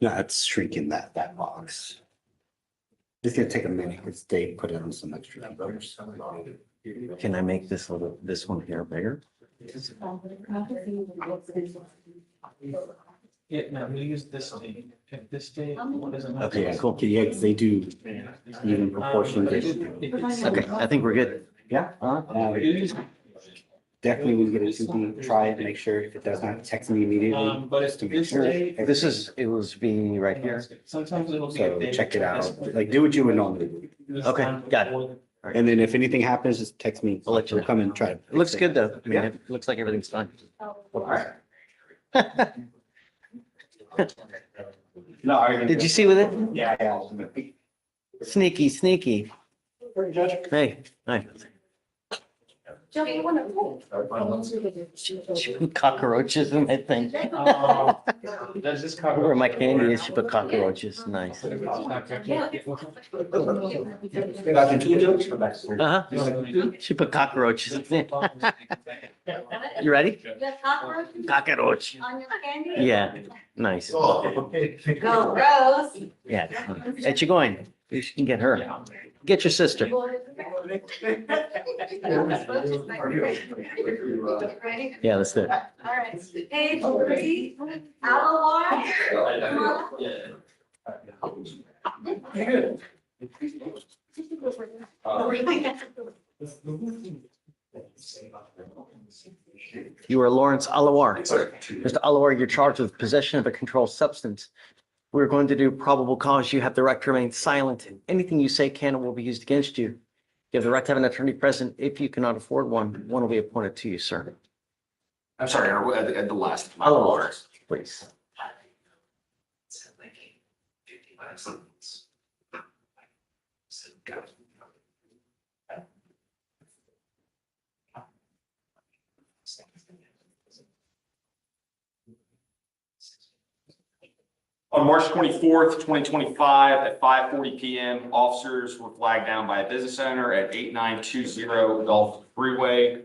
No, it's shrinking that box. It's gonna take a minute because they put it on some extra numbers. Can I make this one here bigger? Yeah, no, we use this date. If this date, what is it? Okay, cool. Yeah, because they do even proportion. Okay, I think we're good. Yeah. Definitely when you get a 2B, try it, make sure if it does not, text me immediately. But just to make this sure. date. It was being right here. Sometimes it'll be. So check it out, like do what you would normally do. Okay, got it. And then if anything happens, just text me. I'll let you We'll know. come and try to. It looks good though. I mean, it looks like everything's fine. No, Did you see with it? Yeah. Sneaky, sneaky. Hey, hi. Joe, you want to? She put cockroaches in that thing. Does this Where my candy is, she put cockroaches. Nice. Uh-huh. She put cockroaches in. You ready? You got cockroaches Cockroach. on your candy? Yeah, nice. Go Rose. Yeah. Hey, you going? You can get her. Get your sister. Ready? Yeah, let's do it. All right. Page 3, Alawir. You are Lawrence Alawir. Mr. Alawir, you're charged with possession of a controlled substance. We're going to do probable cause. You have the right to remain silent. Anything you say can and will be used against you. You have the right to have an attorney present. If you cannot afford one will be appointed to you, sir. I'm sorry, at the last. Alawir, please. On March 24th, 2025, at 5:40 PM, officers were flagged down by a business owner at 8920 Gulf Freeway.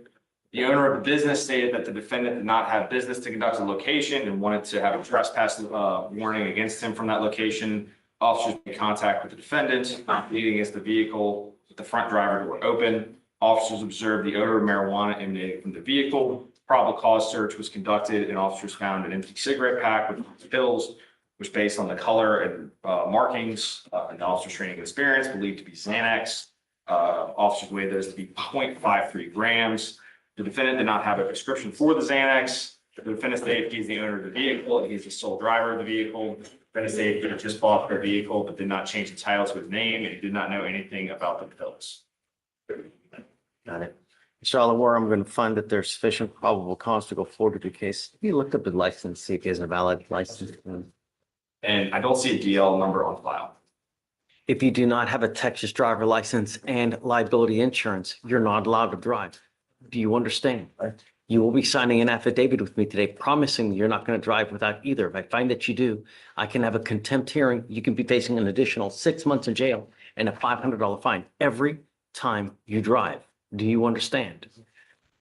The owner of the business stated that the defendant did not have business to conduct in the location and wanted to have a trespass warning against him from that location. Officers made contact with the defendant, leading against the vehicle with the front driver door open. Officers observed the odor of marijuana emanating from the vehicle. Probable cause search was conducted and officers found an empty cigarette pack with pills, which based on the color and markings and the officer's training and experience believed to be Xanax. Officers weighed those to be 0.53 grams. The defendant did not have a prescription for the Xanax. The defendant stated he's the owner of the vehicle and he's the sole driver of the vehicle. The defendant stated he had just bought the vehicle but did not change the title to his name and he did not know anything about the pills. Got it. Mr. Alawir, I'm going to find that there's sufficient probable cause to go forward with the case. Have you looked up his license, see if he has a valid license? And I don't see a DL number on file. If you do not have a Texas driver license and liability insurance, you're not allowed to drive. Do you understand? You will be signing an affidavit with me today promising you're not going to drive without either. If I find that you do, I can have a contempt hearing. You can be facing an additional 6 months in jail and a $500 fine every time you drive. Do you understand?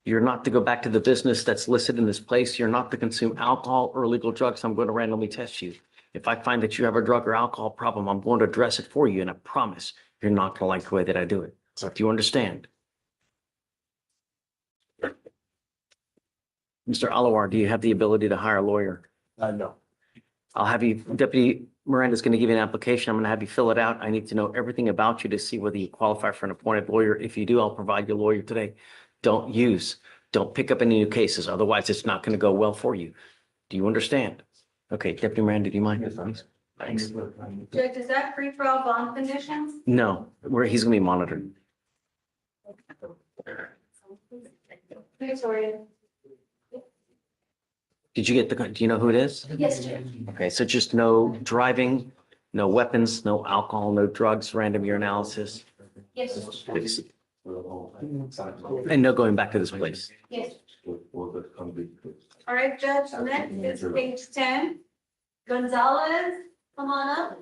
You're not to go back to the business that's listed in this place. You're not to consume alcohol or illegal drugs. I'm going to randomly test you. If I find that you have a drug or alcohol problem, I'm going to address it for you. And I promise you're not going to like the way that I do it. So do you understand? Mr. Alawir, do you have the ability to hire a lawyer? No. I'll have you, Deputy Miranda's going to give you an application. I'm going to have you fill it out. I need to know everything about you to see whether you qualify for an appointed lawyer. If you do, I'll provide you a lawyer today. Don't pick up any new cases. Otherwise, it's not going to go well for you. Do you understand? Okay, Deputy Miranda, do you mind? Thanks. Judge, is that free for all bond conditions? No, he's going to be monitored. Victoria. Did you get do you know who it is? Yes, Judge. Okay, so just no driving, no weapons, no alcohol, no drugs, random urinalysis, Yes, Judge. please. And no going back to this place. Yes. All right, Judge, next is page 10. Gonzalez, come on up.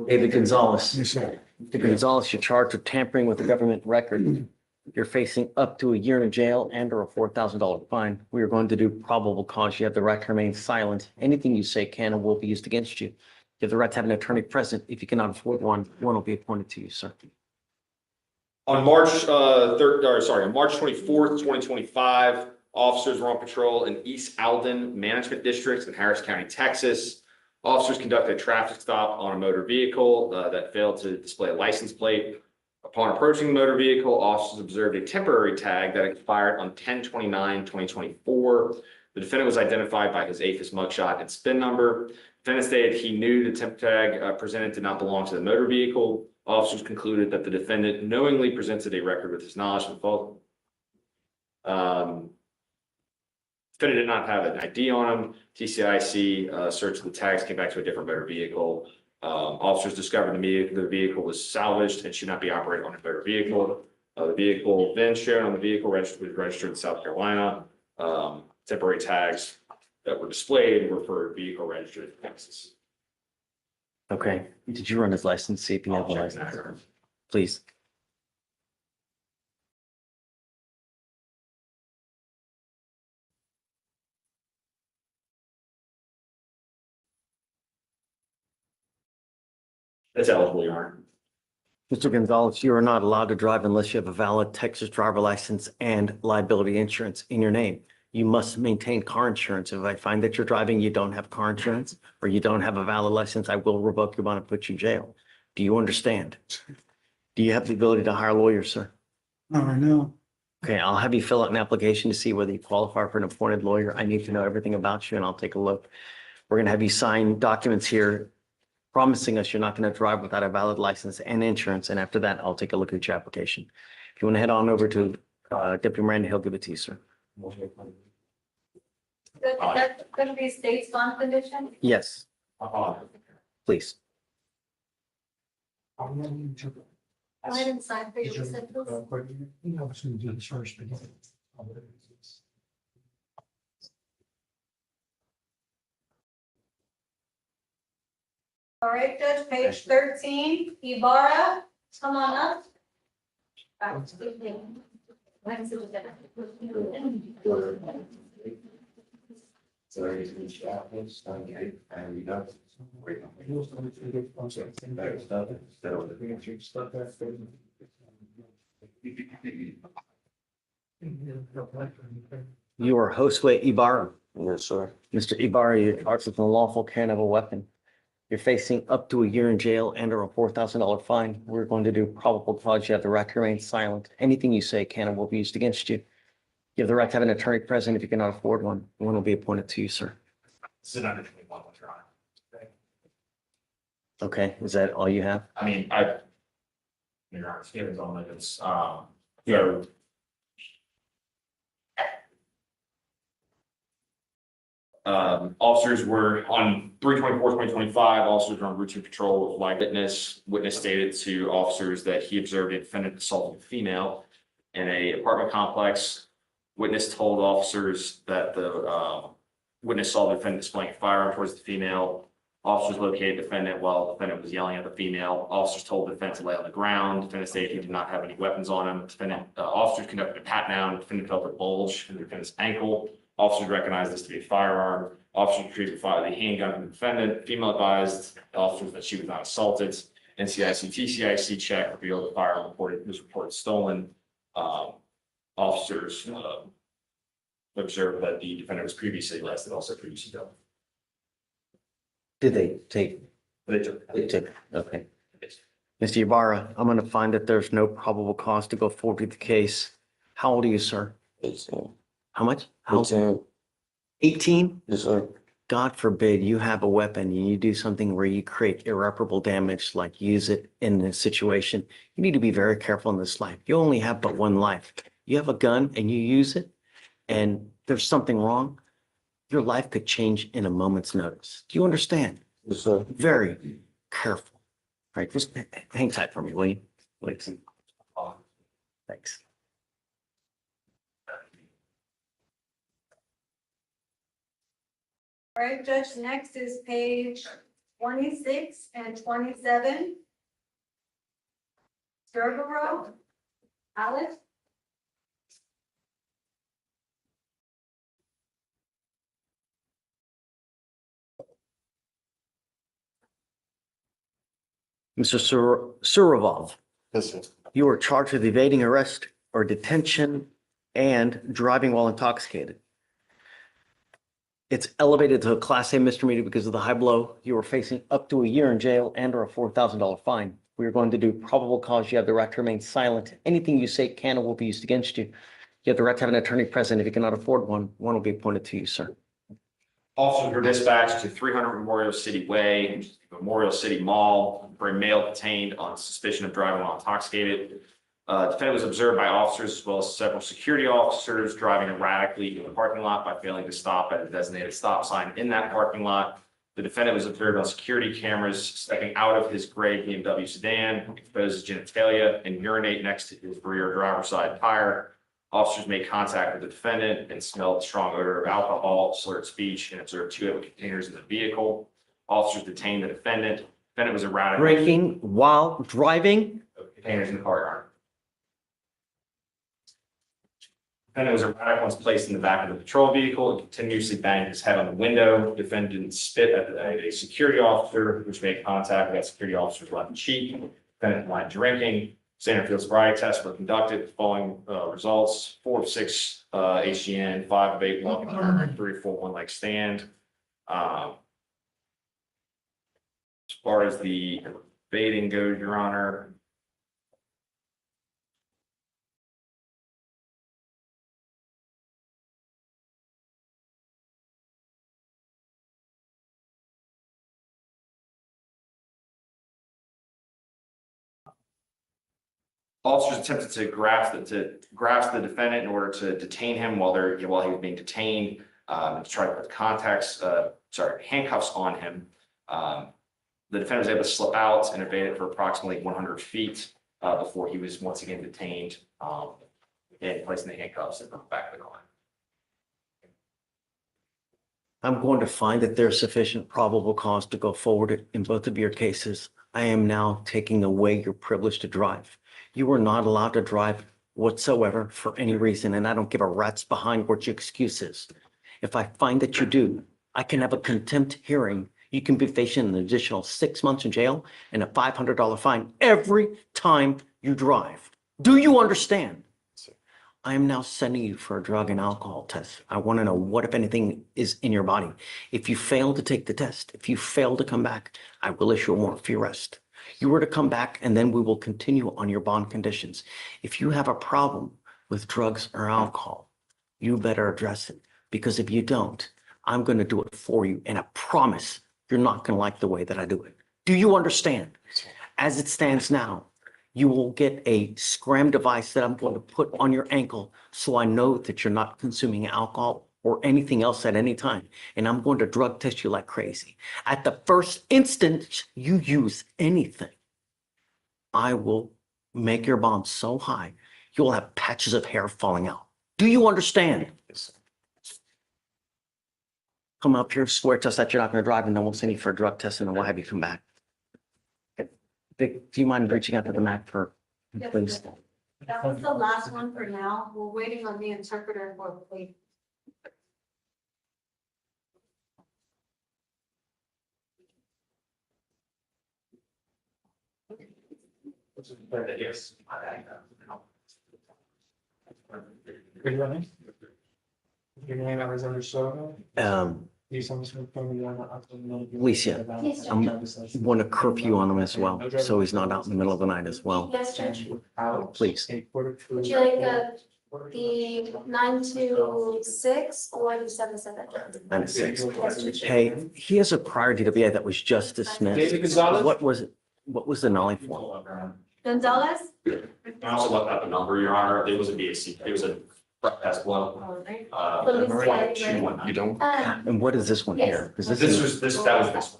David Gonzalez. Yes, sir. Mr. Gonzalez, you're charged with tampering with the government record. You're facing up to a year in jail and or a $4,000 fine. We are going to do probable cause. You have the right to remain silent. Anything you say can and will be used against you. You have the right to have an attorney present. If you cannot afford one, one will be appointed to you, sir. On March on March 24th, 2025, officers were on patrol in East Alden Management District in Harris County, Texas. Officers conducted a traffic stop on a motor vehicle that failed to display a license plate. Upon approaching the motor vehicle, officers observed a temporary tag that expired on 10/29/2024. The defendant was identified by his APHIS mugshot and SPIN number. Defendant stated he knew the temp tag presented did not belong to the motor vehicle. Officers concluded that the defendant knowingly presented a record with his knowledge of fault. Defendant did not have an ID on him. TCIC searched the tags, came back to a different motor vehicle. Officers discovered the vehicle was salvaged and should not be operated on a motor vehicle. The vehicle then shown on the vehicle was registered in South Carolina. Temporary tags that were displayed were for vehicle registered in Texas. Okay. Did you run his license? See if you have a license. Please. That's eligible, Your Honor. Mr. Gonzalez, you are not allowed to drive unless you have a valid Texas driver license and liability insurance in your name. You must maintain car insurance. If I find that you're driving, you don't have car insurance or you don't have a valid license, I will revoke your bond and put you in jail. Do you understand? Do you have the ability to hire lawyers, sir? Not right now. Okay, I'll have you fill out an application to see whether you qualify for an appointed lawyer. I need to know everything about you and I'll take a look. We're going to have you sign documents here promising us you're not going to drive without a valid license and insurance. And after that, I'll take a look at your application. If you want to head on over to Deputy Miranda, he'll give it to you, sir. That's gonna be a state bond condition? Yes, please. Go ahead and sign for your sentence. All right, Judge, page 13, Ibara, come on up. You are Josue Ibara. Yes, sir. Mr. Ibara, you're charged with unlawful carrying of a weapon. You're facing up to a year in jail and or a $4,000 fine. We're going to do probable cause. You have the right to remain silent. Anything you say can and will be used against you. You have the right to have an attorney present. If you cannot afford one, one will be appointed to you, sir. Sit under 21, Your Honor. Okay, is that all you have? I mean, Your Honor, Stevens on it, it's, Yeah. Officers were on 3/24/2025, officers were on routine patrol with live witness. Witness stated to officers that he observed a defendant assaulting a female in a apartment complex. Witness told officers that the witness saw the defendant displaying a firearm towards the female. Officers located the defendant while the defendant was yelling at the female. Officers told the defendant to lay on the ground. Defendant stated he did not have any weapons on him. Officers conducted a pat down. Defendant felt a bulge in the defendant's ankle. Officers recognized this to be a firearm. Officers retrieved the handgun from the defendant. Female advised officers that she was not assaulted. NCIC, TCIC check revealed the firearm was reported stolen. Officers observed that the defendant was previously arrested, also previously dealt. Did they take? They took. Okay. Mr. Ibarra, I'm going to find that there's no probable cause to go forward with the case. How old are you, sir? 18. How much? How 18. 18? Yes, sir. God forbid you have a weapon and you do something where you create irreparable damage, like use it in this situation. You need to be very careful in this life. You only have but one life. You have a gun and you use it and there's something wrong, your life could change in a moment's notice. Do you understand? Yes, sir. Very careful. All right, just hang tight for me, will you? Please. Thanks. All right, Judge, next is page 26 and 27. Scarborough, Alice. Mr. Suravov, Yes, sir. you are charged with evading arrest or detention and driving while intoxicated. It's elevated to a Class A misdemeanor because of the high blow. You are facing up to a year in jail and or a $4,000 fine. We are going to do probable cause. You have the right to remain silent. Anything you say can or will be used against you. You have the right to have an attorney present. If you cannot afford one, one will be appointed to you, sir. Officers were dispatched to 300 Memorial City Way, Memorial City Mall, for a male detained on suspicion of driving while intoxicated. Defendant was observed by officers as well as several security officers driving erratically in the parking lot by failing to stop at a designated stop sign in that parking lot. The defendant was observed on security cameras stepping out of his gray BMW sedan, expose his genitalia, and urinate next to his rear driver's side tire. Officers made contact with the defendant and smelled strong odor of alcohol, slurred speech, and observed 2 empty containers in the vehicle. Officers detained the defendant. Defendant was erratic. Drinking while driving. Containers in the car yard. Defendant was erratic once placed in the back of the patrol vehicle and continuously banged his head on the window. Defendant spit at a security officer, which made contact with that security officer's left cheek. Defendant lied drinking. Standard field sobriety tests were conducted. Following results: 4 of 6 HGN, 5 of 8 walking, 3 of 4 one-leg stand. As far as the evading goes, Your Honor. Officers attempted to grasp the defendant in order to detain him while he was being detained, to try to put handcuffs on him. The defendant was able to slip out and evade it for approximately 100 feet before he was once again detained and placed in the handcuffs in the back of the car. I'm going to find that there's sufficient probable cause to go forward in both of your cases. I am now taking away your privilege to drive. You are not allowed to drive whatsoever for any reason, and I don't give a rat's behind what your excuse is. If I find that you do, I can have a contempt hearing. You can be facing an additional 6 months in jail and a $500 fine every time you drive. Do you understand? I am now sending you for a drug and alcohol test. I want to know what, if anything, is in your body. If you fail to take the test, if you fail to come back, I will issue a warrant for your arrest. You were to come back, and then we will continue on your bond conditions. If you have a problem with drugs or alcohol, you better address it, because if you don't, I'm going to do it for you, and I promise you're not going to like the way that I do it. Do you understand? As it stands now, you will get a scram device that I'm going to put on your ankle so I know that you're not consuming alcohol or anything else at any time. And I'm going to drug test you like crazy. At the first instant you use anything, I will make your bond so high, you'll have patches of hair falling out. Do you understand? Come up here, swear to us that you're not going to drive, and then we'll send you for a drug test, and then we'll have you come back. Vic, do you mind reaching out to the Mac for, please? That was the last one for now. We're waiting on the interpreter for the plea. Yes. Good running. Your name, Alexander Soto. You someone from the. Alicia, Yes, I'm want to curfew on him as well, so he's not out in the middle of the night as well. Yes, Judge. Please. Would you like the 926 or the 77? 96. Yes, Judge. Hey, he has a prior DWI that was just dismissed. David Gonzalez? What was it? What was the nollie for? Gonzalez? I also left out the number, Your Honor. It was a BAC. It was a test blow. You don't? And what is this one here? Because That was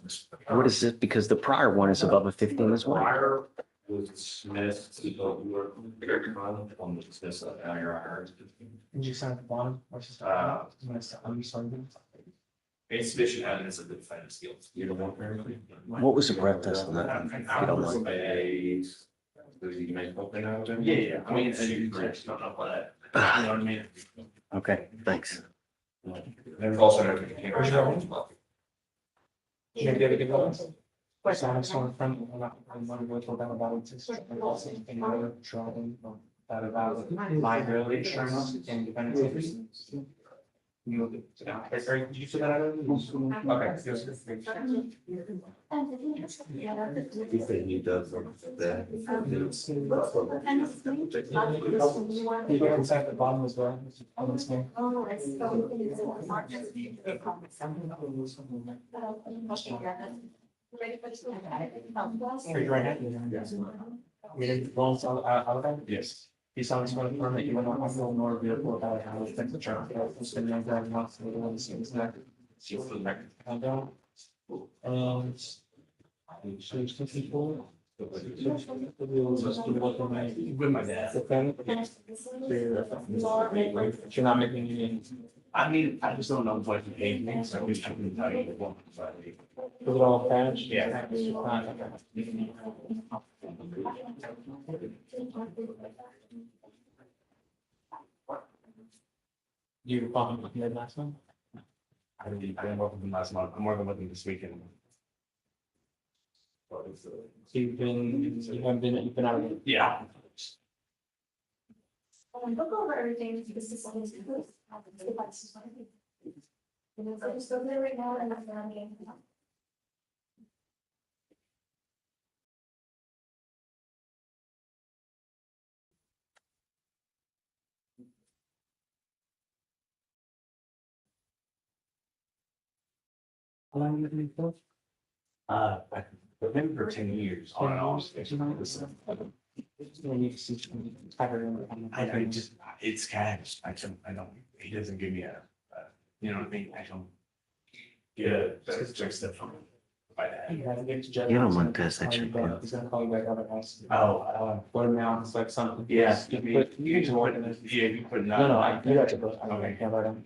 this one. what is it? Because the prior one is above a 15 as well. Prior was dismissed. On the dismissal, Your Honor. Did you sign the bond? Uh, I'm sorry. Insufficient evidence of the defendant's guilt. You don't want apparently? What was the breath test on that? If you don't mind. Yeah, I mean, it's not up by that. You know what I mean? Okay, thanks. There's also no communication as well. Maybe the other good ones. So I'm sorry, friend, I'm not going to talk about it. And other drawing about liability insurance and dependents. You look at, did you see that? Okay. Yes. He said he does that. You go inside the bottom as well. On this one. Are you right now? I mean, loans out of that? Yes. He sounds going to confirm that you will not have no more vehicle about how it's the truck. It's been like that once in the one seems that. I don't. And. So it's 54. With my dad. You're not making any. I mean, I just don't know what he paid me, so I couldn't tell you what. Is it all cash? Yeah. You bought the last one? I didn't work with him last month. I'm working with him this weekend. So you've been out of it. Yeah. Look over everything. This is. I'm still there right now and I'm not. How long have you been for? I've been for 10 years on and off. I just, it's cash. I don't, he doesn't give me you know what I mean? I don't get a strict stuff from him. By that. You don't want this, that's your bill. He's gonna call you back up and ask. Oh, What amount, it's like something. yeah. You You can put. put, yeah, you put. No, you got to put. Okay. Can't write them.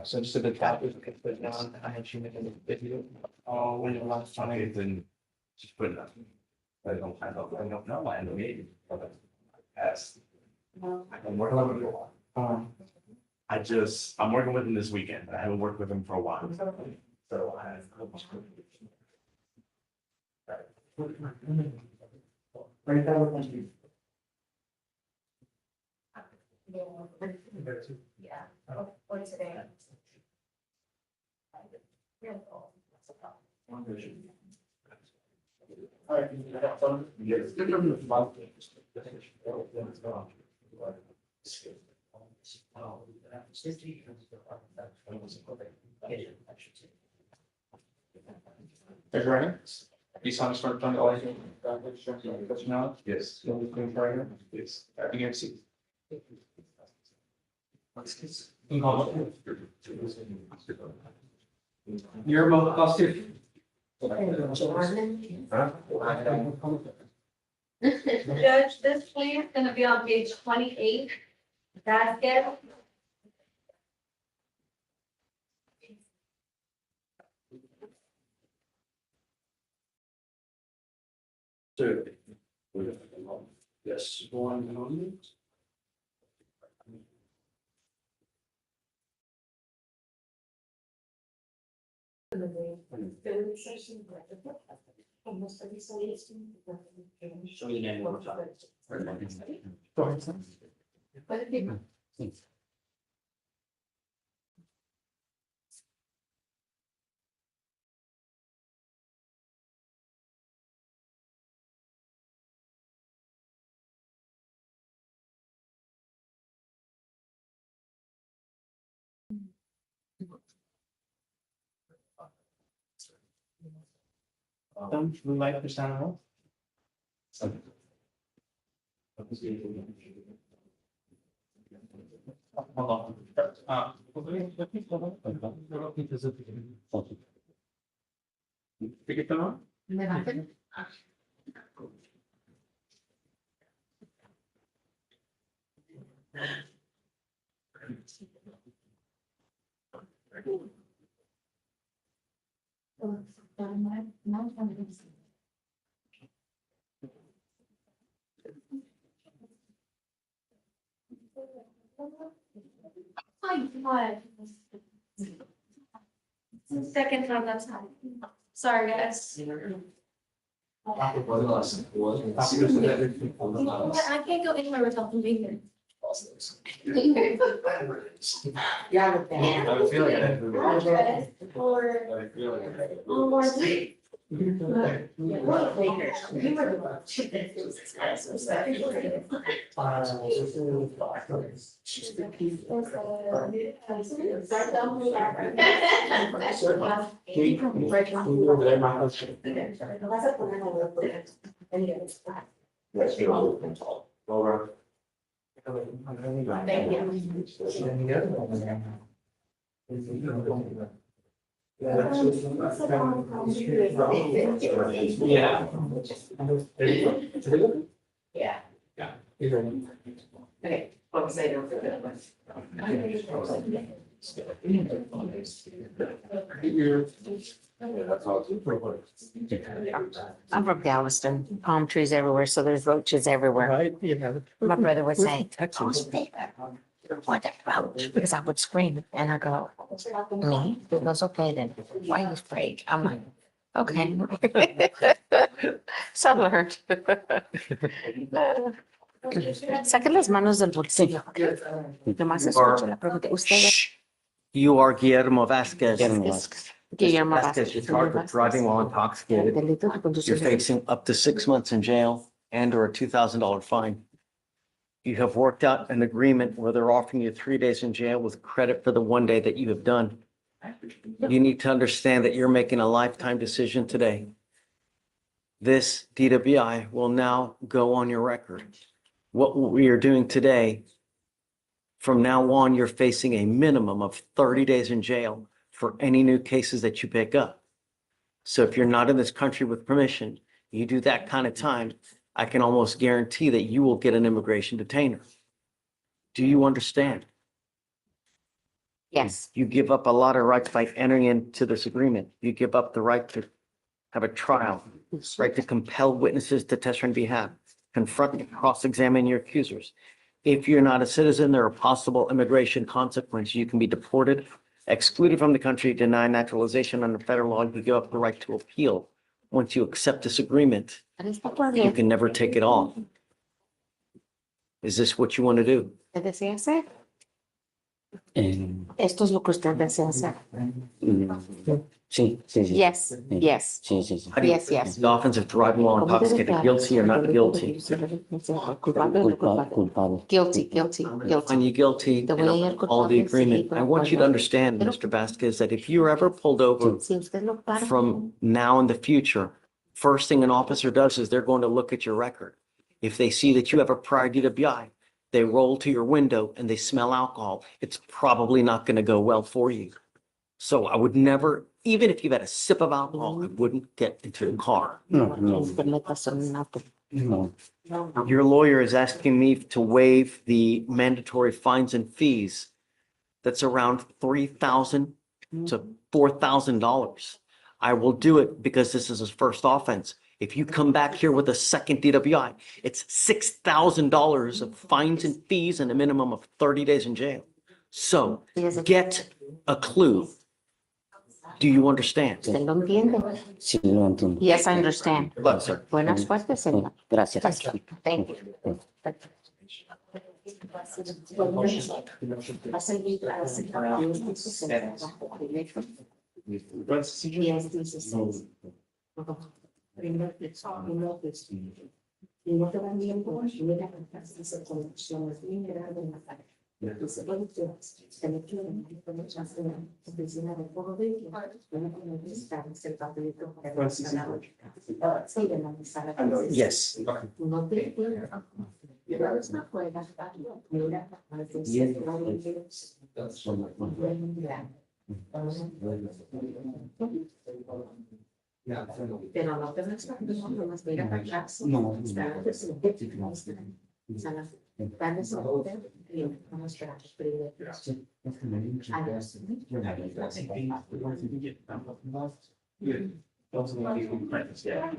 So just at the top, you can put down, I had you make a video. Oh, when you last Okay, time. then just put nothing. I don't know. I don't need it. Pass. I'm working with him. I'm working with him this weekend. I haven't worked with him for a while. So I have. Yeah, or today. There's running. You saw us start trying to always. Now. Yes. You can see. You're about costume. Judge, this plea is gonna be on page 28. Basket. Yes. One moment. Show your name one more time. Go ahead, son. We might understand how. Hold on. Pick it up. My God. Second time that's happened. Sorry, guys. You know what? I can't go anywhere without them being here. Yeah. I have a feeling I didn't. Yeah. Yeah. Yeah. Okay. What say I'm from Galveston, palm trees everywhere, so there's roaches everywhere. Right, you know. My brother would say, Texas. "Oh, Steve, what a roach," because I would scream and I go, me? He goes, okay then, why are you afraid? I'm like, okay. So I learned. Saque las manos del bolsillo. Nomás escucho la pregunta. Usted es Shh. You are Guillermo Vasquez. Guillermo Vasquez, you're charged with driving while intoxicated. Delito de conducir. You're facing up to 6 months in jail and or a $2,000 fine. You have worked out an agreement where they're offering you 3 days in jail with credit for the 1 day that you have done. You need to understand that you're making a lifetime decision today. This DWI will now go on your record. What we are doing today, from now on, you're facing a minimum of 30 days in jail for any new cases that you pick up. So if you're not in this country with permission, you do that kind of time, I can almost guarantee that you will get an immigration detainer. Do you understand? Yes, You give up a lot of rights by entering into this agreement. You give up the right to have a trial, right to compel witnesses to testify on behalf, confront and cross-examine your accusers. If you're not a citizen, there are possible immigration consequences. You can be deported, excluded from the country, denied naturalization under federal law. You give up the right to appeal. Once you accept this agreement, you can never take it off. Is this what you want to do? ¿Qué desea hacer? Esto es lo que usted desea hacer. Sí, sí, sí. Yes, yes, Sí, sí, sí. How do you- yes, yes. The offense of driving while intoxicated, guilty or not guilty? Culpable o no culpable. Culpable. Guilty, guilty, Find guilty. you guilty, Te voy a hallar all the culpable si agreement. digo I want you to culpable. understand, Mr. Vasquez, that if you're ever pulled over Si usted lo para, from now in the future, first thing an officer does is they're going to look at your record. If they see that you have a prior DWI, they roll to your window and they smell alcohol, it's probably not going to go well for you. So I would never, even if you've had a sip of alcohol, I wouldn't get into the car. No, no, te metas en un auto. no. Your lawyer is asking me to waive the mandatory fines and fees. That's around $3,000 to $4,000. I will do it because this is his first offense. If you come back here with a second DWI, it's $6,000 of fines and fees and a minimum of 30 days in jail. So get a clue. Do you understand? ¿Usted lo entiende? Sí, lo entiendo. Yes, I understand. Love, sir. Buena suerte, señor. Gracias. Thank you. Y no te van bien por mira las conexiones se metió en la oficina de todo de el papelito para sí, de la sala. Yes. No te puedes no juegas, mira, pero no te vas a más mira para atrás. No. Vamos a esperar. Those are the legal plans, yeah.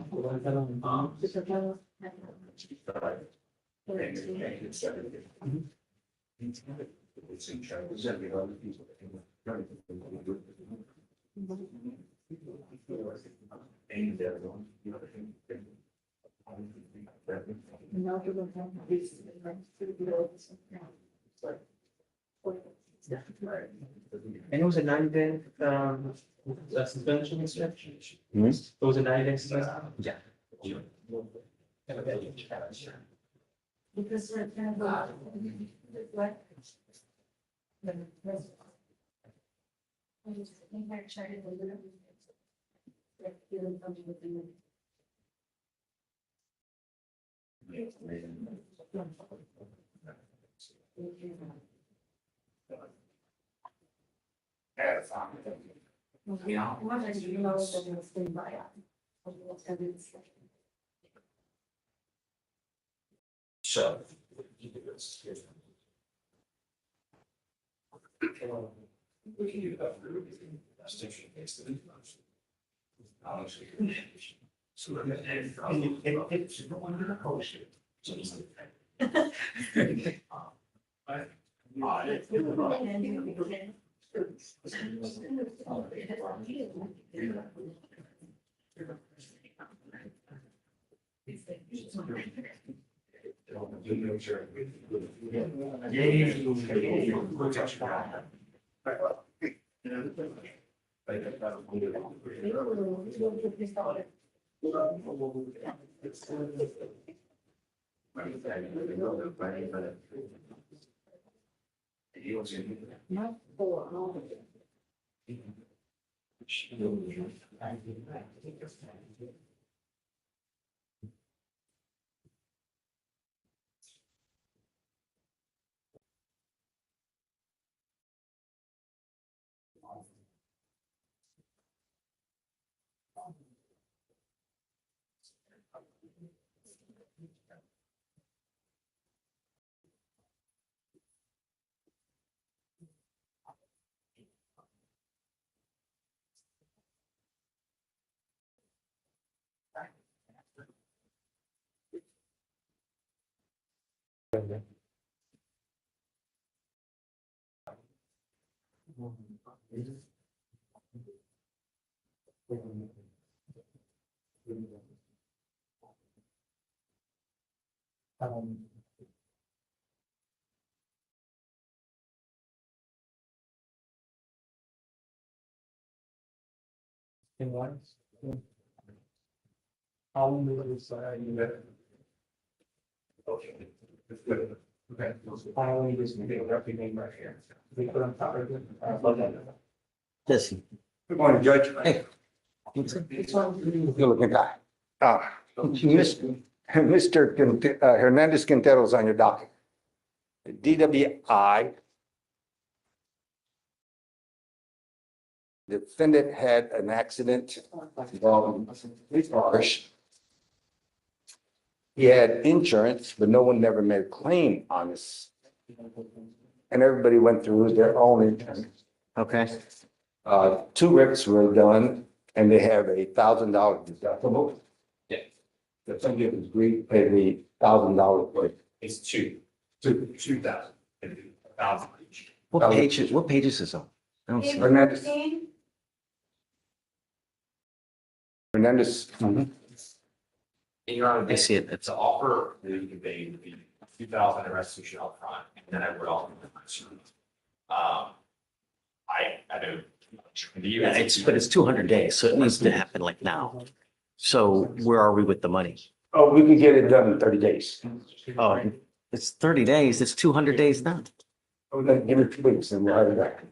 And it was a 9-day, suspension extension. Hmm? It was a 9-day suspension. Yeah. Because we're kind of, what? I just think I tried it a little. Like, feeling comfortable. Yeah. What I do know is that it's been by. So. In what? How long will it say? Okay. I only just need a roughly name right here. We put on top of it. Jesse. Good morning, Judge. Hey. Good looking guy. Mr. Hernandez Quintero's on your docket. DWI. The defendant had an accident involving his cars. He had insurance, but no one never made a claim on this. And everybody went through their own insurance. Okay. 2 rips were done and they have $1,000 deductible. Yeah. The defendant was agreed to pay the $1,000 for it. It's 2. 2,000. 1,000 each. What page is this on? I don't see. Page Hernandez. 13. Hernandez. And Your Honor, I see it. It's The offer that you conveyed would be 2,000 in restitution upfront, and then I would also. I don't. yeah, but it's 200 days, so it needs to happen like now. So where are we with the money? Oh, we can get it done in 30 days. Oh, it's 30 days. It's 200 days now. Oh, then give it 2 weeks and we'll have it back.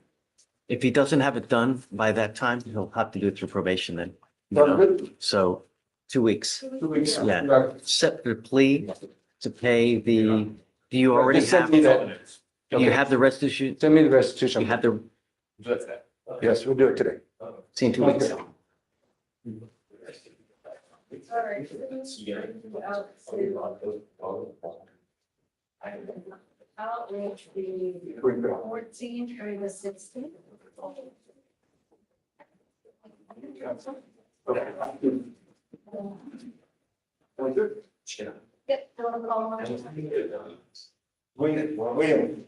If he doesn't have it done by that time, he'll have to do it through probation then. you Sounds know? good? So 2 weeks. 2 weeks. Yeah. Right. Set the plea to pay the, do you already Just send have, me that. do you have the restitution? Send me the restitution. You have the, That's that. Yes, we'll do it today. see in 2 weeks. Outreach the 14 or the 16. Yep. I want to call one. William.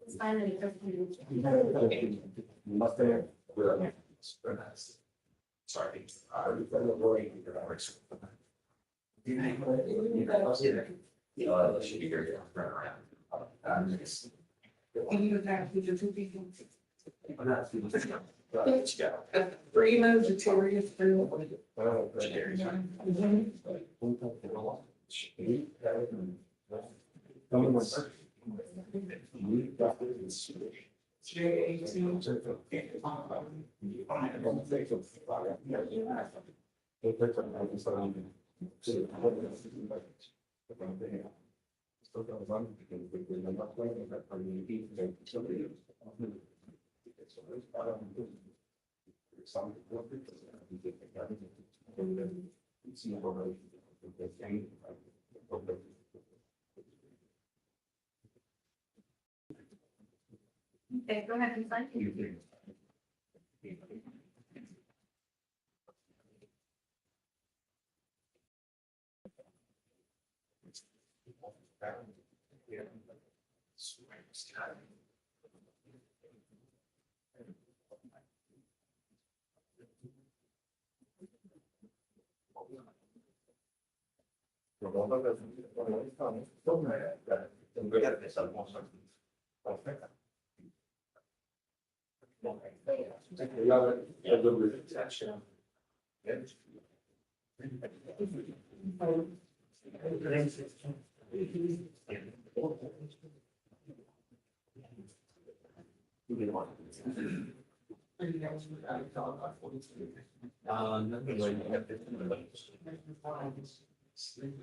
It's fine. And Sorry. Should be here. Run around. Primo, notorious criminal. Okay, go ahead and sign.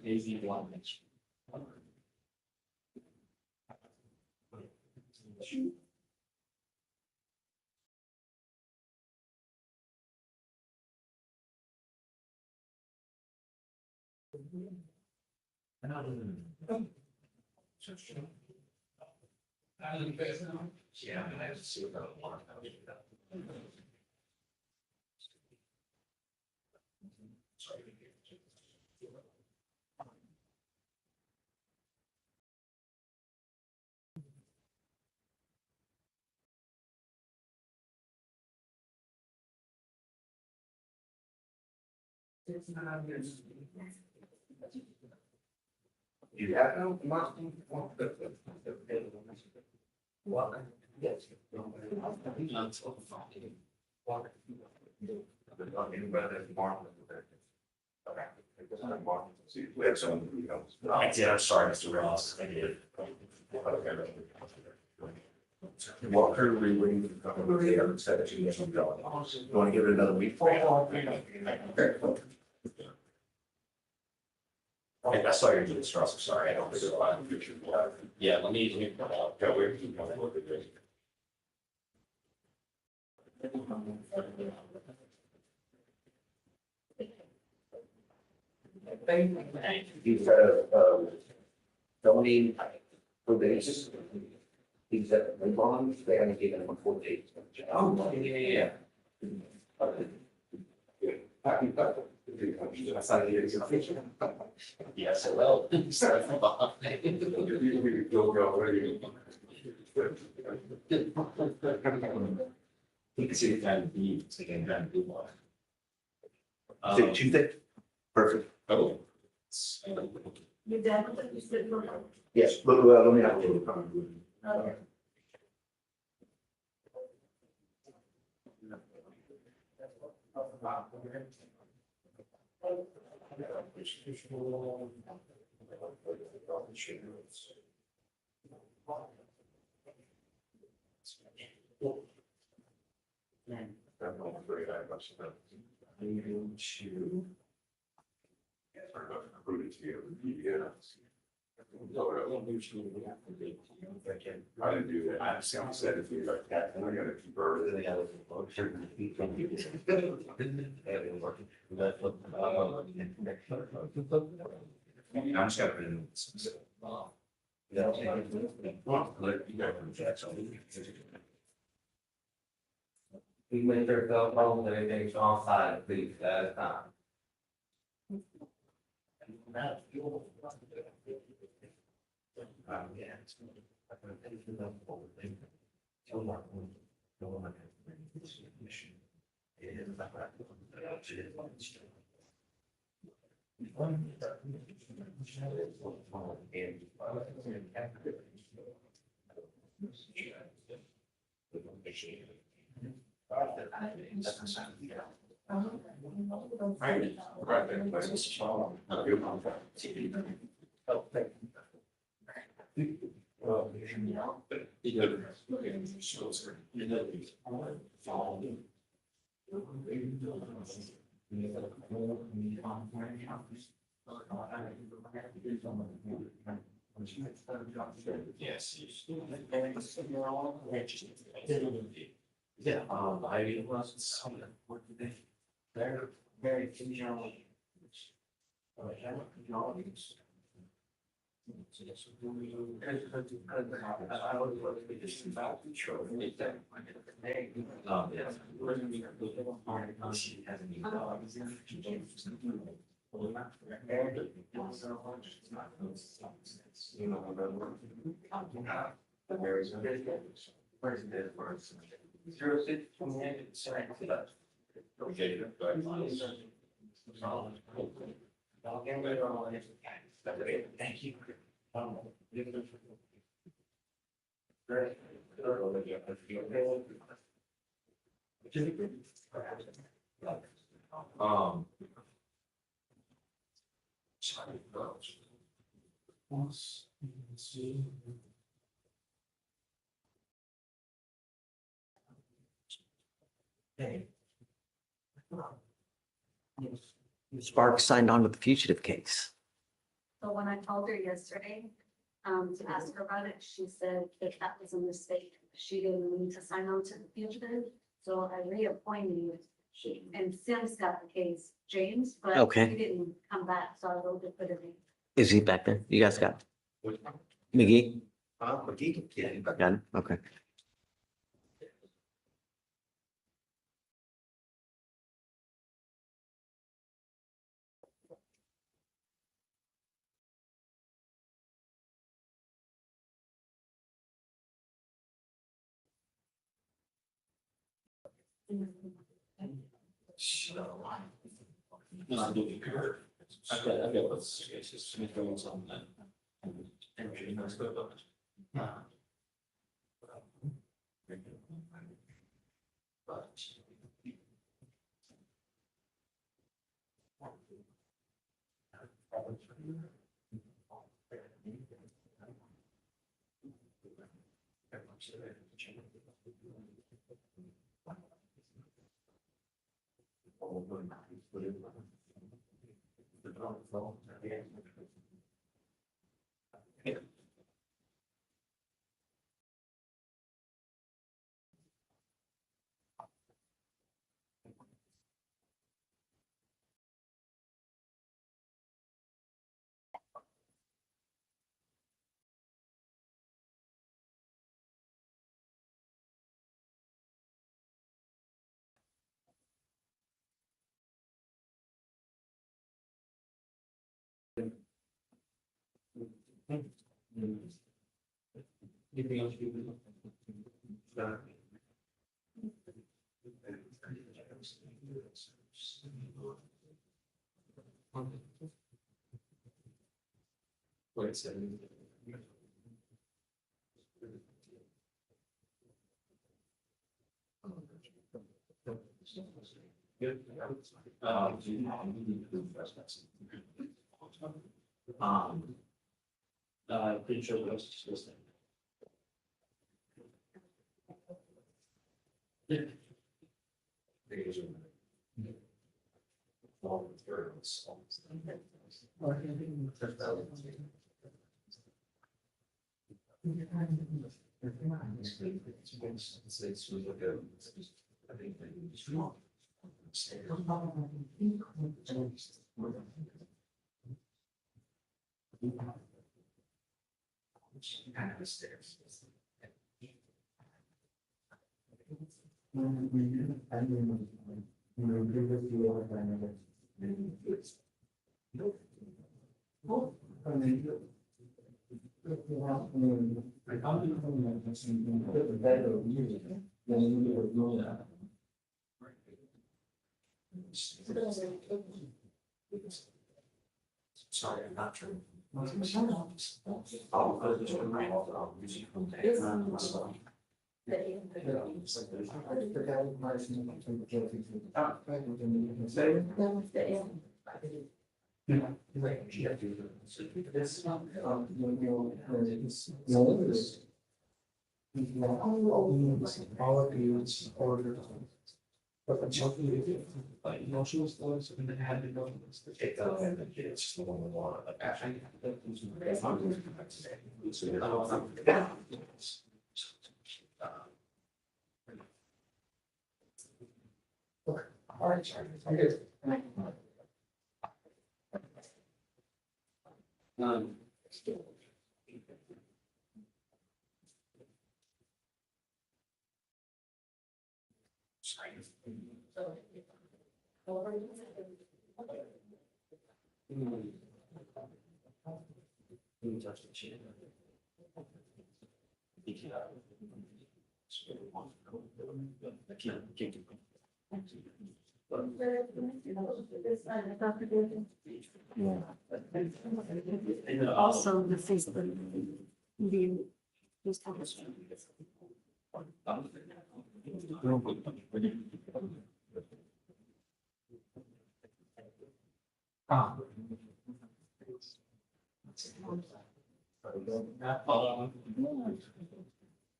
Easy one. Yeah, I have to see what I want. You have no marketing. Well, yes. We have some, yeah, sorry, Mr. Ross, I did. Walker, we haven't said it, you want to give it another week? I saw your doing Ross, I'm sorry, I don't think so. Yeah, let me. Yeah, we're. He's got a, felony probation. He's at the bond, they haven't given him a 4 days. Oh, yeah. Yes, it will. Start from behind. You can see the kind of beat, it's like a kind of blue line. Is it Tuesday? Perfect. Oh. You done with it? You said no. Yes, but let me have a little comment. Okay. I didn't do that. I understand. Said if you like that, then I gotta convert it. I just gotta be in. We make sure go home, that everything's on side, please, at a time. Yes. Yeah, I was some of them. What did they? They're very generally. I would love to just about the children. She has any dogs. You know, there's president for 0628. Okay. Thank you. Great. Sparks signed on to the fugitive case. So when I called her yesterday, to ask her about it, she said that that was a mistake. She didn't need to sign on to the fugitive, so I reappointed. And Sims got the case, James, but Okay. he didn't come back, so I wrote to put it in. Is he back there? You guys got McGee? Yeah. Got it? Okay. I've got what's on that. Pretty sure that's just listening. Sorry, I'm not true. All abuse order. But the chunky, like emotional stories, and then had to go to take that and then it's just the one we want, like actually. All right, sorry, I'm good. Also, the Facebook. The.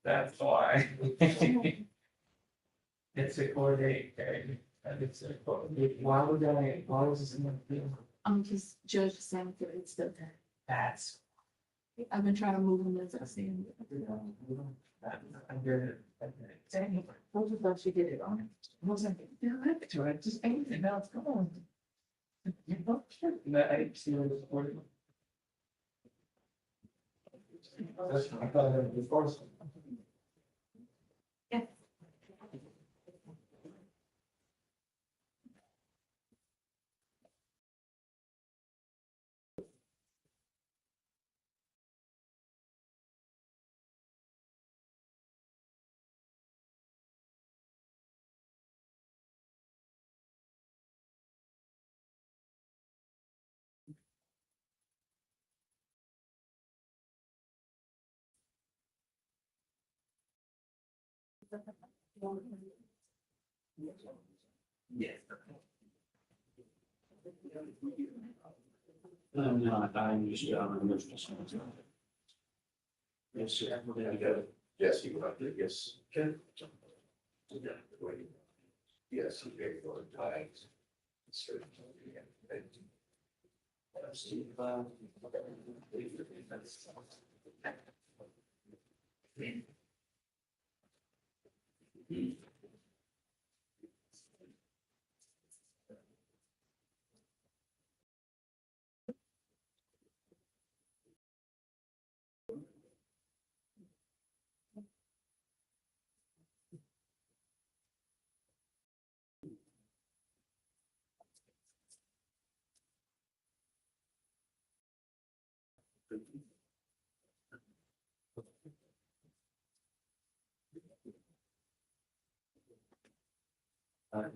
That's why. It's a coordinate, it's a coordinate, why was this in the field? Just Judge saying that it's still there. That's. I've been trying to move them as I see them. I'm good. Dang, I just thought she did it on it. I was like, yeah, I have to, I just ate it, now it's gone. You know, sure. No, I see what it's for. I thought it was before. Yeah. I'm not, I'm just, yes, sir. Yes, you got it, yes. Okay. Yes, you gave your tags.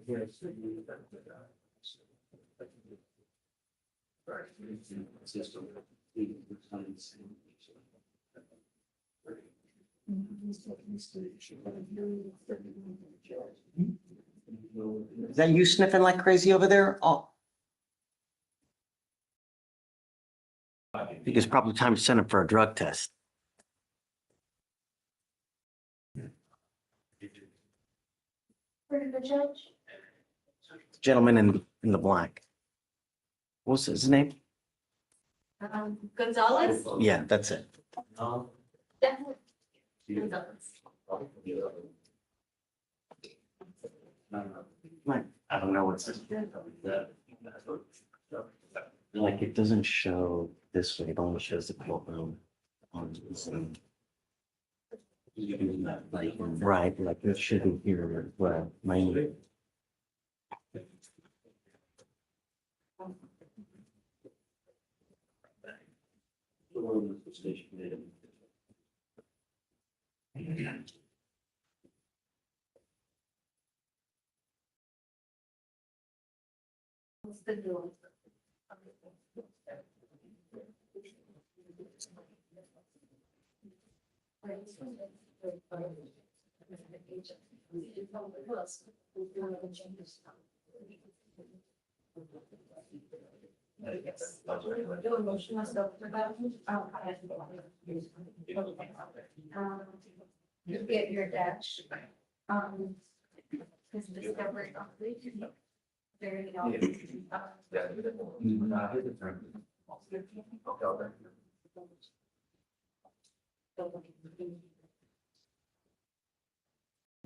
Yes. Is that you sniffing like crazy over there? Oh. I think it's probably time to send him for a drug test. For the judge? Gentleman in the black. What's his name? Gonzalez? Yeah, that's it. Definitely. Gonzalez. I don't know what's. Like, it doesn't show this way, it only shows the courtroom on Zoom. Like, right, like it should be here, where my. What's the deal? Get your dash. His discovery of the very.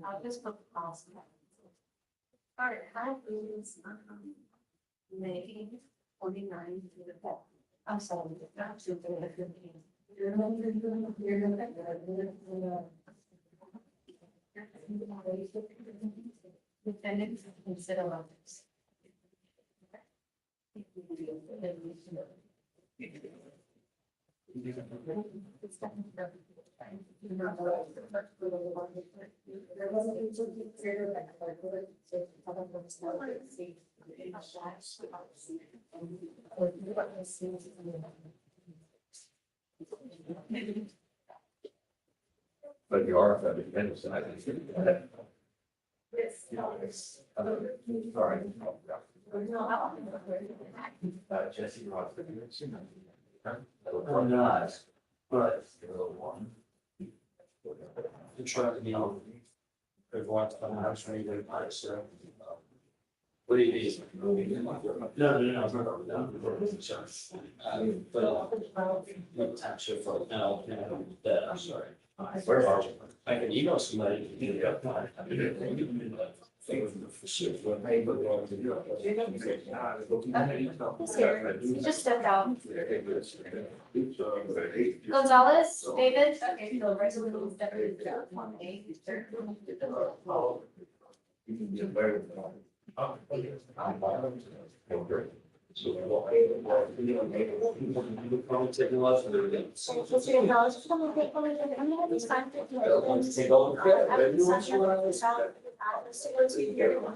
I'll just put the pause. All right, I is May 29 to the fall. I'm sorry. Defendants consider others. But you are a defense, and I think. Yes. Sorry. Jesse Ross. Or not, but. To try to be. Everyone's on the house when you go, so. What do you need? No. But. Township for now, that, I'm sorry. Where are you? I can email somebody. He's here. He just stepped out. Gonzalez, David? Okay, so resolution separate. What's your knowledge? I'm gonna have these signed.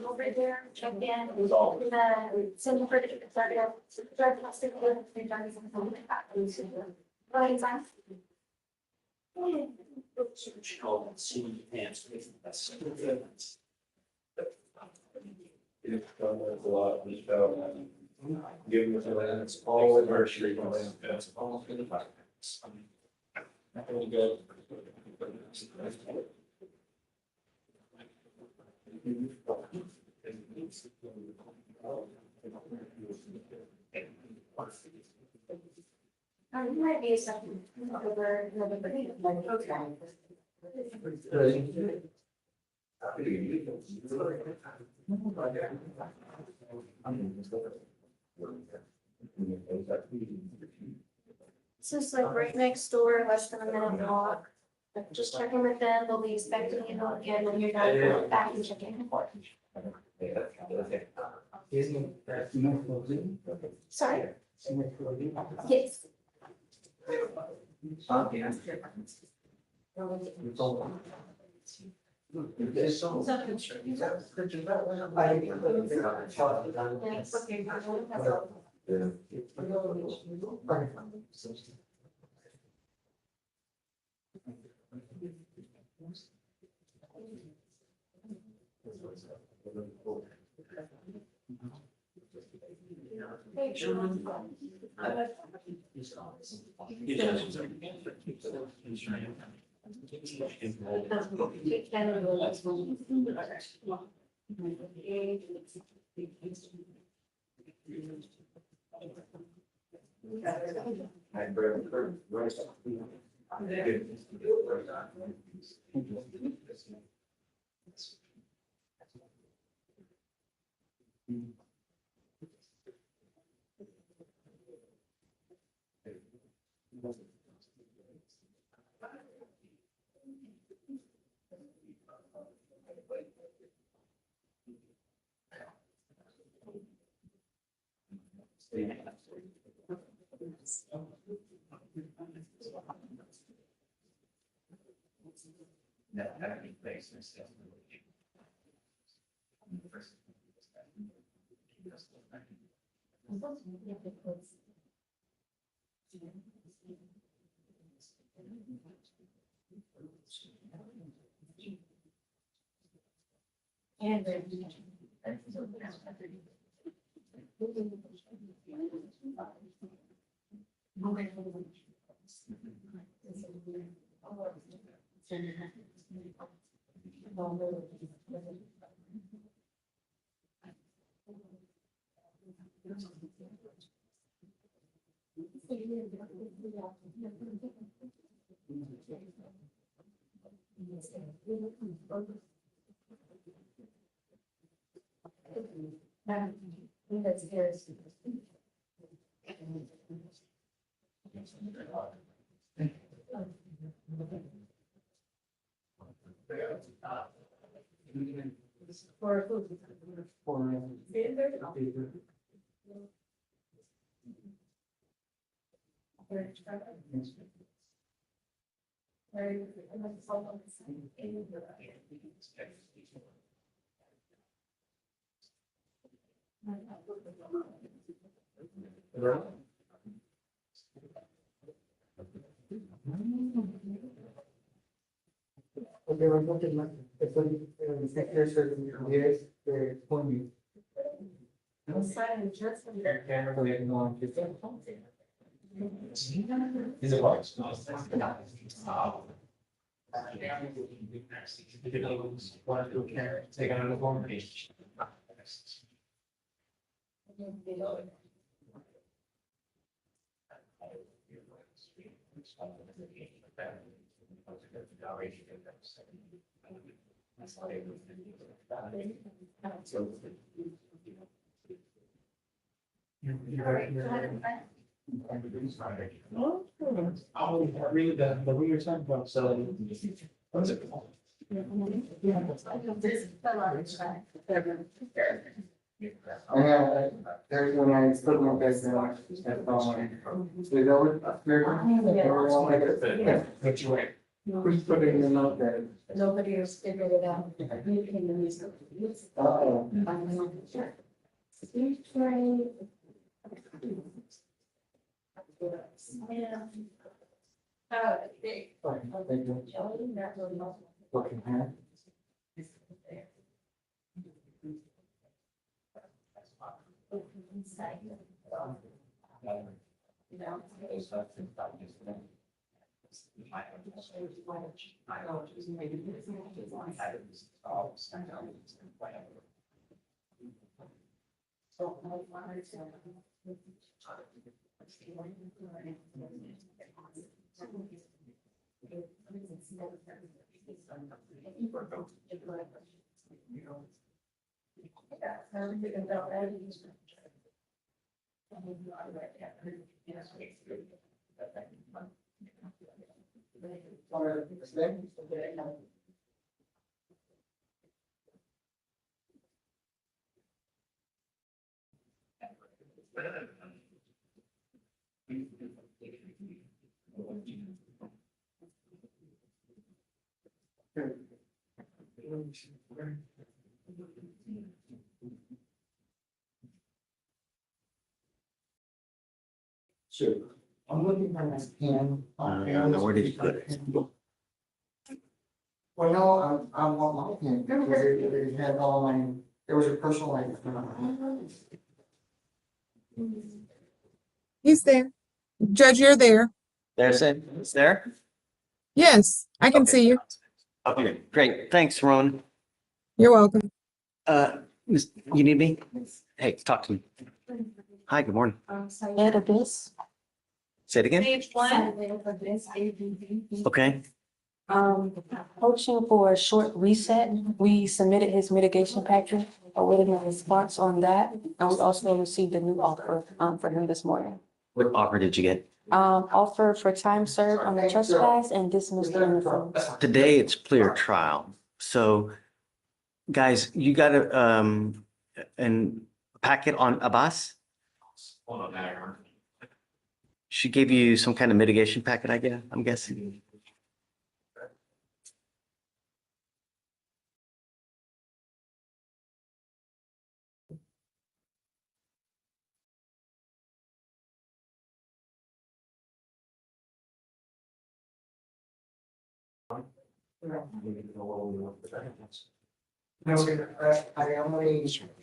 Over there, check in, the send for the drug testing. Give them the lands, all of our street lands, that's all for the fact. Not gonna go. Might be a second. Over November. This is like right next door, less than a minute walk. Like, just checking with them, they'll be expecting you again when you're done, go back and check in. Sorry? Yes. Porque va a continuar, después de que de junio. Take another one. I'll read the weird time about so. What's it called? There's when I put my best in life. They know it. But you wait. Who's putting them out there? Nobody has figured it out. You can use it. Uh-oh. Yeah. Big. Fine, thank you. Looking here. Sure. I'm looking at my pen. Where did you put it? Well, no, I want my pen because it had all my, there was a personal life. He's there. Judge, you're there. There's it. It's there? Yes, I can Okay. see you. Okay, great. Thanks, Ron. You're welcome. You need me? Hey, talk to me. Hi, good morning. Edit this. Say it again. Page 1. Okay. Motion for a short reset. We submitted his mitigation package, awaiting a response on that. And we also received a new offer, for him this morning. What offer did you get? Offer for time served on the trespass and dismissal in the phone. Today it's plea or trial. So guys, you got an packet on Abbas? She gave you some kind of mitigation packet, I guess, I'm guessing.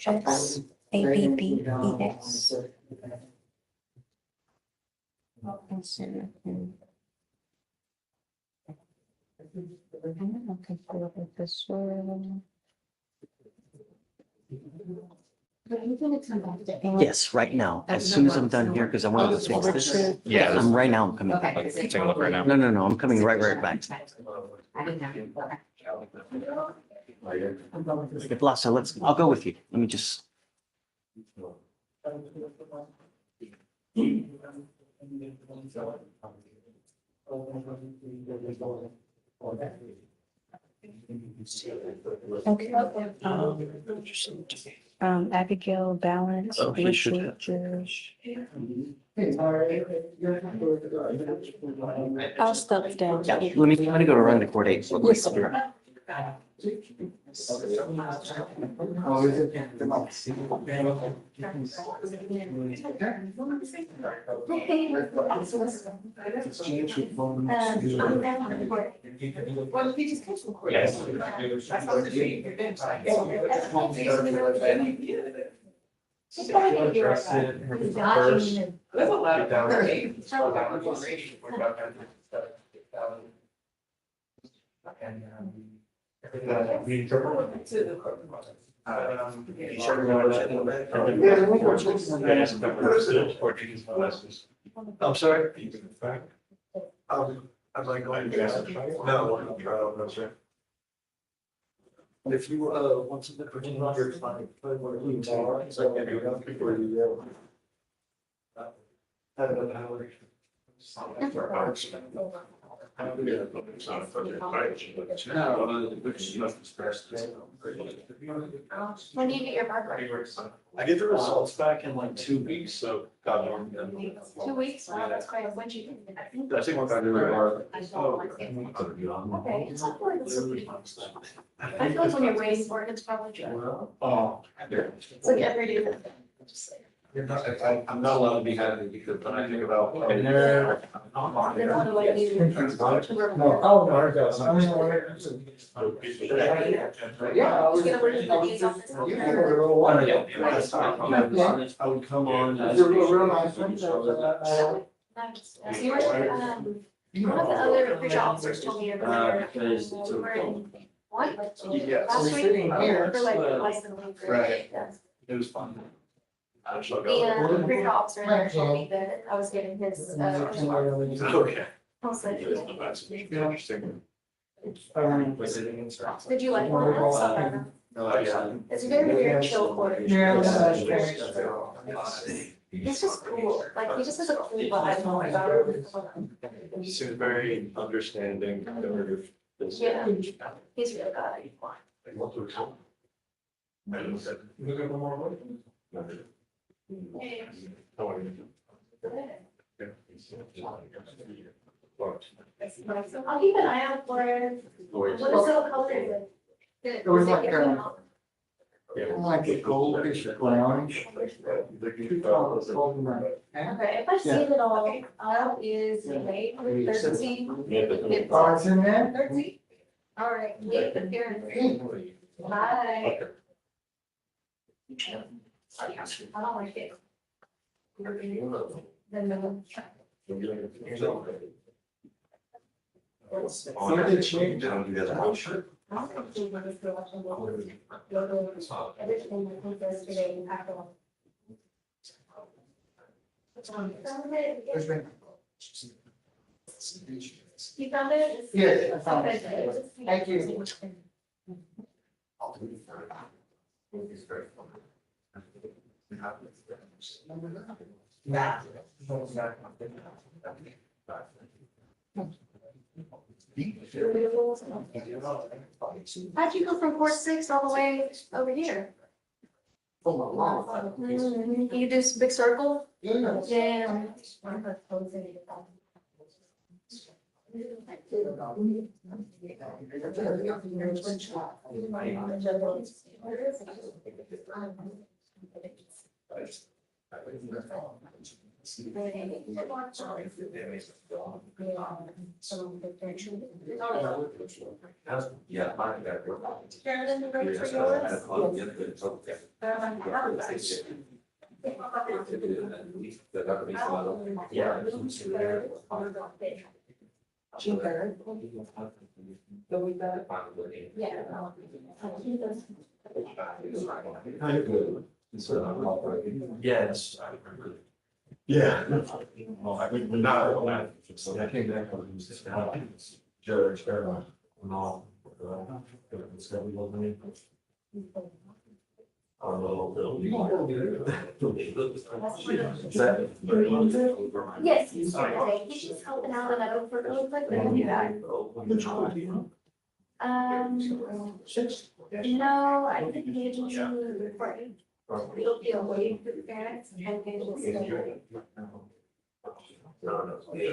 X ABBEX. Okay, for this one. Yes, right now, as soon as I'm done here, because I want to fix this. Yeah, I'm right now, I'm coming back. Take a look right now. No, I'm coming right back. Lasso, I'll go with you. Let me just. Okay. Abigail Balance. Oh, he should Richard George. I'll step down. Yeah, let me go to run the court date. Yes, sir. I'm sorry? Am I going to? No, no, sir. If you, want something for dinner, you're fine. So I can do it before you go. I don't know how. When do you get your burger? I get the results back in like 2 weeks, so God darn. 2 weeks? Wow, that's great. When'd you get it? I think what I do are. Okay, it's not like it's I feel like when you're waiting for it, it's probably true. Oh. It's like every day. Just like- I'm not allowed to be happy because when I think about. Then what do I do? Yeah. You get a rid of the days off this whole year. I would come on. Nice. So you were, one of the other preacher officers told me you're gonna be what? Yes. Last week, for like less than a week. Right. Yeah. It was fun. The preacher officer in there told me that I was getting his, Okay. I was like, Interesting. did you like one of those? Yeah. It's very, very chill quarters. It's just cool, like, he just has a cool vibe about it. Seems very understanding. Yeah, he's really good. I'll keep an eye out for it. What is the color is it? It was like a goldish brownish. Okay, if I see it all, I'll is May 13. Oh, it's in there? 13. All right, leave the parent. Bye. I don't like it. Something changed. You found it? Yes, I found Okay. it. Thank you. How'd you go from 4-6 all the way over here? You do this big circle? Yeah. Yeah. Carolyn, the road for yours? Yes. Yeah. Well, I mean, we're not, I came back from Judge David and all. Yes, he's today. He's just helping out and over for really quick. Then be back. No, I didn't get you. Right. It'll be a wait for the parents and then we'll stay. Yeah.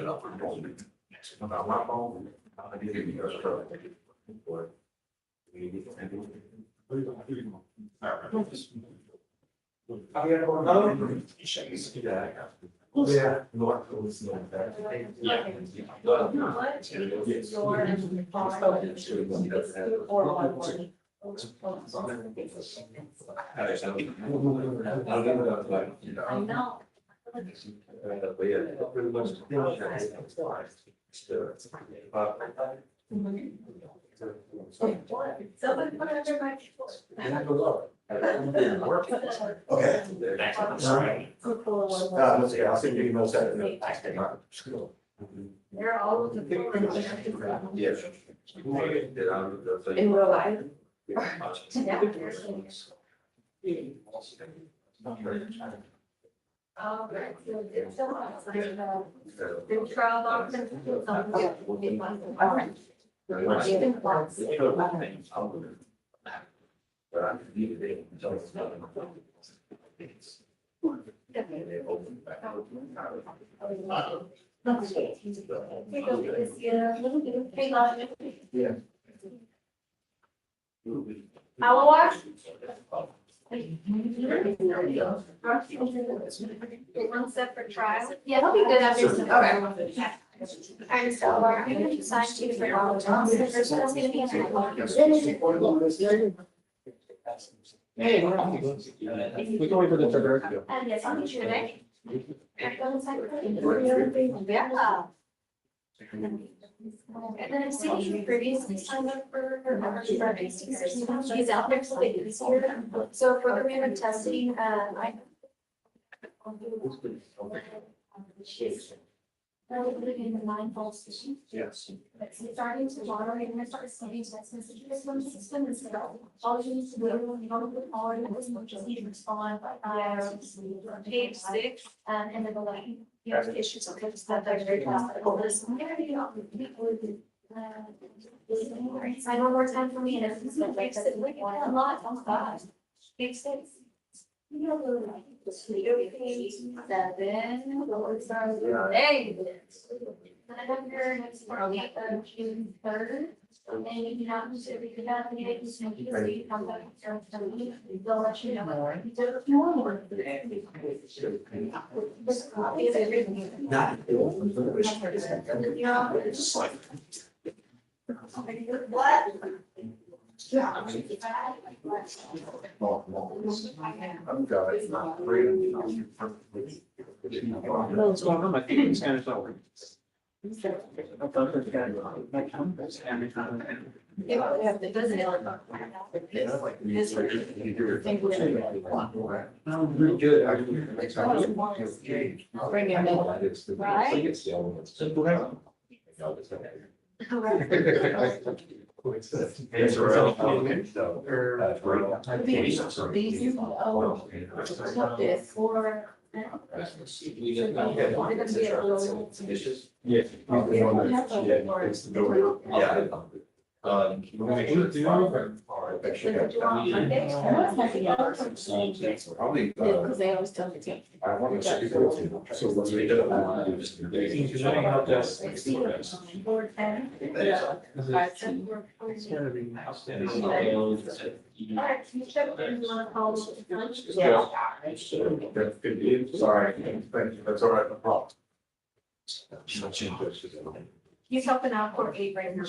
I know. Somebody put it under my. Okay. Sorry. Let's see, I'll send you emails that. They're all of the. Yes. In real life. They'll trial documents. Alawir? One separate trial? Yeah, he'll be good after some. Okay. I understand. I'm going to sign you for all the jobs. There's going to be a. Hey, we can wait for the trigger. And yes, I'll meet you today. Yeah. And then I've seen you previously signed up for she's out there till later this year. So for the random testing, I. She's. In the 9 false station. Yes. But starting tomorrow, you're gonna start sending text messages from the system and so all you need to do, you don't put all in this, you just need to respond by page 6, and then the line. You have issues with this, that they're very fast. Sign one more time for me and if it's like a lot, oh God. Page 6. 7. Hey. And I have your next party of June 3rd. And if you have to, if you have any issues, so you come back and they'll let you know. What? Yeah. I'm got it. What's going on? I think it's kind of over. Because they always tell me to. Alright, can you check if you wanna call? Sorry, that's all right, no problem. He's helping out for 8 right now.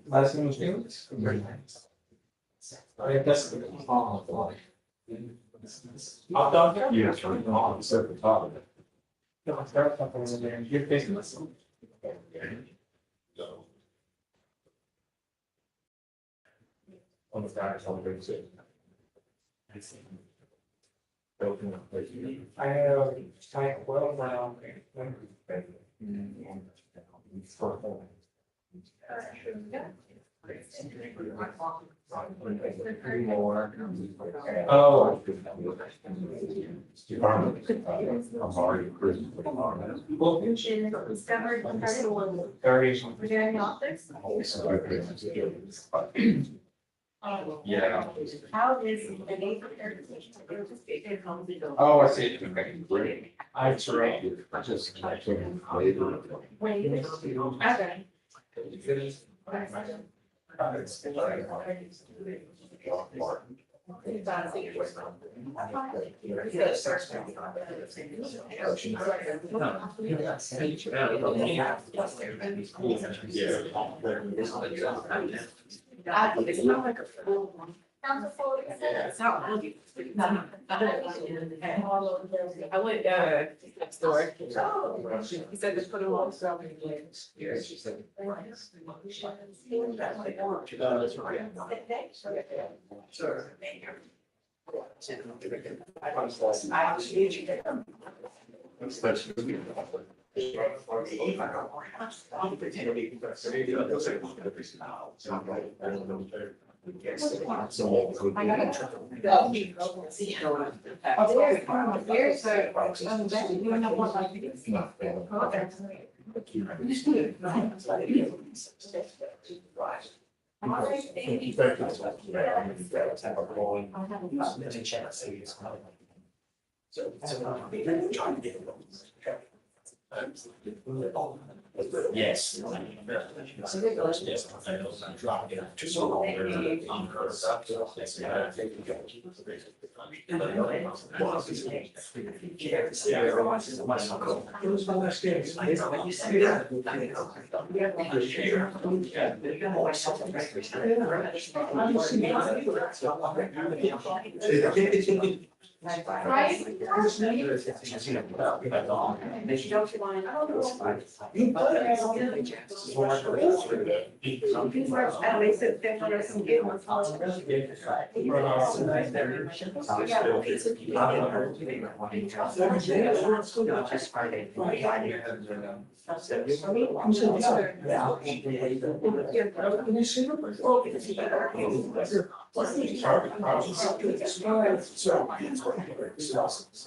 Last name was Felix? That's the. Hot dog? Yes, right, on the top of it. No, it's dark up over there. You're facing this. On the side, it's all very good. I have type well now. Oh. Discovered partial. Variation. Were there any authors? Yeah. How is the neighbor? Oh, I see. Okay. I surround. Just. Wait. Okay. It's not like a full one. It's not really. No. I went next door. He said just put them on. Yes. It was my last game.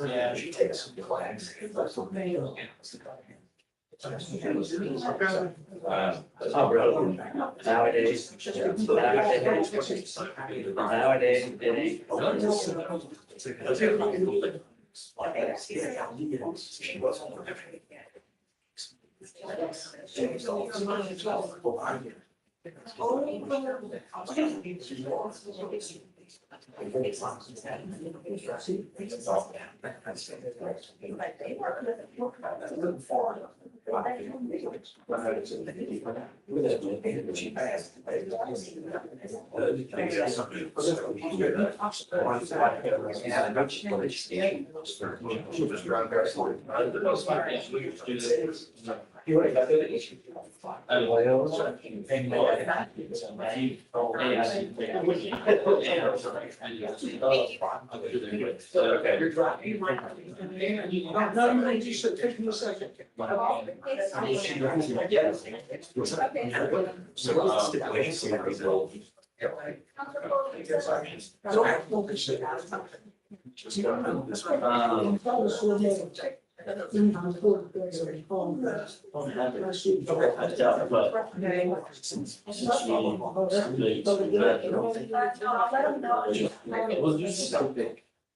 Yeah, she takes some class. Nowadays, it ain't.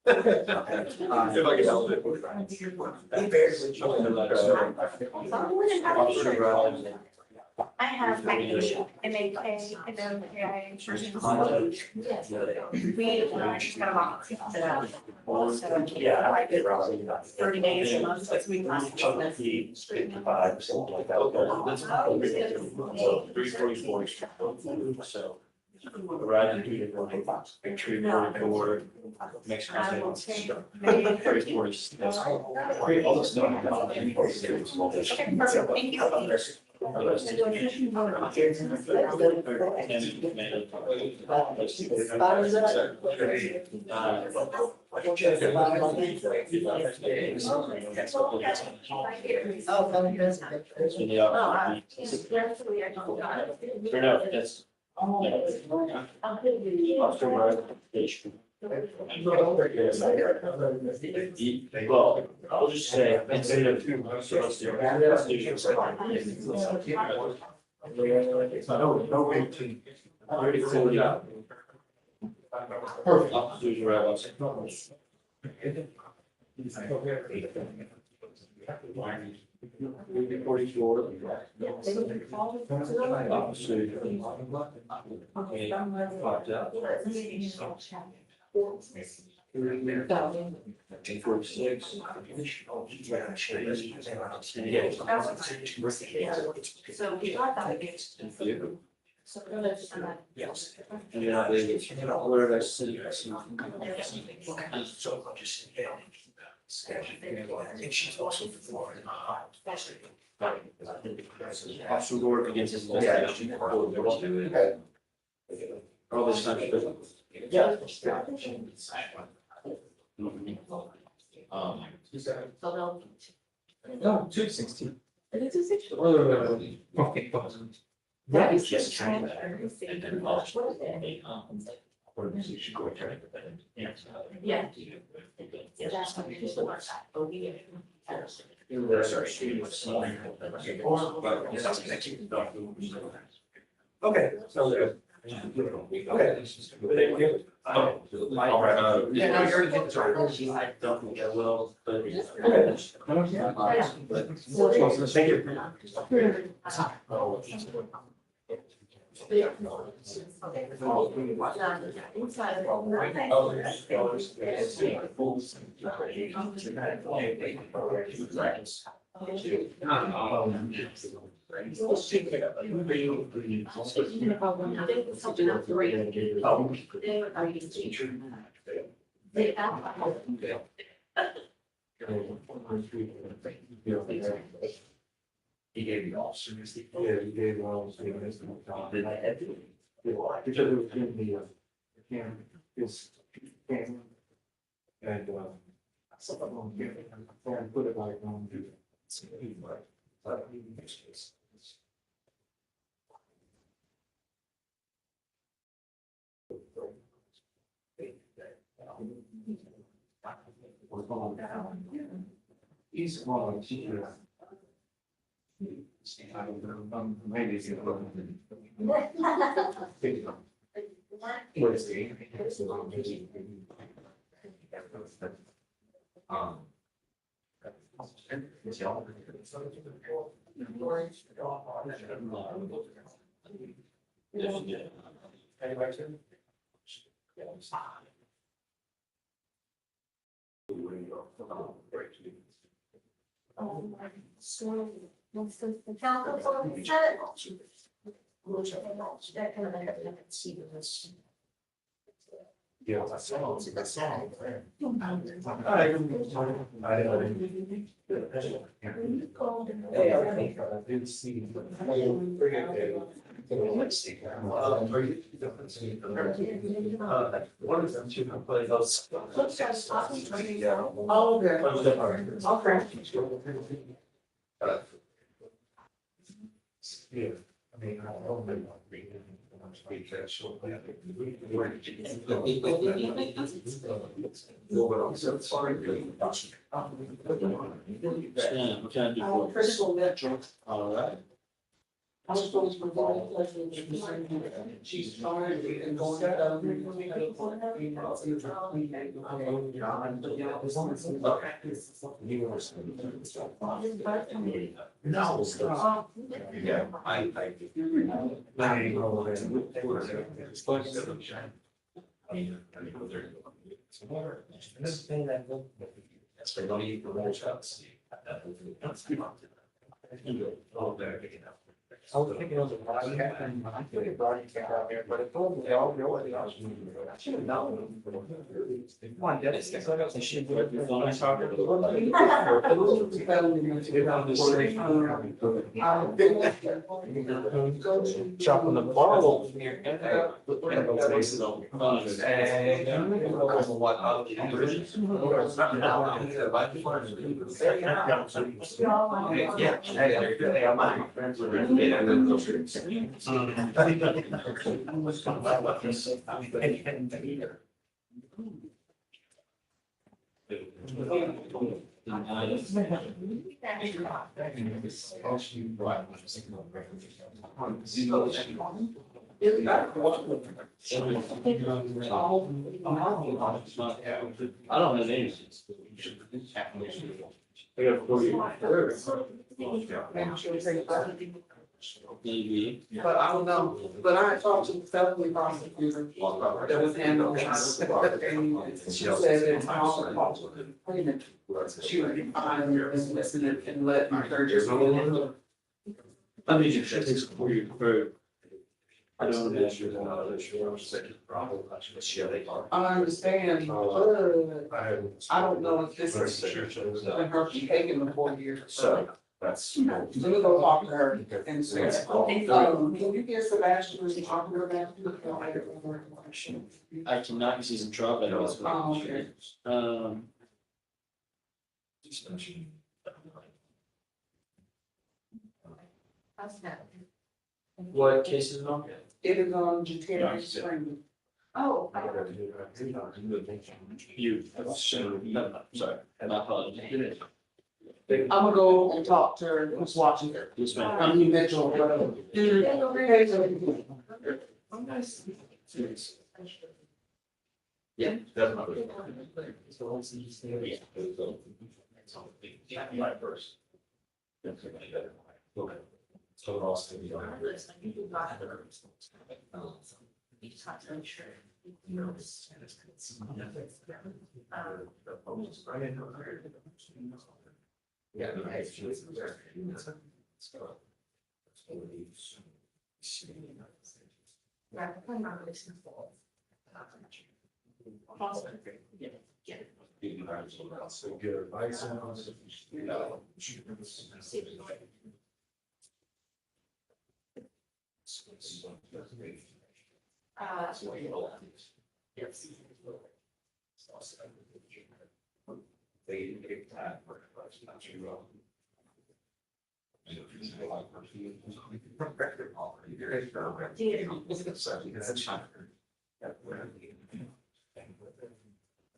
If I can help it. I have MAK, and then AI insurance. We just got a box. So, yeah, I did 30 days a month, so we must. 55, something like that. 344. So. Right in 2 different boxes. Make sure you for Mexican. I will take maybe 30. All this stuff. Okay, perfect, thank you. Well, I'll just say, instead of two, So we got that. So Yes. Where did I see? Officer Lord against his. All this time. Yeah. No, 260. Okay. That is Yes. just transparency. And then Yeah. That's what it is. Okay, so there. Okay. Thank you. All right. Yeah, no, you already did the right. I don't think I will, but. Thank you. He gave me all. Yeah, you gave all. Then I had to. Because it was in the, camera, his camera. And, and put it like on the. He's one, I don't know, maybe it's. What is the? Council for set. Yeah, that's all. That's all. One of them two can play those. Oh, okay. Yeah, I mean, I don't know. Speak that short. Critical metrics. All right. I was supposed to provide she's trying and going No. Yeah, I. This thing that. That's the money for more shots. I was thinking of the broadcast and I think it broadcast out there, but it told me they all know what I should have known. Come on, Dennis, guess I got some shit. Chopping the ball over here. I don't have names. I got 40. Maybe. But I don't know, but I talked to the felony prosecutor that was handling this. And she said it's all possible. She would be fine and listen and let my third year go. I mean, you should take for you for. I don't know. I understand, but I don't know if this is been her taking the 4 years. So that's. Let me go talk to her and say, can you get Sebastian to talk to her about? I cannot use he's in trouble. Oh, okay. What case is it on? It is on Judiciary Spring. Oh. You. Sorry, my apologies. I'm gonna go and talk to her, who's watching her. Yes, ma'am. I mean, Mitchell, whatever. Yeah. Definitely. My first. Okay. So it also be on. Yeah. So good advice on. They get that.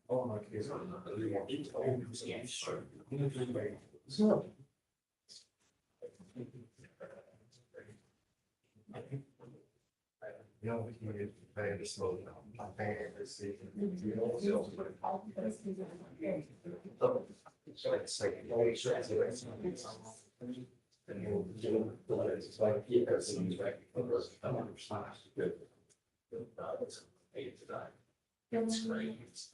Oh, my kids. No, we can pay the slow down. I'm paying this. So it's like, It's like, yeah, everything's back. I'm on response. Good. It's 8 to 9. It's great. It's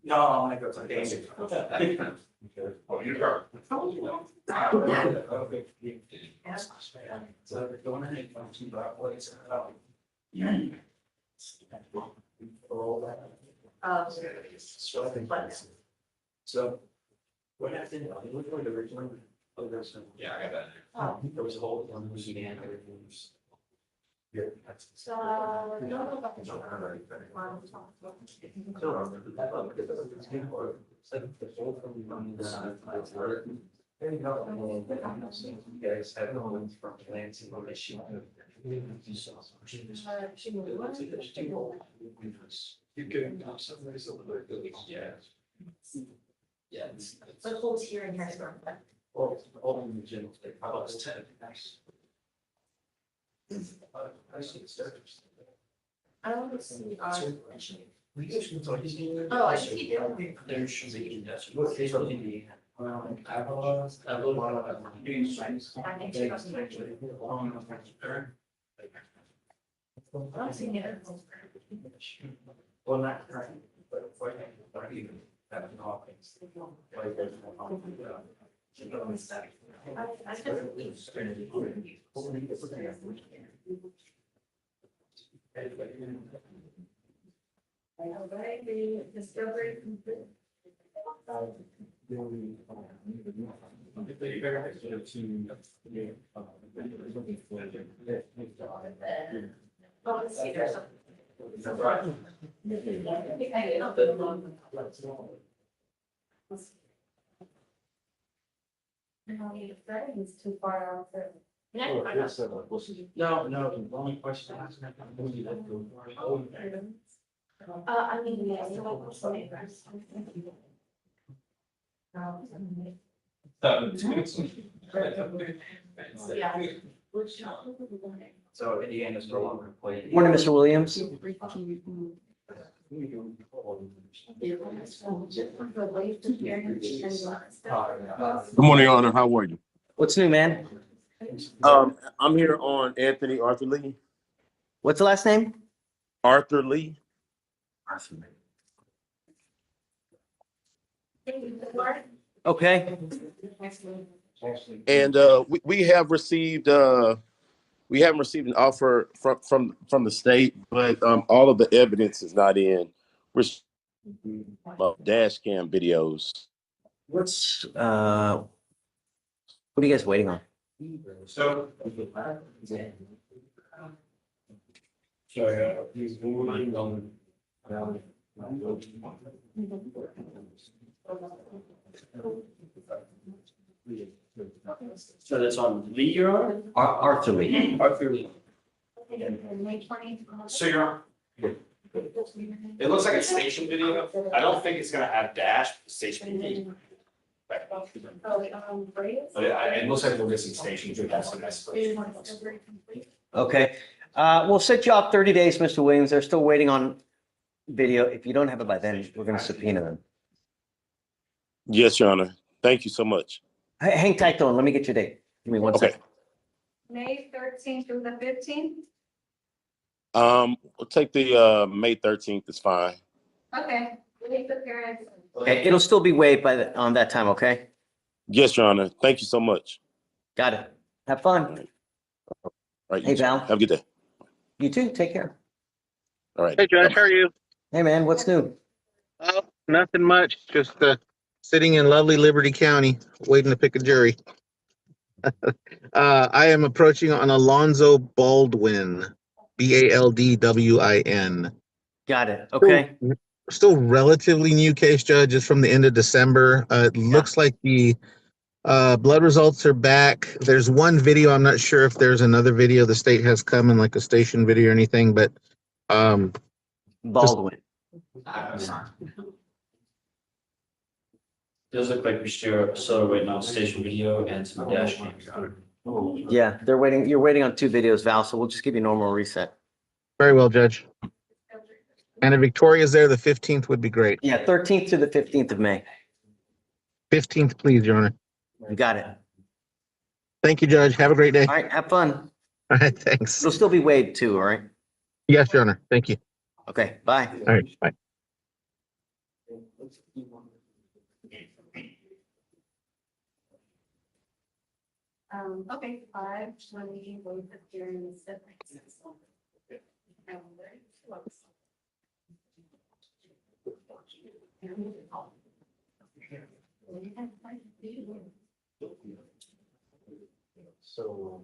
no, I'm gonna go to David. Oh, you are. So they're going ahead and keep our place. So what happened? I looked at the original. Oh, there's some. Yeah, I got that. There was a whole one we began everything. Yeah. So, we don't know about the There you go. You guys have no from Lansing on this sheet. You can. Yeah. Yeah. But holds here in Harrisburg. All in the general, how about 10? I see the stairs. I don't see our. Oh, Oh, I should be doing. There should be industrial. What is it? I don't see it. Well, not currently, but for even having office. I definitely. Alright, the discovery complete. Oh, let's see, there's something. It's too far out there. No, I'm not. No, the only question. I mean, yeah, so. Yeah. So Indiana's no longer playing. Morning, Mr. Williams. Good morning, Your Honor. How are you? What's new, man? I'm here on Anthony Arthur Lee. What's the last name? Arthur Lee. Okay. And we have received we haven't received an offer from the state, but all of the evidence is not in. We're dash cam videos. What are you guys waiting on? So. So that's on Lee, Your Honor? Arthur Lee. Arthur Lee. So you're on. It looks like a station video. I don't think it's gonna have dash station video. But it looks like we're missing stations. Okay. We'll set you off 30 days, Mr. Williams. They're still waiting on video. If you don't have it by then, we're going to subpoena them. Yes, Your Honor. Thank you so much. Hang tight though, and let me get your date. Give me one second. May 13th through the 15th? We'll take the May 13th. It's fine. Okay. Wait the parents. Okay, it'll still be waived by on that time, okay? Yes, Your Honor. Thank you so much. Got it. Have fun. All right, Hey, you too. Val. Have a good day. You too. Take care. All right. Hey, Judge, Bye-bye. how are you? Hey, man, what's new? Oh, nothing much. Just sitting in lovely Liberty County, waiting to pick a jury. I am approaching on Alonzo Baldwin, Baldwin. Got it. Okay. Still relatively new case, Judge. It's from the end of December. It looks like the blood results are back. There's one video. I'm not sure if there's another video the state has come in, like a station video or anything, but Baldwin. Does look like we're still waiting on station video and some dash cam, Your Honor. Yeah, they're waiting. You're waiting on 2 videos, Val, so we'll just give you normal reset. Very well, Judge. And if Victoria's there, the 15th would be great. Yeah, 13th to the 15th of May. 15th, please, Your Honor. You got it. Thank you, Judge. Have a great day. All right, have fun. All right, thanks. It'll still be Wade too, all right? Yes, Your Honor. Thank you. Okay, bye. All right, bye. Okay, 5:20, wait for hearing. So.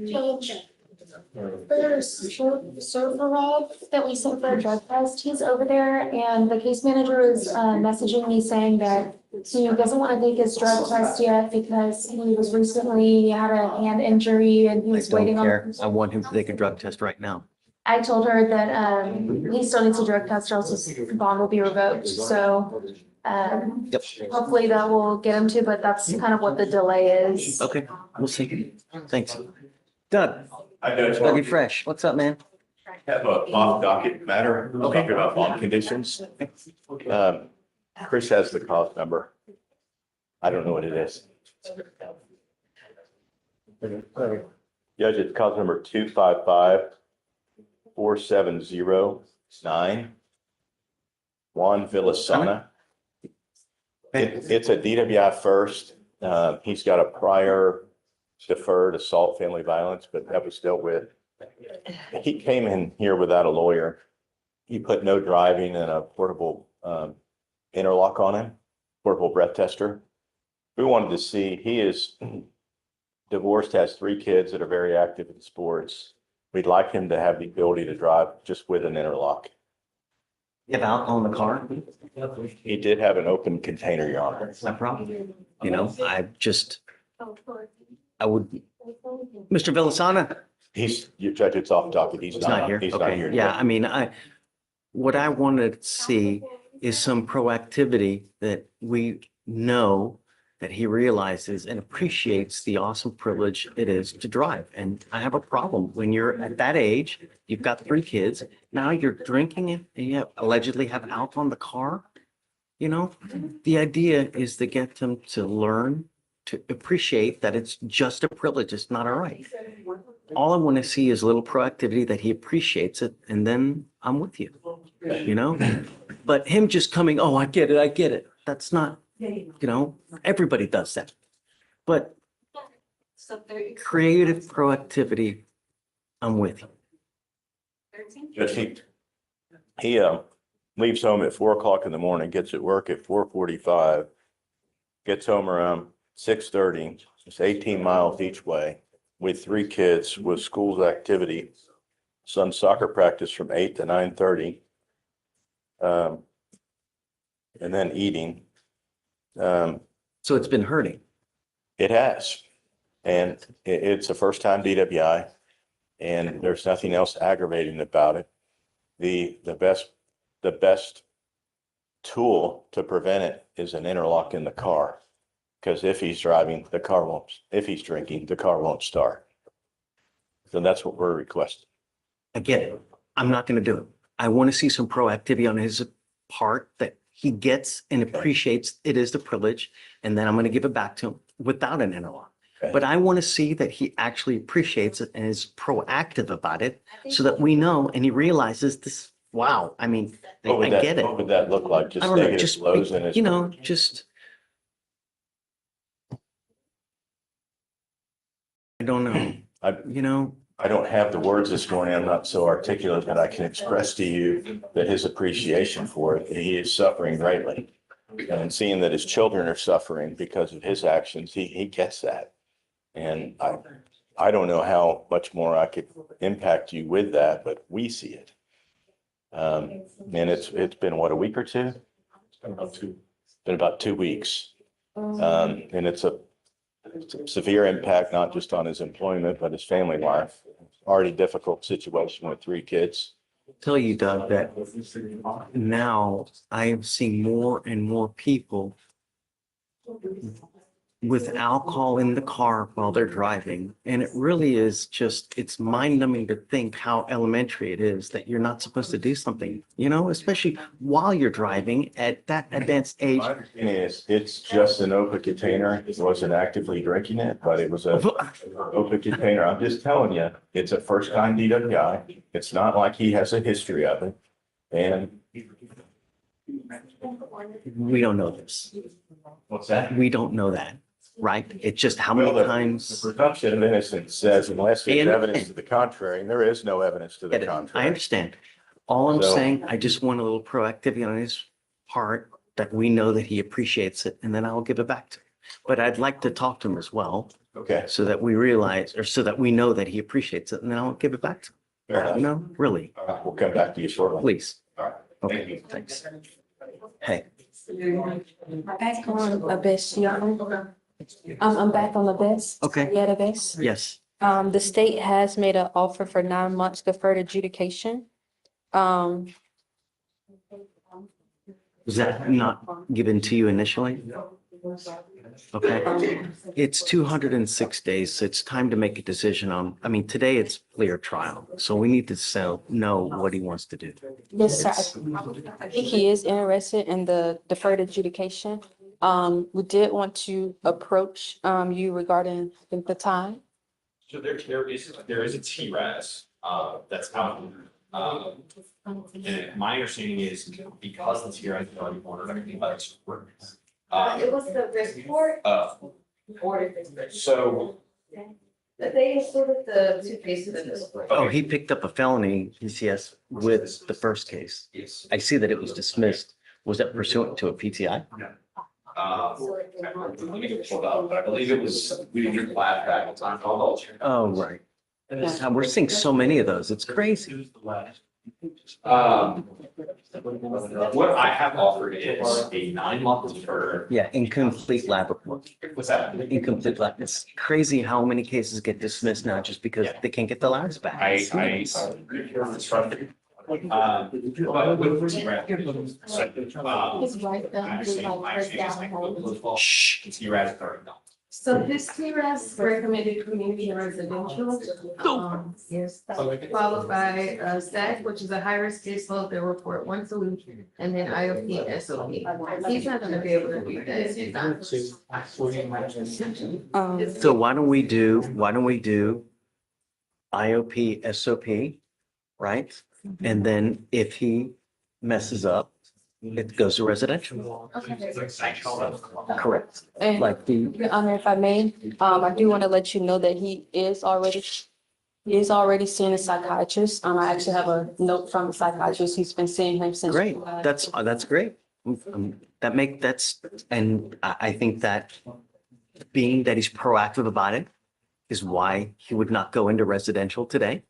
Judge, there's server Rob that we sent for a drug test. He's over there and the case manager is messaging me saying that he doesn't want to take his drug test yet because he was recently had a hand injury and he I was don't waiting care. on. I want him to take a drug test right now. I told her that he still needs a drug test or else his bond will be revoked. So Yep. hopefully that will get him to, but that's kind of what the delay is. Okay, we'll see. Thanks. Doug, I know it's Dougie Fresh, what's up, man? have a off docket matter, talking about bond conditions. Chris has the cause number. I don't know what it is. Judge, it's cause number 255-470-9. Juan Villasana. It's a DWI first. He's got a prior deferred assault, family violence, but that was dealt with. He came in here without a lawyer. He put no driving and a portable interlock on him, portable breath tester. We wanted to see, he is divorced, has 3 kids that are very active in sports. We'd like him to have the ability to drive just with an interlock. You have alcohol in the car? He did have an open container, Your Honor. That's no problem. You know, I would, Mr. Villasana? Your Judge, it's off docket. He's not here. He's not Okay, here. yeah, I mean, what I wanted to see is some proactivity that we know that he realizes and appreciates the awesome privilege it is to drive. And I have a problem when you're at that age, you've got 3 kids, now you're drinking it and you allegedly have alcohol in the car. You know, the idea is to get them to learn to appreciate that it's just a privilege. It's not a right. All I want to see is a little proactivity that he appreciates it. And then I'm with you, you know, but him just coming, oh, I get it. That's not, you know, everybody does that. But creative proactivity, I'm with you. Judge, he leaves home at 4 o'clock in the morning, gets at work at 4:45, gets home around 6:30. It's 18 miles each way with 3 kids with school's activity, son's soccer practice from 8 to 9:30, and then eating. So it's been hurting. It has. And it's a first time DWI and there's nothing else aggravating about it. The best tool to prevent it is an interlock in the car. Because if he's driving, the car won't, if he's drinking, the car won't start. So that's what we're requesting. I get it. I'm not going to do it. I want to see some proactivity on his part that he gets and appreciates it is the privilege. And then I'm going to give it back to him without an interlock. Okay. But I want to see that he actually appreciates it and is proactive about it so that we know and he realizes this, wow, I mean, I get it. What would that look like? I Just don't know, negative just, flows in his. you know, just. I don't know. I don't have the words this morning. I'm not so articulate that I can express to you that his appreciation for it. He is suffering greatly. And seeing that his children are suffering because of his actions, he gets that. And I don't know how much more I could impact you with that, but we see it. And it's been what, a week or two? It's been about 2 weeks. And it's a severe impact, not just on his employment, but his family life. Already difficult situation with 3 kids. tell you, Doug, that now I am seeing more and more people with alcohol in the car while they're driving. And it really is just, it's mind numbing to think how elementary it is that you're not supposed to do something, especially while you're driving at that advanced age. My understanding is it's just an open container. He wasn't actively drinking it, but it was a open container. I'm just telling you, it's a first time DWI. It's not like he has a history of it. And We don't know this. what's that? We don't know that, right? It's just how Well, many the times. presumption of innocence says unless there's And- evidence to the contrary, and there is no evidence to the I contrary. understand. All I'm So- saying, I just want a little proactivity on his part that we know that he appreciates it, and then I'll give it back to him. But I'd like to talk to him as well, Okay. so that we realize, or so that we know that he appreciates it, and then I'll give it back to Fair him. enough. Really, All right, we'll come back to you shortly. please. All right. Thank Okay, you. thanks. Hey, Back on the best, I'm back on the best. Okay. Yeah, the best. yes, The state has made an offer for 9 months deferred adjudication. was that not given to you initially? Okay, it's 206 days, so it's time to make a decision on, today it's clear trial, so we need to know what he wants to do. Yes, sir. I think he is interested in the deferred adjudication. We did want to approach you regarding the time. So there is a TRAS, that's out. And my understanding is because the TRAS is already ordered, everything about it's work. It was the report. So, But they included the two cases in this. Oh, he picked up a felony PCS with the first case. yes. I see that it was dismissed. Was that pursuant to a PTI? Let me get pulled up, but I believe it was, we didn't get the last back in time. Oh, right. God, we're seeing so many of those. It's crazy. What I have offered is a 9 month deferred. Yeah, incomplete lab report. What's that? Incomplete lab. It's crazy how many cases get dismissed now just because they can't get the labs back. It's nuts. It's frustrating. But with His right thumb is like pressed down. Shh. TRAS 30. So this TRS recommended community and residential, followed by SAC, which is a high-risk caseload that report once a week, and then IOP and SOP. He's not gonna be able to do that. So why don't we do IOP, SOP, right? And then if he messes up, it goes to residential. Correct. And Like Your Honor, if I may, I do want to let you know that he is already seeing a psychiatrist. I actually have a note from the psychiatrist. He's been seeing him since. Great, July. that's great. And I think that being that he's proactive about it is why he would not go into residential today,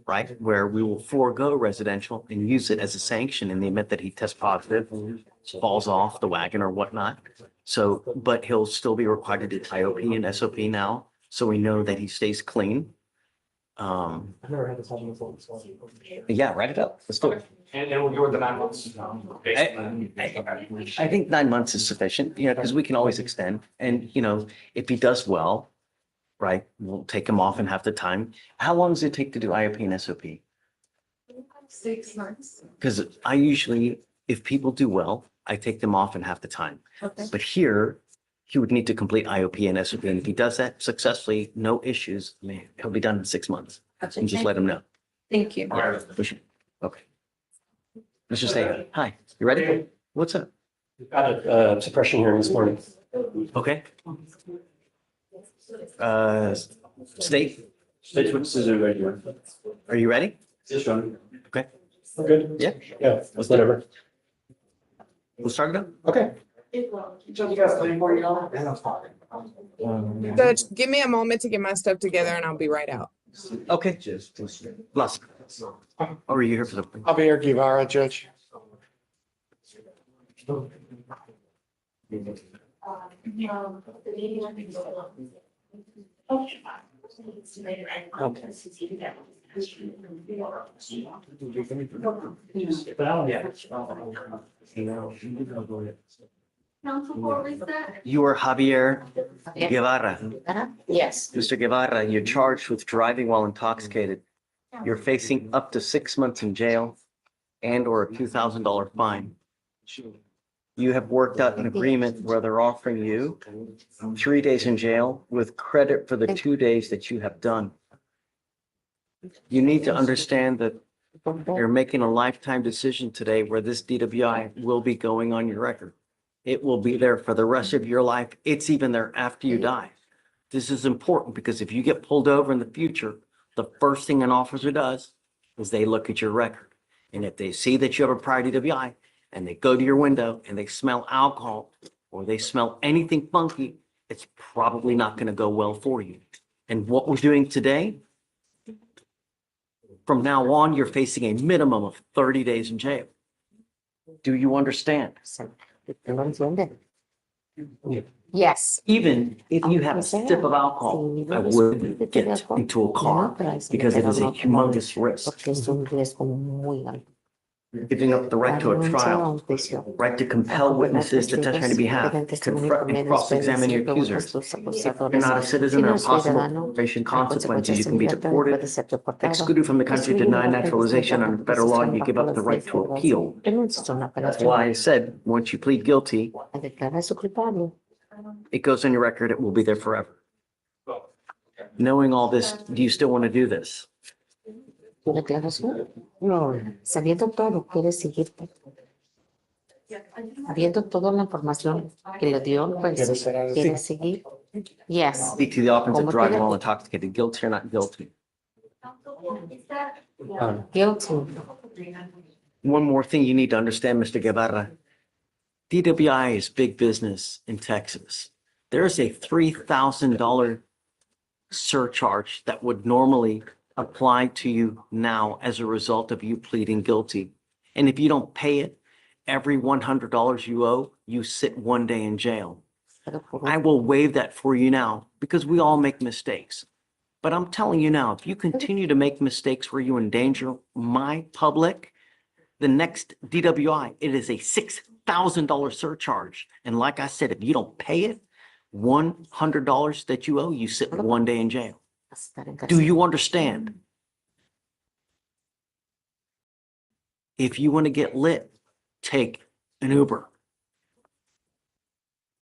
right? Where we will forego residential and use it as a sanction in the event that he tests positive, falls off the wagon or whatnot. So, but he'll still be required to do IOP and SOP now, so we know that he stays clean. I've never had this happen before. Yeah, write it up. Let's do it. And we'll go with the 9 months. I think 9 months is sufficient, because we can always extend. And, if he does well, right, we'll take him off in half the time. How long does it take to do IOP and SOP? 6 months. Because I usually, if people do well, I take them off in half the time. Okay. But here, he would need to complete IOP and SOP. And if he does that successfully, no issues, he'll be done in 6 months. Gotcha. And just let him know. Thank you. Yeah, we should- Okay. Let's just say, hi, you ready? What's up? Got a suppression hearing this morning. Okay. State, State witnesses are ready. are you ready? Yes, John. Okay. We're good. Yeah. Yeah, whatever. We'll start it up. Okay. Judge, give me a moment to get my stuff together and I'll be right out. Okay. Bless. Or are you here for the? Javier Gavara, Judge. Council court reset. You are Javier Guevara. Yes. Mr. Guevara, you're charged with driving while intoxicated. You're facing up to 6 months in jail and or a $2,000 fine. You have worked out an agreement where they're offering you 3 days in jail with credit for the 2 days that you have done. You need to understand that you're making a lifetime decision today where this DWI will be going on your record. It will be there for the rest of your life. It's even there after you die. This is important because if you get pulled over in the future, the first thing an officer does is they look at your record. And if they see that you have a prior DWI and they go to your window and they smell alcohol or they smell anything funky, it's probably not going to go well for you. And what we're doing today, from now on, you're facing a minimum of 30 days in jail. Do you understand? Yes. Even if you have a sip of alcohol, I wouldn't get into a car because it is a humongous risk. Giving up the right to a trial, right to compel witnesses to testify on your behalf, confront and cross-examine your accusers. If you're not a citizen or possible facing consequences, you can be deported, excluded from the country, denied naturalization under federal law, you give up the right to appeal. That's why I said, once you plead guilty, it goes on your record, it will be there forever. Knowing all this, do you still want to do this? No. Sabiendo todo, quiere seguir. Habiendo toda la información que le dio, pues quiere seguir. Yes. Speak to the offense of driving while intoxicated, guilty or not guilty. Guilty. One more thing you need to understand, Mr. Guevara. DWI is big business in Texas. There is a $3,000 surcharge that would normally apply to you now as a result of you pleading guilty. And if you don't pay it, every $100 you owe, you sit 1 day in jail. I will waive that for you now because we all make mistakes. But I'm telling you now, if you continue to make mistakes where you endanger my public, the next DWI, it is a $6,000 surcharge. And like I said, if you don't pay it, $100 that you owe, you sit 1 day in jail. Do you understand? If you want to get lit, take an Uber.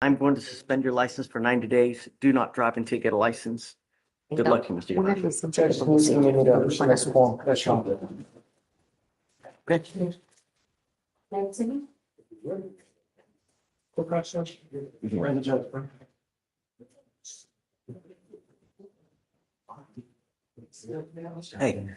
I'm going to suspend your license for 90 days. Do not drive until you get a license. Good luck to you, Mr. Guevara. Hey.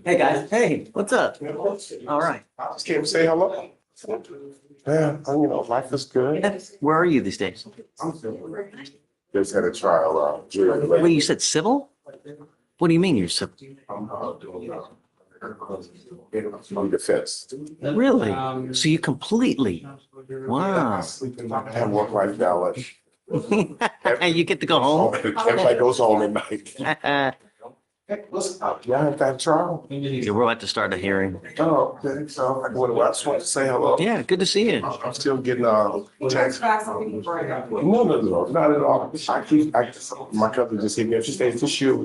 Hey guys, hey, what's up? All right. Just came to say hello. Yeah, life is good. Where are you these days? Just had a trial. Wait, you said civil? What do you mean you're civil? I'm defense. Really? So you completely, wow. I have work-life balance. You get to go home? Everybody goes home at night. What's up? Y'all have that trial? Yeah, we're about to start a hearing. Oh, okay. So I just want to say hello. Yeah, good to see you. I'm still getting text. No, not at all. My cousin just hit me up. She said, "This you,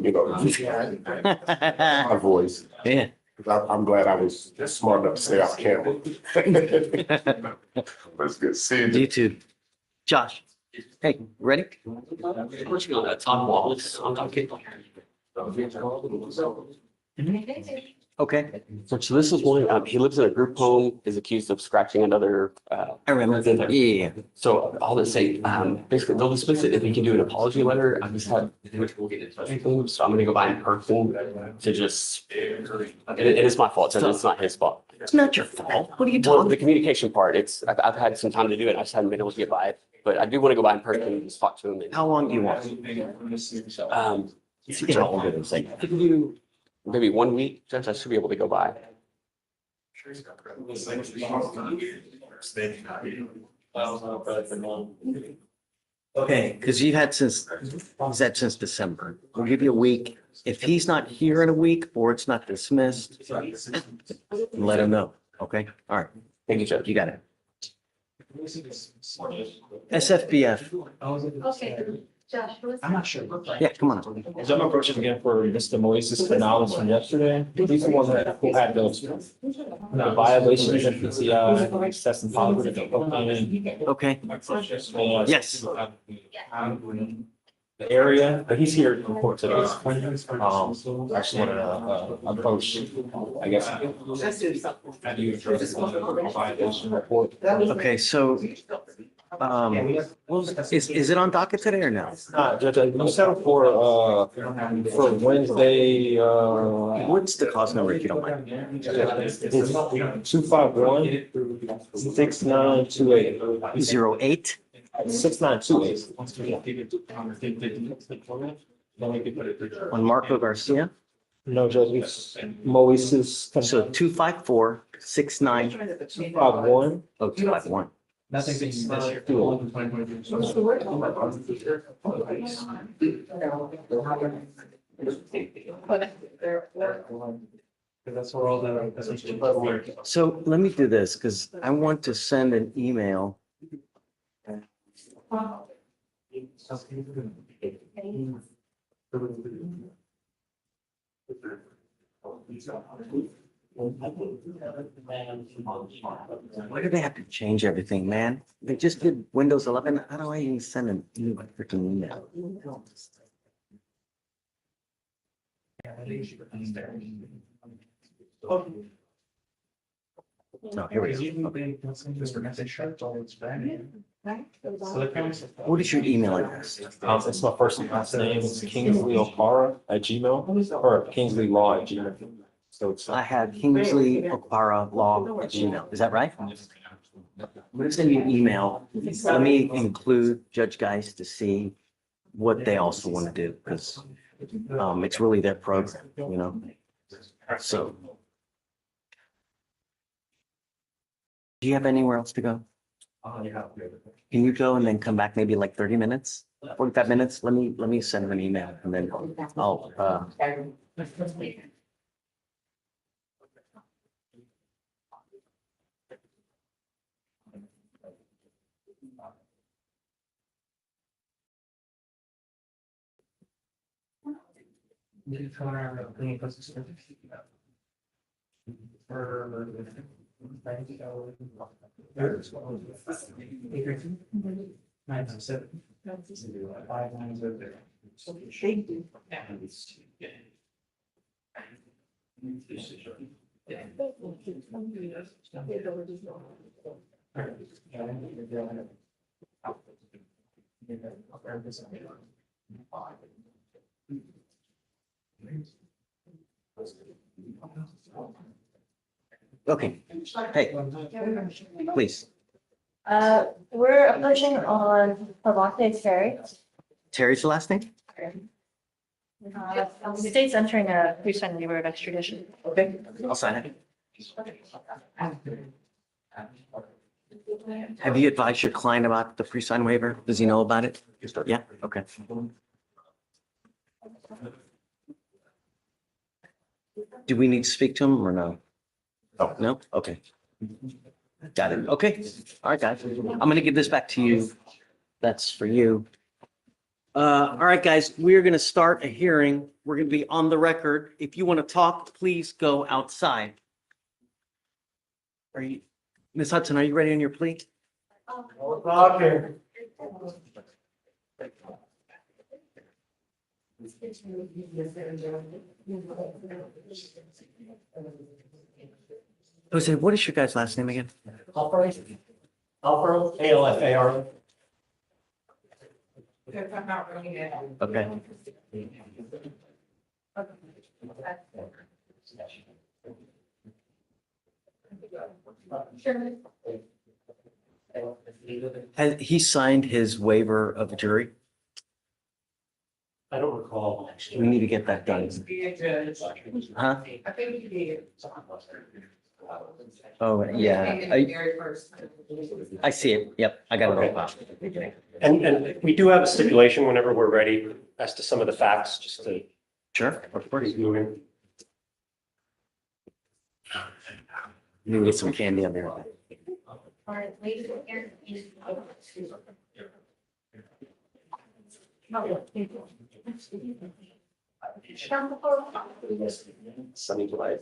my voice." Yeah. I'm glad I was smart enough to stay off camera. But it's good seeing you. You too. Josh, hey, ready? Tom Wallace, I'm talking. Okay. So this is one, he lives in a group home, is accused of scratching another. I remember. Yeah. So all that say, basically they'll dismiss it if he can do an apology letter. I just had, so I'm gonna go by in person to just, it is my fault, so it's not his fault. It's not your fault. What are you Well, talking? the communication part, I've had some time to do it. I just haven't been able to get by it. But I do want to go by in person and just talk to him. How long do you want? If you can do maybe 1 week, Judge, I should be able to go by. Okay, because he's had since December. We'll give you a week. If he's not here in a week or it's not dismissed, let him know. Okay, all right. Thank you, Judge. You got it. SFBF. Okay, Josh, who is? I'm not sure. Yeah, come on. As I'm approaching again for Mr. Moises Canales from yesterday, he's the one who had those violations and PCI, testing positive. Okay. Yes. The area, but he's here in court today. I just want to approach, I guess. How do you address the violation report? Okay, so, is it on docket today or no? Judge, you settled for Wednesday, What's the cause number if you don't mind? it's 251-6928. 08? 6928. On Marco Garcia? No, Judge, it's Moises. So 254-69. 251. Oh, 251. That's where all the. So let me do this because I want to send an email. Why do they have to change everything, man? They just did Windows 11. How do I even send an freaking email? No, here we go. What is your email address? It's my first and last name. It's kingsleyokpara@gmail or kingsleylaw@gmail. So it's. I have Kingsley Okpara Law at Gmail. Is that right? I'm gonna send you an email. Let me include Judge Geist to see what they also want to do, because it's really their program, you know? So. Do you have anywhere else to go? Can you go and then come back maybe like 30 minutes, 45 minutes? Let me send them an email and then I'll, okay. Hey, please. We're approaching on Pavate Ferry. Terry's the last name? The state's entering a pre-signed waiver of extradition. Okay, I'll sign it. Have you advised your client about the pre-sign waiver? Does he know about it? Yeah, okay. Do we need to speak to him or no? No. No? Okay. Got it. Okay. All right, guys. I'm gonna give this back to you. That's for you. All right, guys, we're gonna start a hearing. We're gonna be on the record. If you want to talk, please go outside. Are you, Ms. Hudson, are you ready on your plea? Okay. Jose, what is your guy's last name again? Alfaro, ALFAR. Okay. Has he signed his waiver of jury? I don't recall. We need to get that done. Huh? I think you did. Oh, yeah. I see it. Yep, I got it all. And we do have a stipulation whenever we're ready as to some of the facts, just to Sure, of course. keep moving. Maybe get some candy on there. All right, ladies and Sunny life.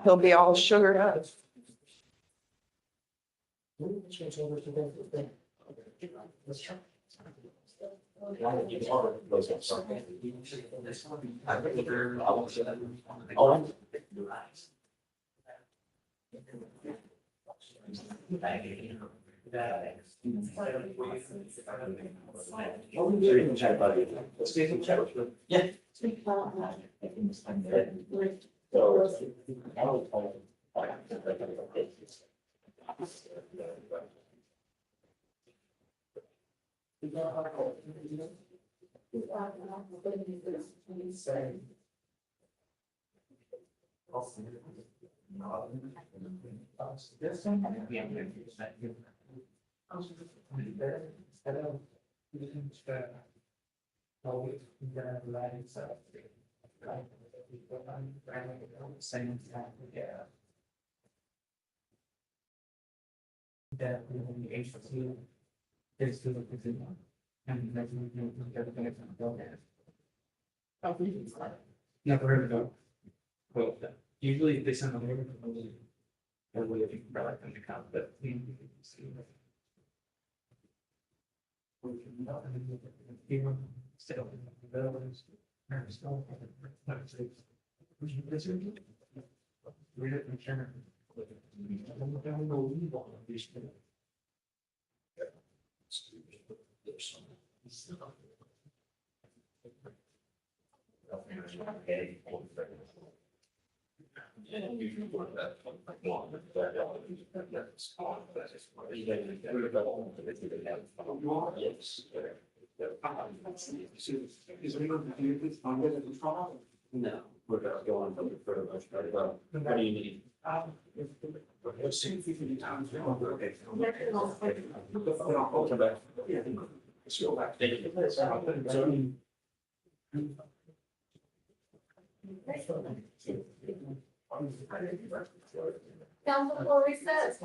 He'll be all sugared up. Yeah. Never heard of it. Well, usually they send them over to the. Or what if you can like them to come, but. No, we're going for the most part. What do you need? Council for recess.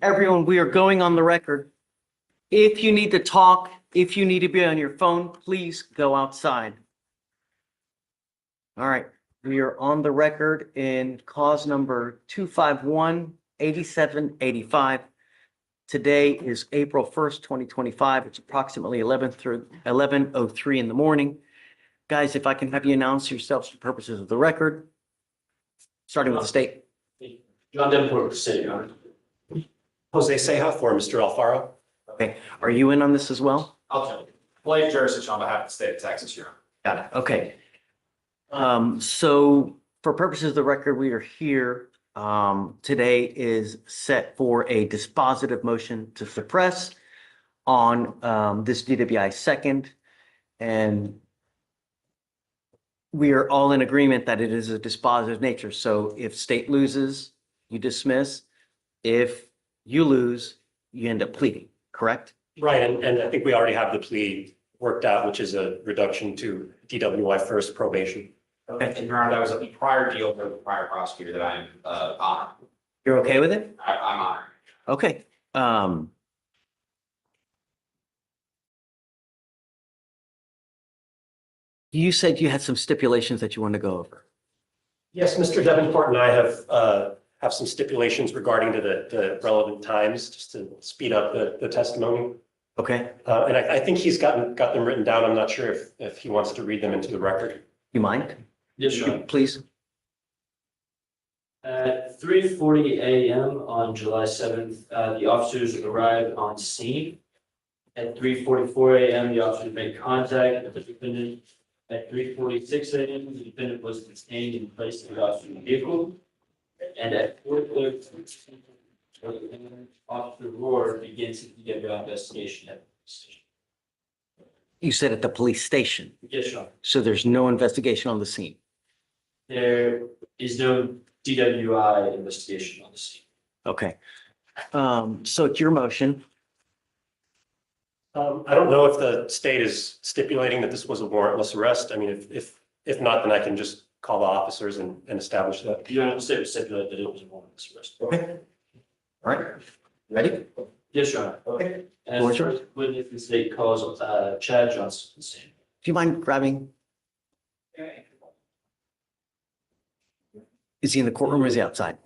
Everyone, we are going on the record. If you need to talk, if you need to be on your phone, please go outside. All right, we are on the record in cause number 251 8785. Today is April 1st, 2025. It's approximately 11:03 in the morning. Guys, if I can have you announce yourselves for purposes of the record, starting with the state. John Davenport, City, Your Honor. Jose Ceja for Mr. Alfaro. Okay, are you in on this as well? I'll tell you. Plea jurisdiction on behalf of the state of Texas, Your Honor. Got it, okay. So for purposes of the record, we are here. Today is set for a dispositive motion to suppress on this DWI second. And we are all in agreement that it is a dispositive nature. So if state loses, you dismiss. If you lose, you end up pleading, correct? Right, and I think we already have the plea worked out, which is a reduction to DWI first probation. Okay. And Your Honor, that was a prior deal for the prior prosecutor that I'm honored. You're okay with it? I'm honored. Okay. You said you had some stipulations that you want to go over. Yes, Mr. Davenport and I have some stipulations regarding to the relevant times, just to speed up the testimony. Okay. And I think he's got them written down. I'm not sure if he wants to read them into the record. You mind? Yes, sure. Please. At 3:40 a.m. on July 7th, the officers arrived on scene. At 3:44 a.m., the officers made contact with the defendant. At 3:46 a.m., the defendant was detained and placed in the officer's vehicle. And at 4:30, Officer Rohr begins his DWI investigation at the police station. You said at the police station. Yes, Your Honor. So there's no investigation on the scene. There is no DWI investigation on the scene. Okay. So it's your motion. I don't know if the state is stipulating that this was a warrantless arrest. I mean, if not, then I can just call the officers and establish that. You don't stipulate that it was a warrantless arrest. Okay. All right. Ready? Yes, Your Honor. Okay. And Floor is yours. witness the state calls Chad Johnson to the scene. Do you mind grabbing? Is he in the courtroom or is he outside?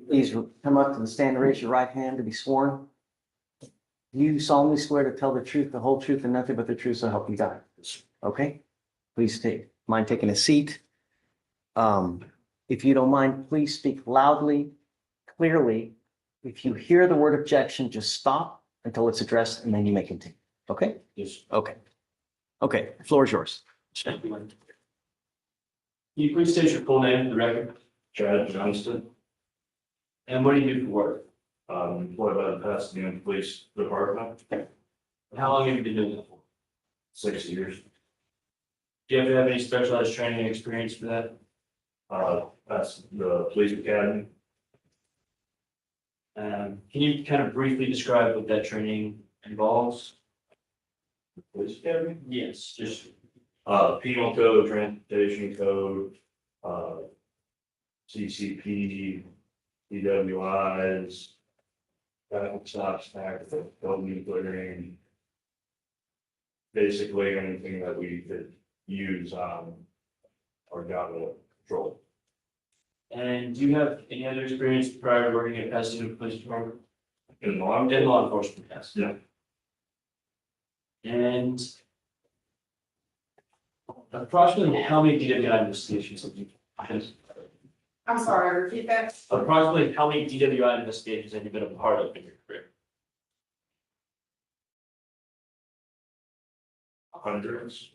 Please come up to the stand and raise your right hand to be sworn. Do you solemnly swear to tell the truth, the whole truth, and nothing but the truth, so help you God? Okay? Please mind taking a seat. If you don't mind, please speak loudly, clearly. If you hear the word objection, just stop until it's addressed and then you may continue. Okay? Yes. Okay. Okay, the floor is yours. Thank you. Can you please state your full name for the record? Chad Johnston, And what do you do for work? employed by the Pasadena Police Department, How long have you been doing that for? 6 years. Do you have to have any specialized training and experience for that? That's the police academy. Can you kind of briefly describe what that training involves? Police academy? Yes, just Penal code, transportation code, CCP, DWIs, traffic stop stack, building clearing. Basically anything that we could use on our job patrol. And do you have any other experience prior to working at Pasadena Police Department? In law In law enforcement, yes. Yeah. And approximately how many DWI investigations have you had? I'm sorry, repeat that. Approximately how many DWI investigations have you been a part of in your career? Hundreds.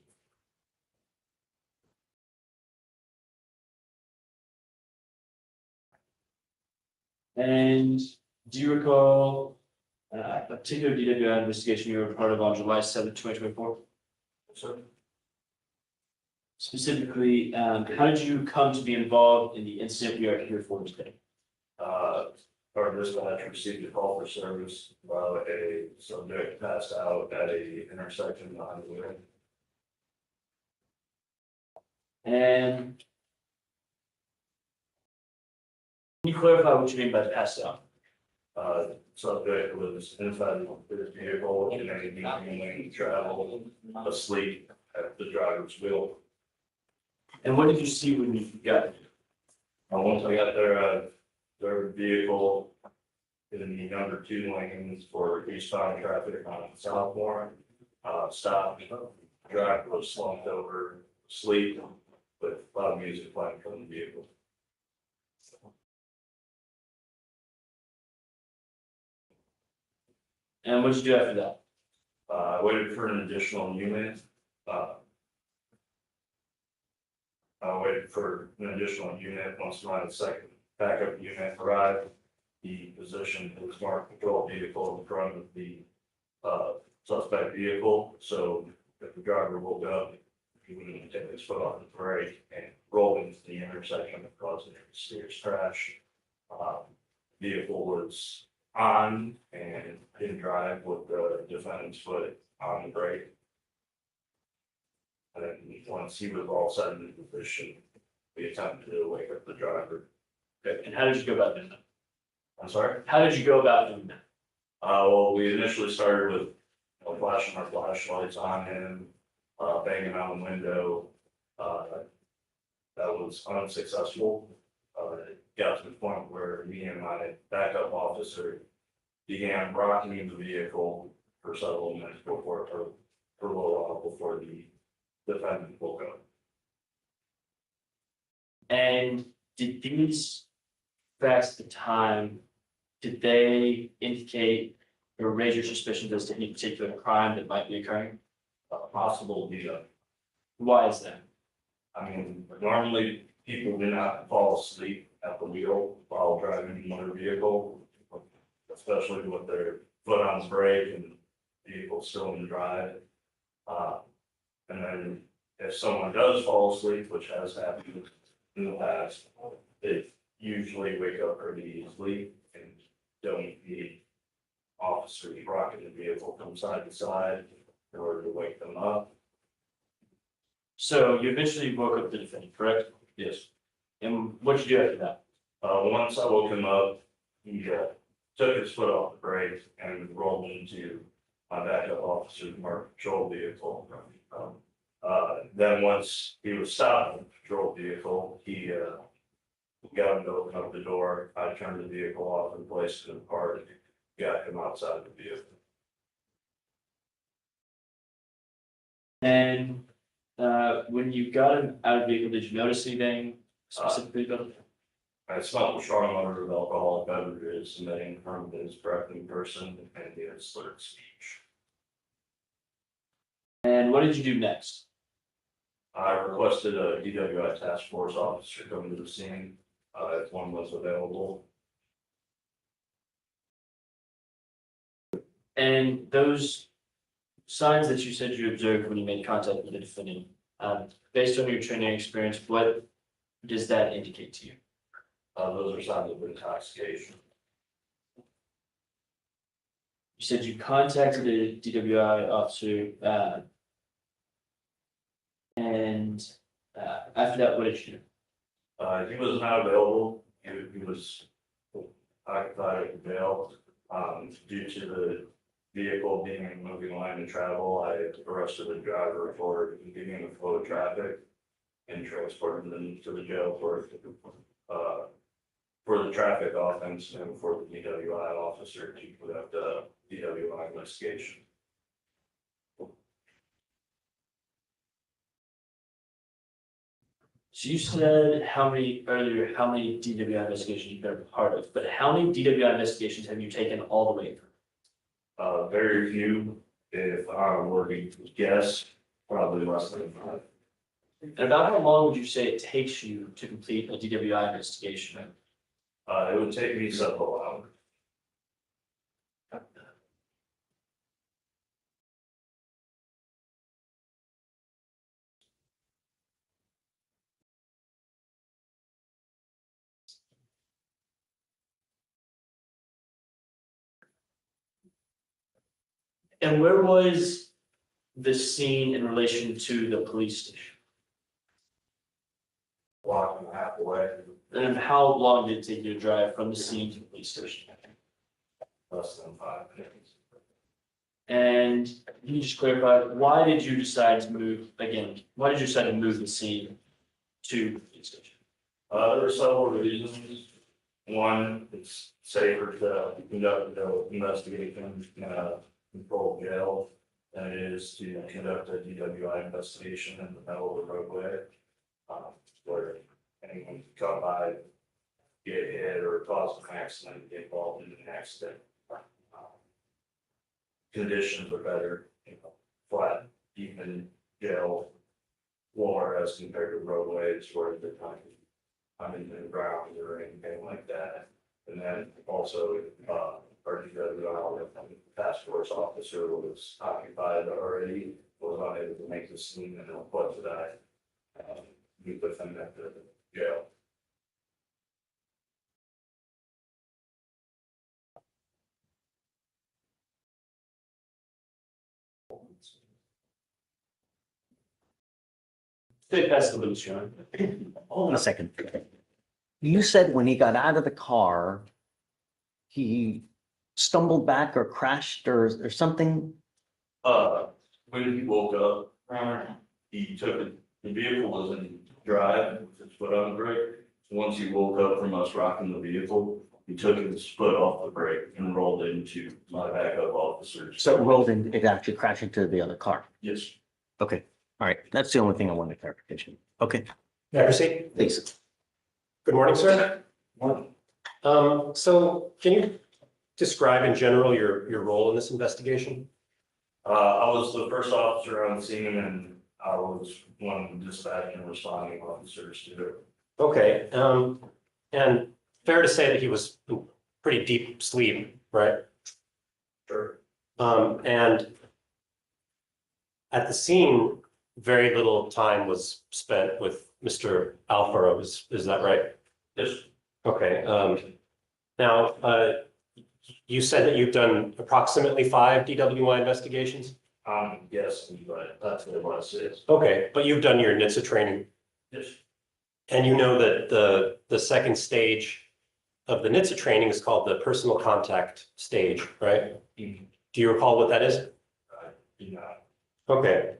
And do you recall a particular DWI investigation you were a part of on July 7th, 2024? So Specifically, how did you come to be involved in the incident we are here for today? Our dispatch received a call for service while a subject passed out at a intersection on the way. And can you clarify what you mean by pass out? Subject was inside his vehicle in a medium lane travel, asleep at the driver's wheel. And what did you see when you got there? Once I got there, their vehicle in the number 2 lanes for eastbound traffic on Southmore, stopped. Driver was slumped over, asleep, with loud music playing from the vehicle. And what did you do after that? I waited for an additional unit. I waited for an additional unit. Once my second backup unit arrived, he positioned his marked patrol vehicle in front of the suspect vehicle. So if the driver woke up, he wouldn't take his foot off the brake and roll into the intersection, causing a serious crash. Vehicle was on and didn't drive with the defendant's foot on the brake. And then once he was all set in position, we attempted to wake up the driver. Okay. And how did you go about doing that? I'm sorry? How did you go about doing that? Well, we initially started with flashing our flashlights on him, banging on the window. That was unsuccessful. It got to the point where me and my backup officer began rocking the vehicle for several minutes before, or for a little while before the defendant woke up. And did these facts at the time, did they indicate or raise your suspicions as to any particular crime that might be occurring? Possible, yeah. Why is that? I mean, normally people do not fall asleep at the wheel while driving a motor vehicle, especially with their foot on the brake and vehicle still in drive. And then if someone does fall asleep, which has happened in the past, they usually wake up pretty easily and don't need officers rocking the vehicle from side to side in order to wake them up. So you eventually woke up the defendant, correct? Yes. And what did you do after that? Once I woke him up, he took his foot off the brake and rolled into my backup officer's marked patrol vehicle. Then once he was stopped in the patrol vehicle, he got him to open up the door. I turned the vehicle off and placed it in park and got him outside the vehicle. And when you got him out of the vehicle, did you notice anything specifically about it? I smelled a strong odor of alcoholic beverages emitting from his breath in person and his slurred speech. And what did you do next? I requested a DWI task force officer come to the scene, if one was available. And those signs that you said you observed when you made contact with the defendant, based on your training experience, what does that indicate to you? Those are signs of intoxication. You said you contacted a DWI officer, and after that, what did you do? He was not available. He was occupied at the jail. Due to the vehicle being in moving line of travel, I arrested the driver for impeding the flow of traffic and transported them to the jail for the traffic offense and for the DWI officer to conduct a DWI investigation. So you said earlier how many DWI investigations you've been a part of, but how many DWI investigations have you taken all the way through? Very few. If I were to guess, probably less than 5. And about how long would you say it takes you to complete a DWI investigation? It would take me several hours. And where was the scene in relation to the police station? Block and a half away, And how long did it take you to drive from the scene to the police station? less than 5 minutes. And can you just clarify, why did you decide to move, again, why did you decide to move the scene to the police station? There are several reasons. One, it's safer to conduct the investigation in a controlled jail than it is to conduct a DWI investigation in the middle of the roadway. Where anyone can come by, get hit or cause an accident, get involved in an accident. Conditions are better, flat, even jail floor as compared to roadways where they're kind of in the ground or anything like that. And then also, our DWI task force officer was occupied already, was unable to make the scene and what did I meet with them at the jail. Take past the loose, John. Hold on a second. You said when he got out of the car, he stumbled back or crashed or something? When he woke up, he took it, the vehicle was in drive with his foot on the brake. So once he woke up from us rocking the vehicle, he took his foot off the brake and rolled into my backup officers. So it rolled in, it actually crashed into the other car? Yes. Okay, all right. That's the only thing I wanted clarification. Okay, May I proceed? please. Good morning, sir. So can you describe in general your role in this investigation? I was the first officer on scene and I was one of the dispatching and responding officers to it. Okay, and fair to say that he was in pretty deep sleep, right? Sure. And at the scene, very little time was spent with Mr. Alfaro, is that right? Yes. Okay, now, you said that you've done approximately 5 DWI investigations? Yes, but that's what it was. Okay, but you've done your NHTSA training, Yes. and you know that the second stage of the NHTSA training is called the personal contact stage, right? Mhm. Do you recall what that is? Do not. Okay.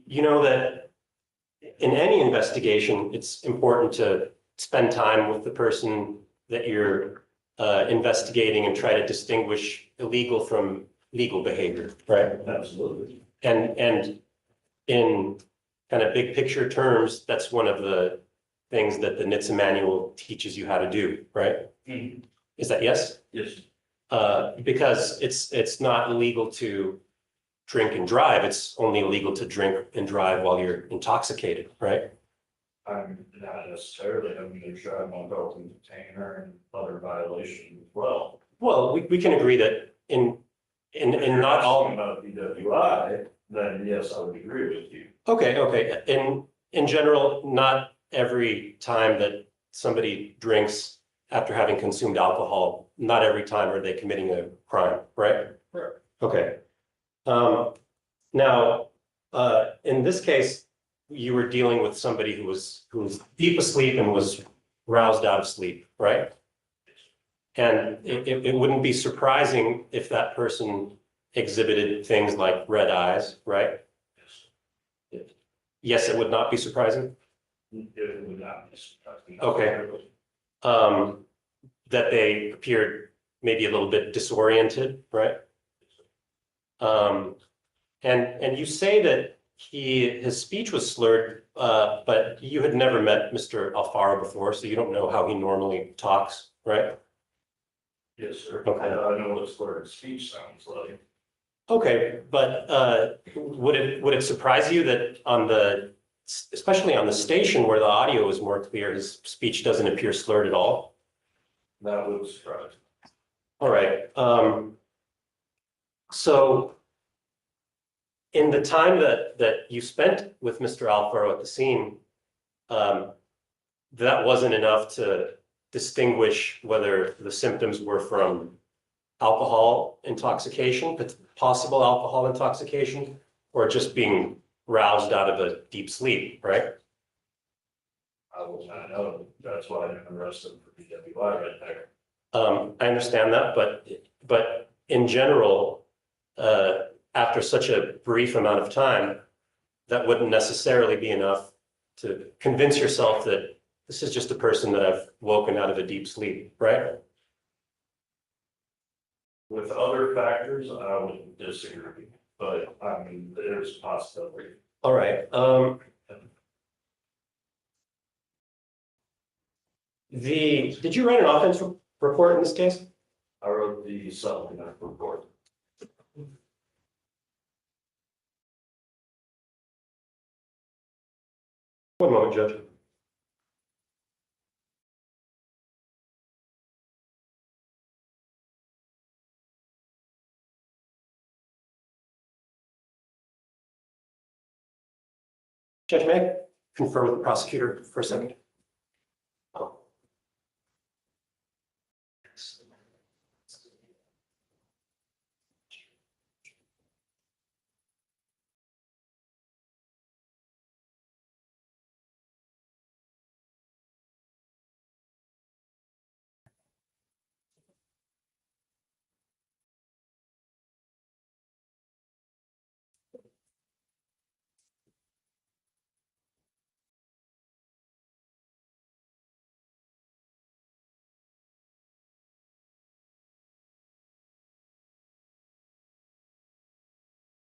You know that in any investigation, it's important to spend time with the person that you're investigating and try to distinguish illegal from legal behavior, right? Absolutely. And in kind of big picture terms, that's one of the things that the NHTSA manual teaches you how to do, right? Mhm. Is that yes? Yes. Because it's not illegal to drink and drive. It's only illegal to drink and drive while you're intoxicated, right? I'm not necessarily, I mean, there's driving on belt and detainer and other violations as well. Well, we can agree that in not all. About DWI, then yes, I would agree with you. Okay. In general, not every time that somebody drinks after having consumed alcohol, not every time are they committing a crime, right? Correct. Okay. Now, in this case, you were dealing with somebody who was deep asleep and was roused out of sleep, right? And it wouldn't be surprising if that person exhibited things like red eyes, right? Yes. Yes, it would not be surprising. It would not be surprising. Okay. That they appeared maybe a little bit disoriented, right? And you say that his speech was slurred, but you had never met Mr. Alfaro before, so you don't know how he normally talks, right? Yes, sir. Okay. I know what slurred speech sounds like. Okay, but would it surprise you that especially on the station where the audio is more clear, his speech doesn't appear slurred at all? That would surprise me. All right. So in the time that you spent with Mr. Alfaro at the scene, that wasn't enough to distinguish whether the symptoms were from alcohol intoxication, possible alcohol intoxication, or just being roused out of a deep sleep, right? I will not know. That's why I'm arrested for DWI right there. I understand that, but in general, after such a brief amount of time, that wouldn't necessarily be enough to convince yourself that this is just a person that I've woken out of a deep sleep, right? With other factors, I would disagree, but I mean, there's a possibility. All right. Did you write an offense report in this case? I wrote the supplement report. One moment, Judge. Judge, may I confer with the prosecutor for a second?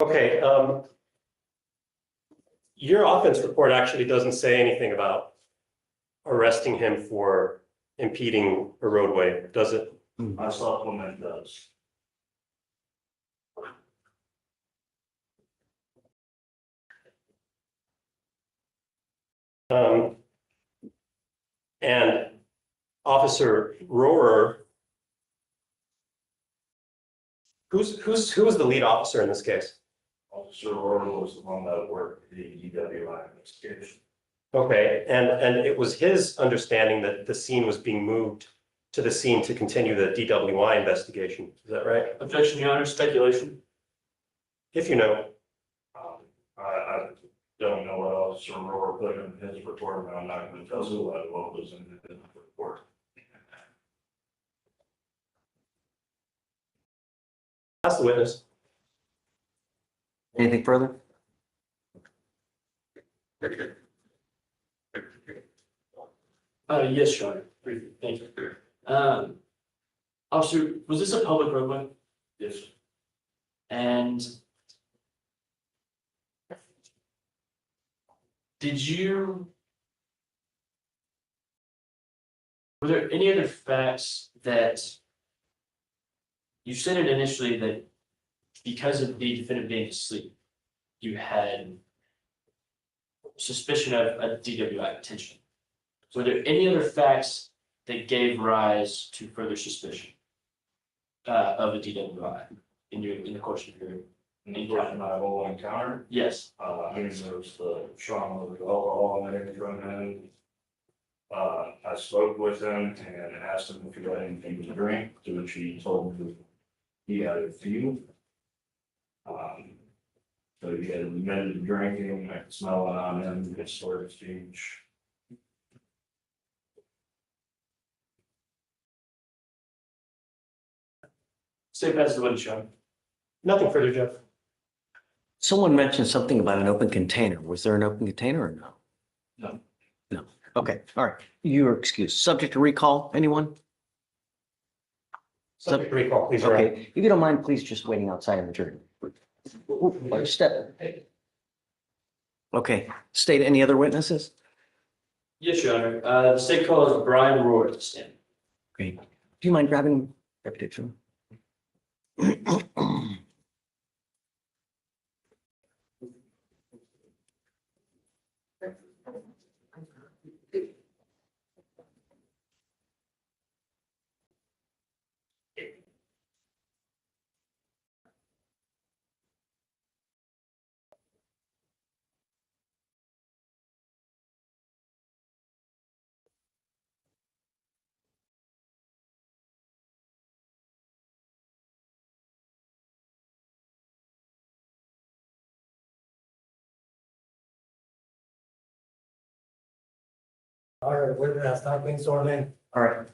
Okay, your offense report actually doesn't say anything about arresting him for impeding a roadway, does it? My supplement does. And Officer Rohrer, who was the lead officer in this case? Officer Orwell was the one that worked the DWI investigation. Okay, and it was his understanding that the scene was being moved to the scene to continue the DWI investigation, is that right? Objection, Your Honor, speculation. If you know. I don't know what Officer Rohrer put in his report, but I'm not going to tell you what was in his report. Ask the witness. Anything further? Yes, Your Honor, briefly, thank you. Officer, was this a public roadway? Yes. And were there any other facts that you said it initially that because of the defendant being asleep, you had suspicion of a DWI detention? Were there any other facts that gave rise to further suspicion of a DWI in the course of your In my whole encounter? Yes. I mean, there was the trauma with alcohol and everything from him. I spoke with him and asked him if he had anything to drink, to which he told me he had a few. So he had admitted to drinking, I could smell it on him, his sort of speech. State pass the witness, Your Honor. Nothing further, Jeff. Someone mentioned something about an open container. Was there an open container or no? No. No. Okay, all right. You are excused. Subject to recall, anyone? Subject to recall, please. Your Honor. Okay, if you don't mind, please just waiting outside in the jury. Step. Okay, state any other witnesses? Yes, Your Honor. The state calls Brian Rohr to stand. Great. Do you mind grabbing reputation? where did I stop being sworn in? All right.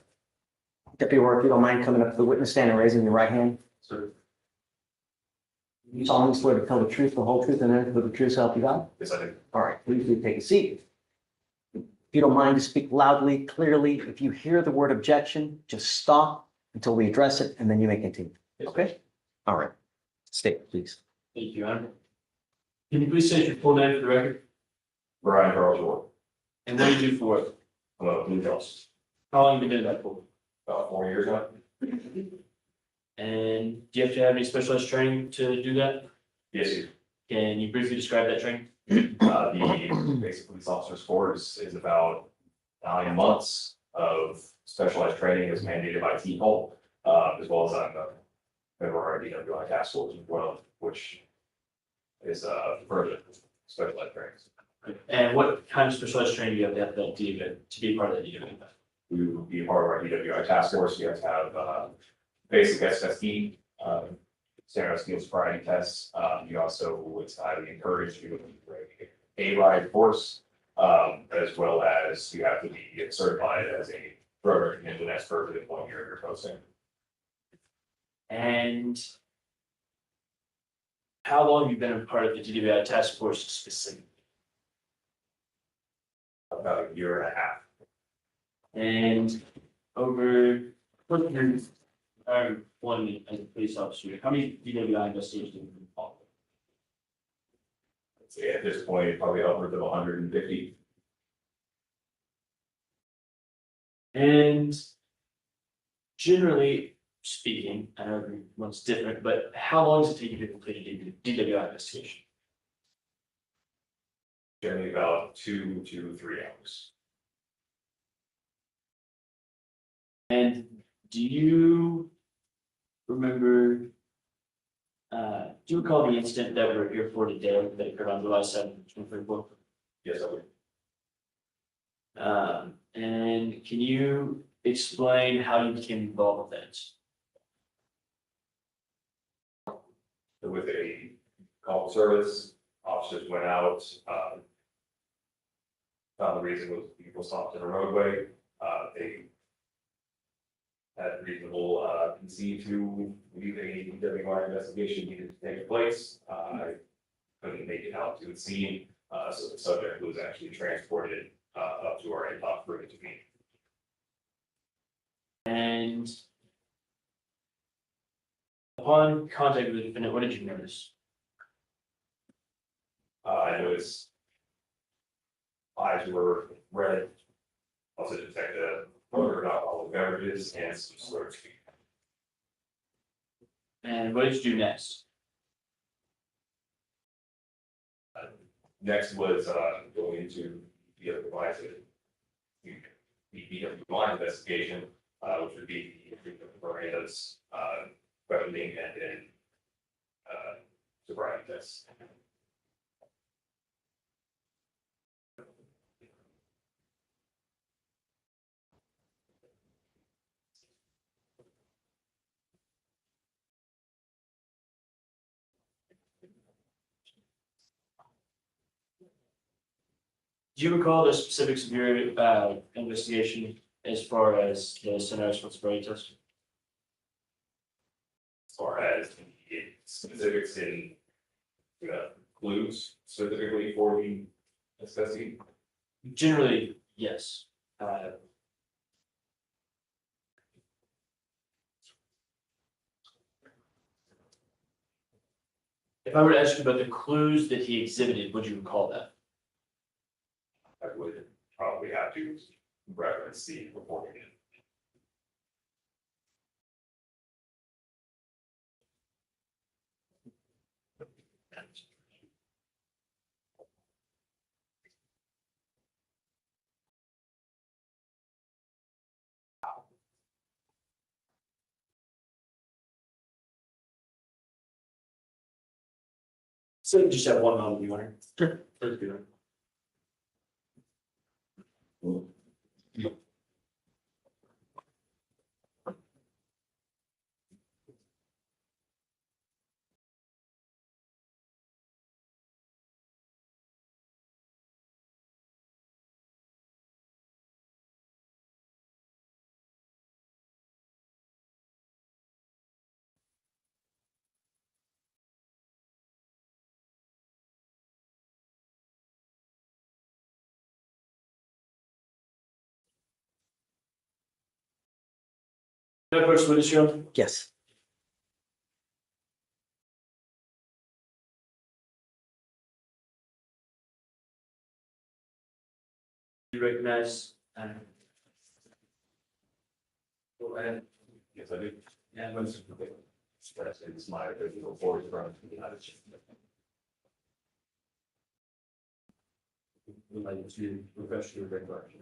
Deputy Warren, if you don't mind coming up to the witness stand and raising your right hand. Sir. You solemnly swear to tell the truth, the whole truth, and nothing but the truth, so help you God? Yes, I do. All right, please do take a seat. If you don't mind to speak loudly, clearly, if you hear the word objection, just stop until we address it, and then you may continue. Okay? All right. State, please. Thank you, Your Honor. Can you please state your full name for the record? Brian Charles Ward. And what do you do for it? I'm a police officer. How long have you been doing that for? About 4 years now. And do you have to have any specialized training to do that? Yes, sir. Can you briefly describe that training? The basic police officer's course is about 9 months of specialized training as mandated by TPOL, as well as I'm a member of our DWI task force as well, which is further specialized training. And what kind of specialized training do you have to have that to be part of that DWI? We would be a part of our DWI task force. You have to have basic SSD, standard skills sobriety tests. You also, it's highly encouraged you to a ride course, as well as you have to be certified as a drug recognition expert within 1 year of your posting. And how long have you been a part of the DWI task force specifically? About 1.5 years. And over what years, one as a police officer, how many DWI investigations have you been involved with? I'd say at this point, probably upwards of 150. And generally speaking, I know everyone's different, but how long does it take you to complete a DWI investigation? Generally about 2 to 3 hours. And do you remember, do you recall the incident that we're here for today that occurred on July 7th, 2024? Yes, I would. And can you explain how you became involved with that? With a call service, officers went out, found the reason was people stopped in the roadway. They had reasonable conceit to believe a DWI investigation needed to take place. I couldn't make it out to the scene, so the subject was actually transported up to our in-house room to meet. And upon contact with the defendant, what did you notice? I noticed eyes were red, also detected odor of alcoholic beverages and some slurred speech. And what did you do next? Next was going into the other DWI investigation, which would be Hernandez questioning and then sobriety tests. Do you recall the specifics of your investigation as far as the center responsibility test? As far as the specifics in clues specifically for the assessing. Generally, yes. If I were to ask you about the clues that he exhibited, would you recall that? I would probably have to reference the reporting. So just have one moment, you want to? Sure. Let's do it. No first witness, Your Honor. Yes. You recognize, go ahead. Yes, I do. Yeah. It's my original voice from the United States. Would like to refresh your recollection.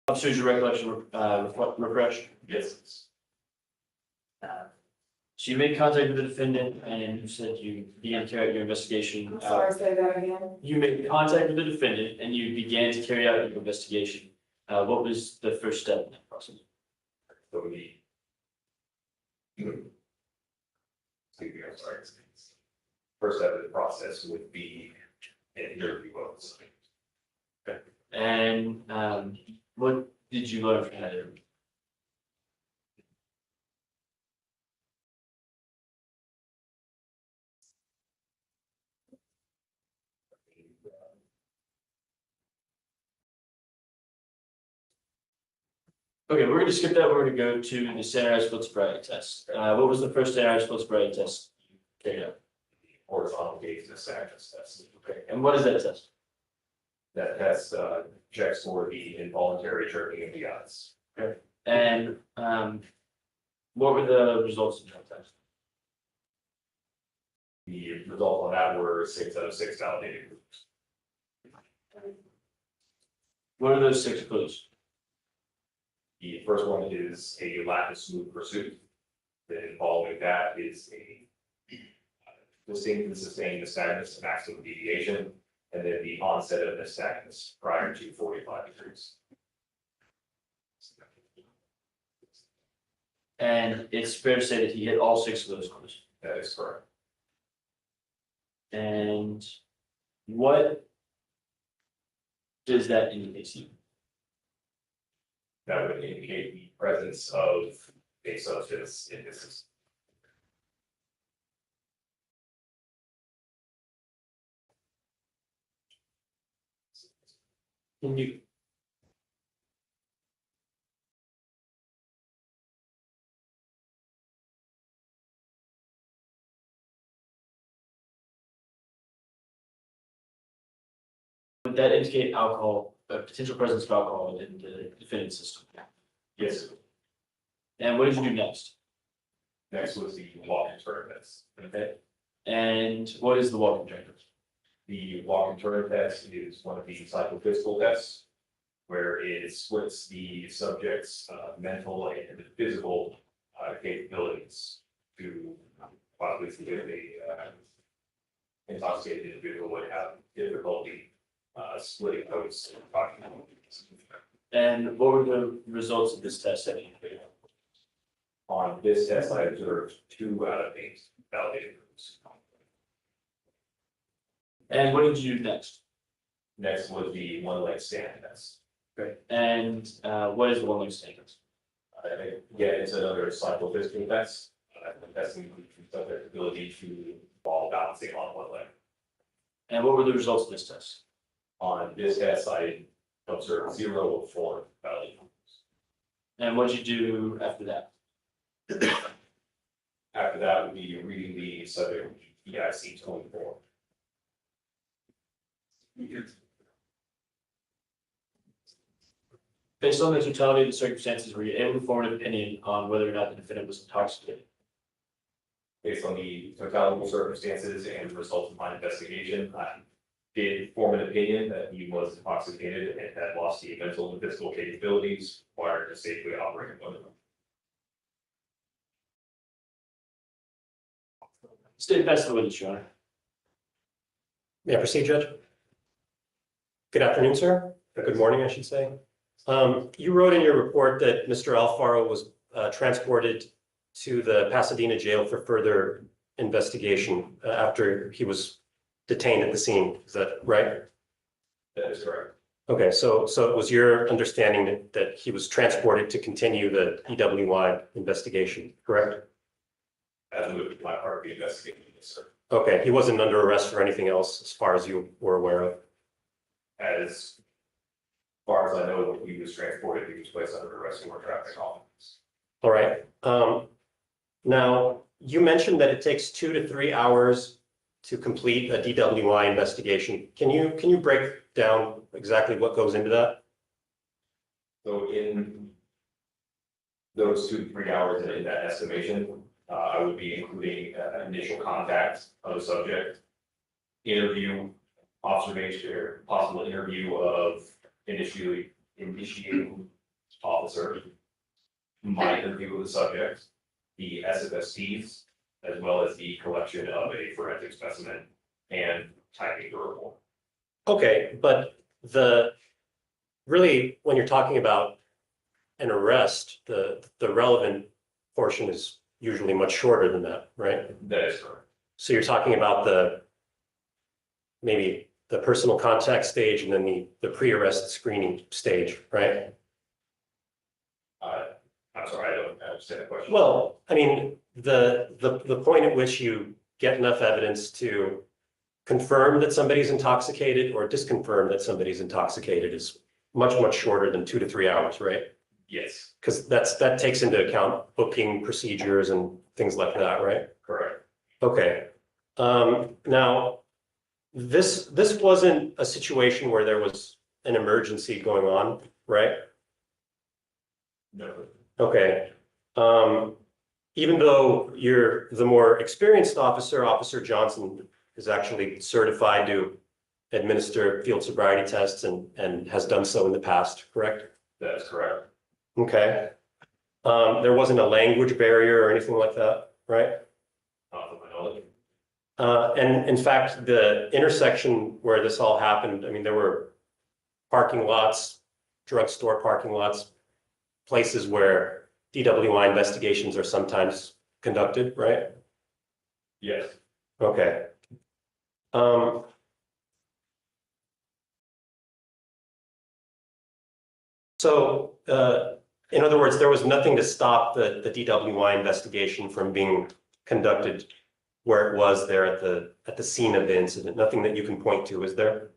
Officers, your recollection, refresh? Yes. So you made contact with the defendant and you said you began to carry out your investigation. I'm sorry, say that again. You made contact with the defendant and you began to carry out your investigation. What was the first step in that process? So excuse me, I'm sorry. First step of the process would be an interview of the site. Okay. And what did you learn from that interview? Okay, we're gonna skip that. We're gonna go to the standardized split sobriety test. What was the first standardized split sobriety test you carried out? Horizontal gaze disastrous test. Okay, and what is that test? That test checks for the involuntary jerking of the eyes. Okay, and what were the results of that test? The result on that were 6 out of 6 validated groups. What are those 6 clues? The first one is a lack of smooth pursuit. Then following that is a distinct and sustained nystagmus of maximum deviation, and then the onset of nystagmus prior to 45 degrees. And it's fair to say that he hit all 6 of those clues. That is correct. And what does that indicate to you? That would indicate the presence of a substance in his system. Can you? Would that indicate alcohol, potential presence of alcohol in the defendant's system? Yes. And what did you do next? Next was the walk and turn test. Okay. And what is the walk and turn test? The walk and turn test is one of the psychophysical tests, where it splits the subject's mental and physical capabilities to obviously the intoxicated individual would have difficulty splitting those. And what were the results of this test? On this test, I observed 2 out of 8 validated groups. And what did you do next? Next was the one-leg stand test. Great. And what is the one-leg stand test? Yeah, it's another psychophysical test. Testing the subject's ability to fall balancing on one leg. And what were the results of this test? On this test, I observed 0 of 4 validated groups. And what did you do after that? After that would be reading the subject EIC 24. Based on the totality of the circumstances, were you able to form an opinion on whether or not the defendant was intoxicated? Based on the totality of circumstances and the results of my investigation, I did form an opinion that he was intoxicated and had lost the mental and physical capabilities required to safely operate a motor. State best of the witness, Your Honor. May I proceed, Judge? Good afternoon, sir. Or good morning, I should say. You wrote in your report that Mr. Alfaro was transported to the Pasadena jail for further investigation after he was detained at the scene. Is that right? That is correct. Okay, so it was your understanding that he was transported to continue the EWI investigation, correct? As would my part be investigating, yes, sir. Okay, he wasn't under arrest for anything else as far as you were aware of? As far as I know, he was transported, he was placed under arrest for traffic offense. All right. Now, you mentioned that it takes 2 to 3 hours to complete a DWI investigation. Can you break down exactly what goes into that? So in those 2 to 3 hours in that estimation, I would be including initial contact of the subject, interview, observation, or possible interview of initiating officer, my interview with the subject, the SFSTs, as well as the collection of a forensic specimen and typing the report. Okay, but really, when you're talking about an arrest, the relevant portion is usually much shorter than that, right? That is correct. So you're talking about maybe the personal contact stage and then the pre-arrest screening stage, right? I'm sorry, I don't understand the question. Well, I mean, the point at which you get enough evidence to confirm that somebody's intoxicated or disconfirm that somebody's intoxicated is much, much shorter than 2 to 3 hours, right? Yes. Because that takes into account booking procedures and things like that, right? Correct. Okay. Now, this wasn't a situation where there was an emergency going on, right? No. Okay. Even though you're the more experienced officer, Officer Johnson is actually certified to administer field sobriety tests and has done so in the past, correct? That is correct. Okay. There wasn't a language barrier or anything like that, right? Not to my knowledge. And in fact, the intersection where this all happened, I mean, there were parking lots, drugstore parking lots, places where DWI investigations are sometimes conducted, right? Yes. Okay. So, in other words, there was nothing to stop the DWI investigation from being conducted where it was there at the scene of the incident. Nothing that you can point to, is there?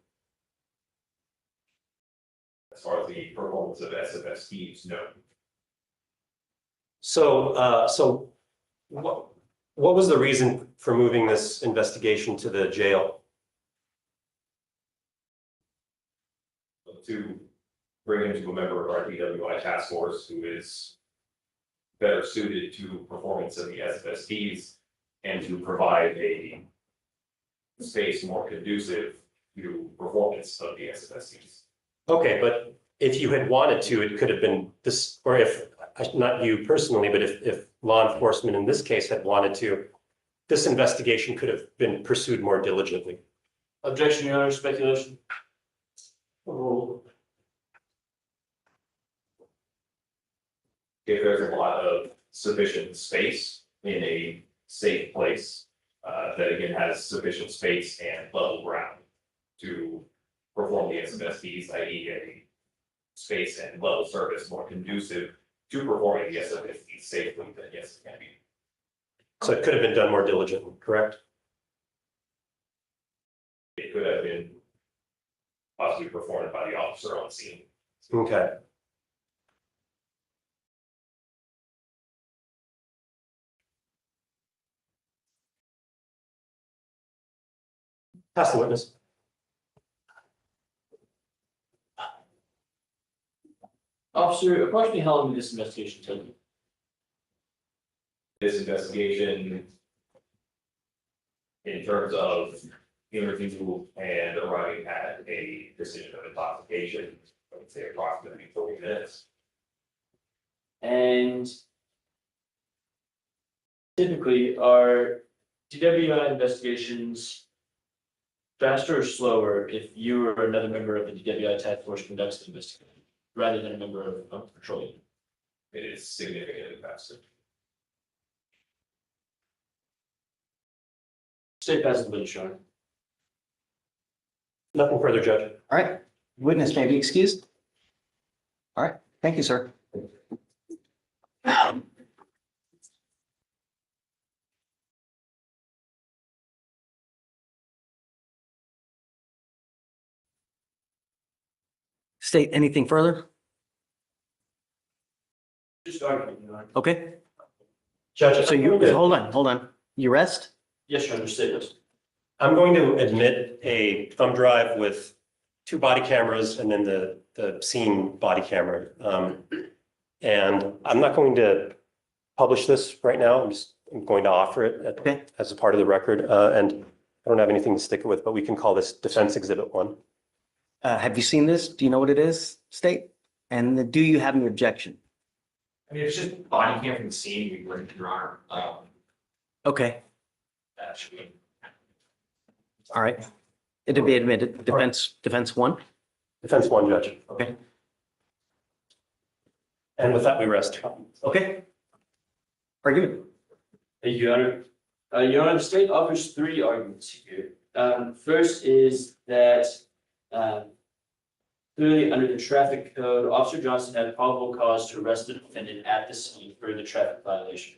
As far as the performance of SFSTs, no. So what was the reason for moving this investigation to the jail? To bring him to a member of our DWI task force who is better suited to performance of the SFSTs and to provide a space more conducive to performance of the SFSTs. Okay, but if you had wanted to, it could have been this, or if, not you personally, but if law enforcement in this case had wanted to, this investigation could have been pursued more diligently. Objection, Your Honor, speculation. If there's a lot of sufficient space in a safe place, that again has sufficient space and level ground to perform the SFSTs, i.e. a space and level surface more conducive to performing the SFSTs safely, then yes, it can be. So it could have been done more diligently, correct? It could have been possibly performed by the officer on scene. Okay. Pass the witness. Officer, approximately how long did this investigation take? This investigation, in terms of interview and arriving at a decision of intoxication, I would say approximately 40 minutes. And typically, are DWI investigations faster or slower if you or another member of the DWI task force conducts the investigation, rather than a member of patrol unit? It is significantly faster. State passes the witness, Your Honor. Nothing further, Judge. All right, witness may be excused. All right, thank you, sir. State anything further? Just arguing, Your Honor. Okay, Judge, so you, hold on. You rest? Yes, Your Honor, state this. I'm going to admit a thumb drive with 2 body cameras and then the scene body camera. And I'm not going to publish this right now. I'm going to offer it as a part of the record. And I don't have anything to stick it with, but we can call this Defense Exhibit 1. Have you seen this? Do you know what it is, State? And do you have any objection? I mean, if it's just body cam from the scene, we bring it to Your Honor. Okay, That should be. all right. It'll be admitted. Defense 1? Defense 1, Judge. Okay. And with that, we rest. Okay. Argument. Thank you, Your Honor. Your Honor, the state offers 3 arguments here. First is that clearly under the traffic code, Officer Johnson had probable cause to arrest the defendant at the scene for the traffic violation.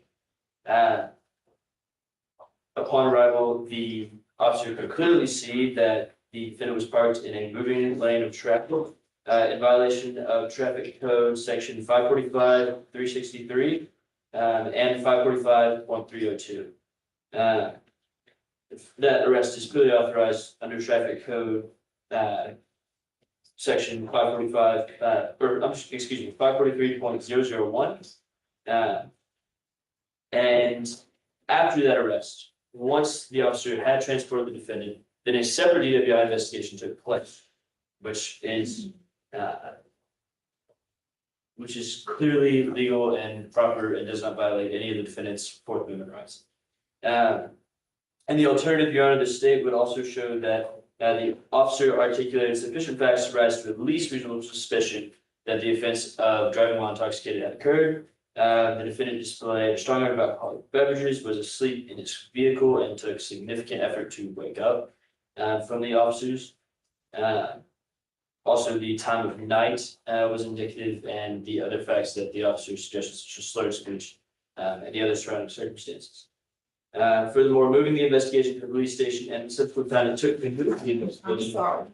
Upon arrival, the officer could clearly see that the defendant was parked in a moving lane of traffic in violation of traffic code section 545-363 and 545.302. That arrest is clearly authorized under traffic code section 543.001. And after that arrest, once the officer had transported the defendant, then a separate DWI investigation took place, which is clearly legal and proper and does not violate any of the defendant's Fourth Amendment rights. And the alternative, Your Honor, the state would also show that the officer articulated sufficient facts to rise to at least reasonable suspicion that the offense of driving while intoxicated had occurred. The defendant displayed a strong odor of alcoholic beverages, was asleep in his vehicle, and took significant effort to wake up from the officers. Also, the time of night was indicative, and the other facts that the officer suggested, such as slurred speech and the other surrounding circumstances. Furthermore, moving the investigation to the police station and the subsequent time it took to move the investigation.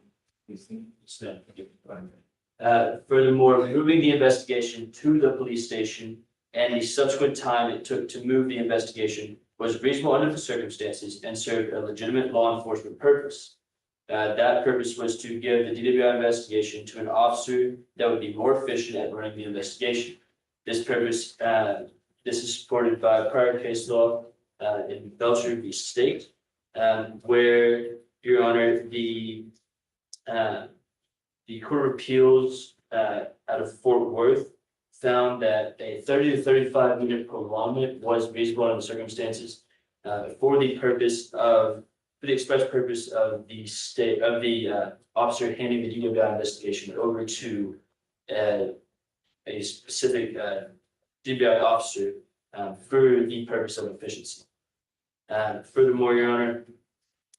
Furthermore, moving the investigation to the police station and the subsequent time it took to move the investigation was reasonable under the circumstances and served a legitimate law enforcement purpose. That purpose was to give the DWI investigation to an officer that would be more efficient at running the investigation. This purpose, this is supported by prior case law in Belcher v. State, where, Your Honor, the Court of Appeals out of Fort Worth found that a 30 to 35 minute prolongment was reasonable under the circumstances for the express purpose of the officer handing the DWI investigation over to a specific DWI officer for the purpose of efficiency. Furthermore, Your Honor,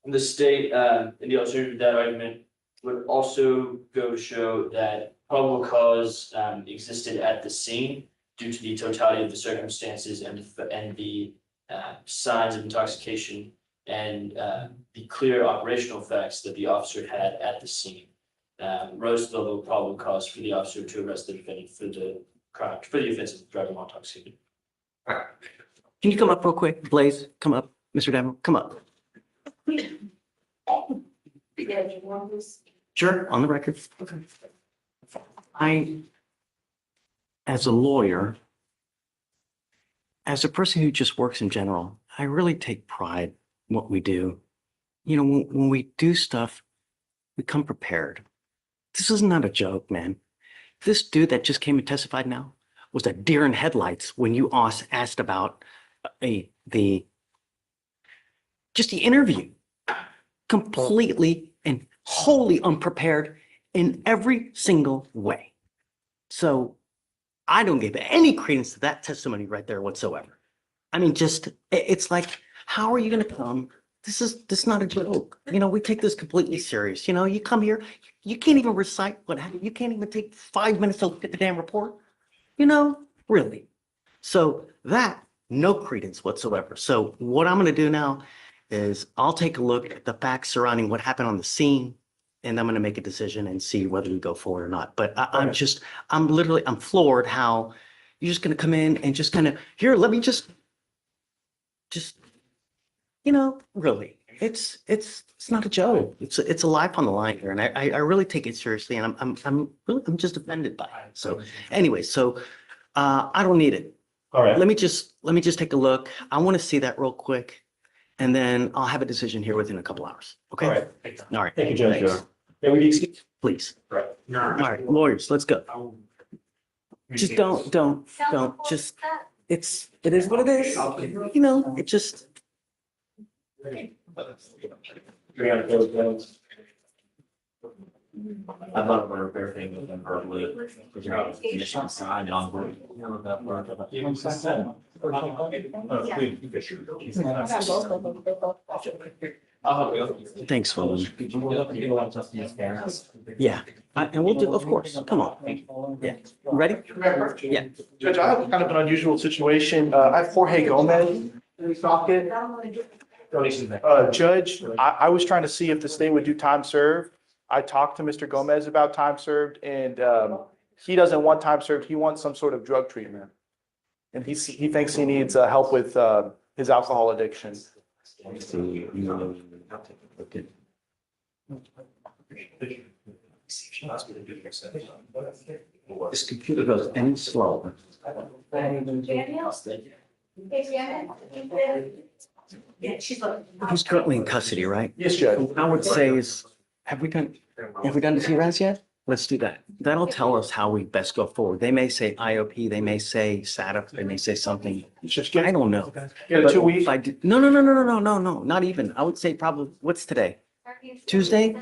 the state in the alternative to that argument would also go to show that probable cause existed at the scene due to the totality of the circumstances and the signs of intoxication and the clear operational facts that the officer had at the scene rose to the level of probable cause for the officer to arrest the defendant for the offense of driving while intoxicated. All right. Can you come up real quick, Blaze? Come up, Mr. Demo, come up. Sure, on the record. Okay. As a lawyer, as a person who just works in general, I really take pride in what we do. You know, when we do stuff, we come prepared. This is not a joke, man. This dude that just came and testified now was a deer in headlights when you asked about the interview. Completely and wholly unprepared in every single way. So I don't give any credence to that testimony right there whatsoever. I mean, it's like, how are you going to come this is not a joke. You know, we take this completely serious. You know, you come here, you can't even recite what happened. You can't even take 5 minutes to look at the damn report. You know, really. So that, no credence whatsoever. So what I'm gonna do now is I'll take a look at the facts surrounding what happened on the scene, and I'm gonna make a decision and see whether we go forward or not. But I'm floored how you're just gonna come in and just kind of, here, let me just, you know, really, it's not a joke. It's a life on the line here, and I really take it seriously, and I'm just offended by it. So anyway, I don't need it. All right. Let me just take a look. I want to see that real quick, and then I'll have a decision here within a couple hours. Okay? All right. All right. Thank you, Judge. Thanks. May we be excused? Please. Right. All right, lawyers, let's go. Just don't, just, it is what it is. You know, it just. I thought we were fair thing with them verbally. Condition signed on board. Thanks, Phil. Yeah, and we'll do, of course, come on. Yeah, ready? Yeah. Judge, I have kind of an unusual situation. I have Jorge Gomez in the docket. Judge, I was trying to see if the state would do time served. I talked to Mr. Gomez about time served, and he doesn't want time served. He wants some sort of drug treatment. And he thinks he needs help with his alcohol addiction. This computer goes any slower. He's currently in custody, right? Yes, Judge. I would say is, have we done the TRAS yet? Let's do that. That'll tell us how we best go forward. They may say IOP, they may say SATF, they may say something. I don't know. Yeah, 2 weeks. No, not even. I would say probably, what's today? Tuesday?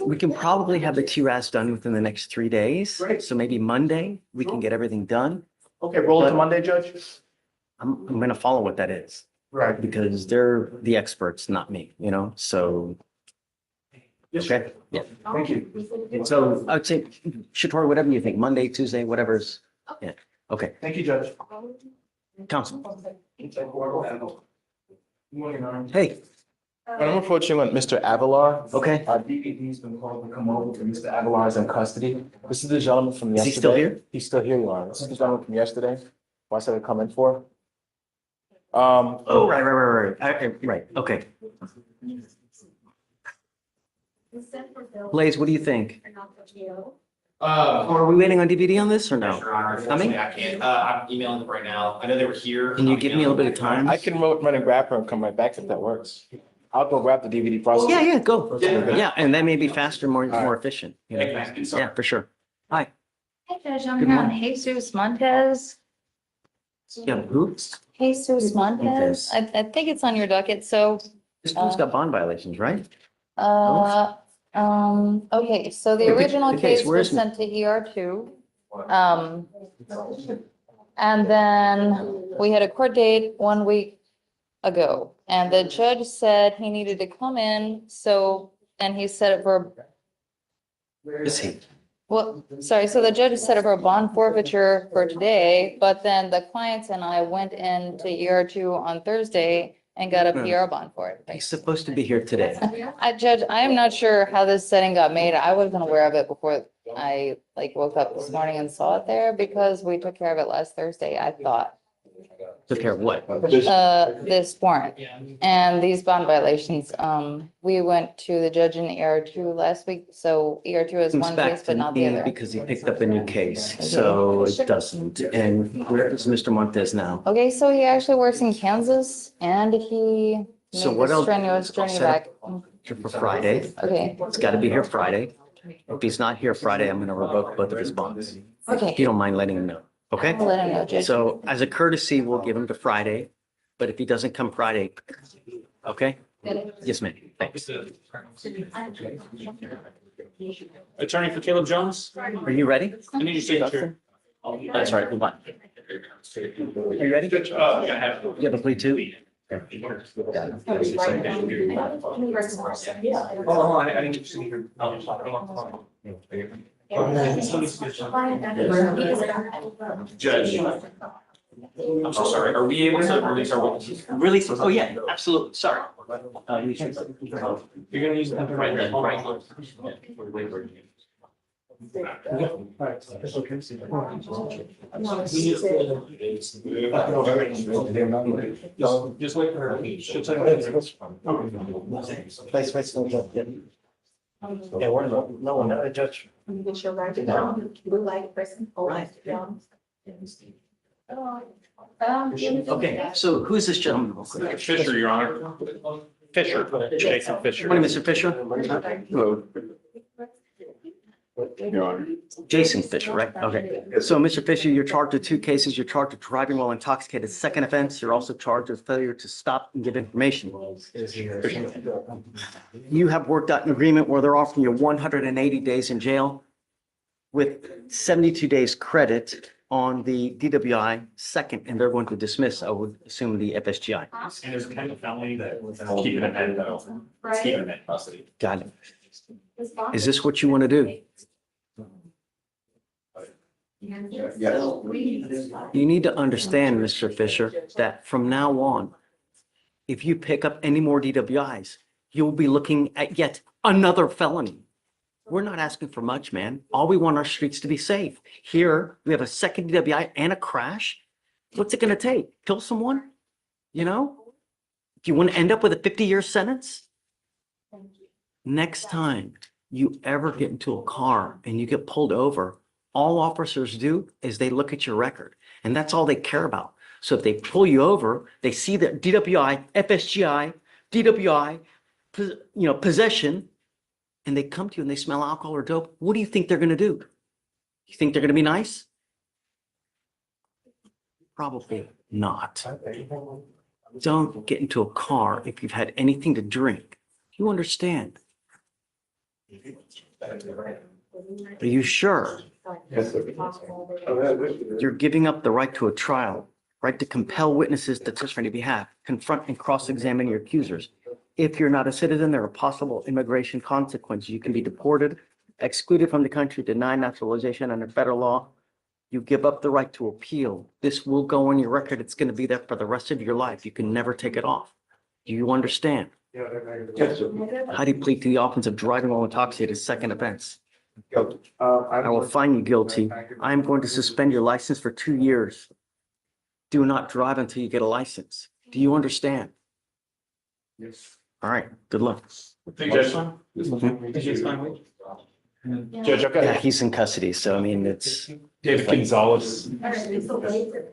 We can probably have the TRAS done within the next 3 days. Great. So maybe Monday, we can get everything done. Okay, roll it to Monday, Judge? I'm gonna follow what that is. Right. Because they're the experts, not me, you know, so. Okay, yeah. Thank you. So I would say, Shator, whatever you think, Monday, Tuesday, whatever's, yeah, okay. Thank you, Judge. Counsel, Morning, hey, I'm approaching on Mr. Avalar. okay, DPD's been called to come over to Mr. Avalar's in custody. This is the gentleman from is yesterday. he still here? He's still here, Your Honor. This is the gentleman from yesterday. Who I said I'd come in for. Oh, right, okay. Blaze, what do you think? Are we waiting on DVD on this or no? Coming? I can't. I'm emailing them right now. I know they were here. Can you give me a little bit of time? I can run and grab her and come right back if that works. I'll go grab the DVD process. Yeah, go. Yeah, and that may be faster, more efficient. You know? Thank you. Yeah, for sure. Hi. Hey, Judge, I'm Good here on morning. Jesus Montez. Yeah, who? Jesus Montez. I think it's on your docket, so, This one's got bond violations, right? okay, so the The original case, case where was is it? sent to ER2. And then we had a court date 1 week ago, and the judge said he needed to come in, and he set it for, Where is he? well, sorry, so the judge set up for a bond forfeiture for today, but then the clients and I went into ER2 on Thursday and got a PR bond for it. He's supposed to be here today. Judge, I am not sure how this setting got made. I wasn't aware of it before I woke up this morning and saw it there because we took care of it last Thursday, I thought. Took care of what? This warrant and these bond violations. We went to the judge in ER2 last week, so ER2 is Comes one back case, but to not the me other. because he picked up a new case, so it doesn't. And where is Mr. Montez now? Okay, so he actually works in Kansas and he So made what a else? strenuous journey Set back. up For Friday. Okay, It's got to be here Friday. If he's not here Friday, I'm gonna revoke both of his bonds. If okay. you don't mind letting him know, okay? I'll let him know, Judge. So as a courtesy, we'll give him to Friday, but if he doesn't come Friday, okay? Yes, ma'am. Thanks. Attorney for Caleb Jones? Are you ready? I need your signature. That's right, hold on. Are you ready? You have a plea too? Oh, I didn't see her. Judge, I'm so sorry. Are we able to release our witnesses? Release, oh yeah, absolutely, sorry. You're gonna use that right there. Just wait for her. She'll tell you. Yeah, we're no one, Judge. You get your right to know, blue light person. Okay, so who is this gentleman? Fisher, Your Honor. Fisher, Jason Fisher. Morning, Mr. Fisher. Hello. Your Honor. Jason Fisher, right? Okay. So, Mr. Fisher, you're charged with two cases. You're charged with driving while intoxicated, second offense. You're also charged with failure to stop and give information. You have worked out an agreement where they're offering you 180 days in jail with 72 days credit on the DWI second, and they're going to dismiss, I would assume, the FSGI. And there's kind of felony that was keeping him in, it's keeping him in custody. Got it. Is this what you want to do? You need to understand, Mr. Fisher, that from now on, if you pick up any more DWIs, you'll be looking at yet another felony. We're not asking for much, man. All we want our streets to be safe. Here, we have a second DWI and a crash. What's it going to take? Kill someone? You know? Do you want to end up with a 50-year sentence? Next time you ever get into a car and you get pulled over, all officers do is they look at your record, and that's all they care about. So if they pull you over, they see that DWI, FSGI, DWI, possession, and they come to you and they smell alcohol or dope. What do you think they're going to do? You think they're going to be nice? Probably not. Don't get into a car if you've had anything to drink. You understand? Are you sure? You're giving up the right to a trial, right to compel witnesses to testify on your behalf, confront and cross-examine your accusers. If you're not a citizen, there are possible immigration consequences. You can be deported, excluded from the country, denied naturalization under federal law. You give up the right to appeal. This will go on your record. It's going to be there for the rest of your life. You can never take it off. Do you understand? How do you plead to the offense of driving while intoxicated, second offense? I will find you guilty. I am going to suspend your license for 2 years. Do not drive until you get a license. Do you understand? Yes. All right, good luck. Judge, Yeah, he's in custody, so I mean, it's. David Gonzalez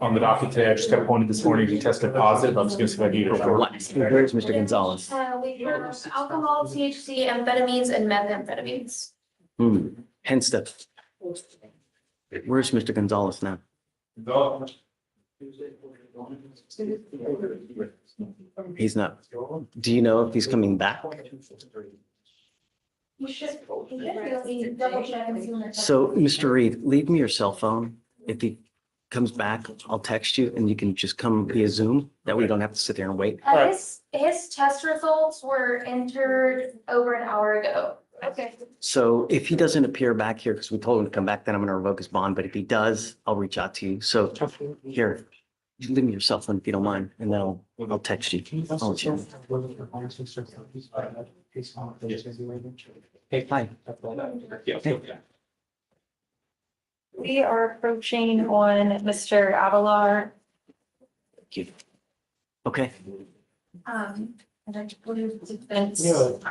on the docket today. I just got appointed this morning. He tested positive. I was going to see if I need it. Where's Mr. Gonzalez? We have alcohol, THC, amphetamines, and methamphetamines. Hence that. Where's Mr. Gonzalez now? He's not. Do you know if he's coming back? You should be double checking. So, Mr. Reed, leave me your cell phone. If he comes back, I'll text you and you can just come via Zoom. That way you don't have to sit there and wait. His test results were entered over an hour ago. Okay. So if he doesn't appear back here, because we told him to come back, then I'm going to revoke his bond. But if he does, I'll reach out to you. So here, you leave me your cell phone if you don't mind, and then I'll text you. I'll let you know. Hey, hi. We are approaching on Mr. Alawir. Thank you. Okay. And I believe defense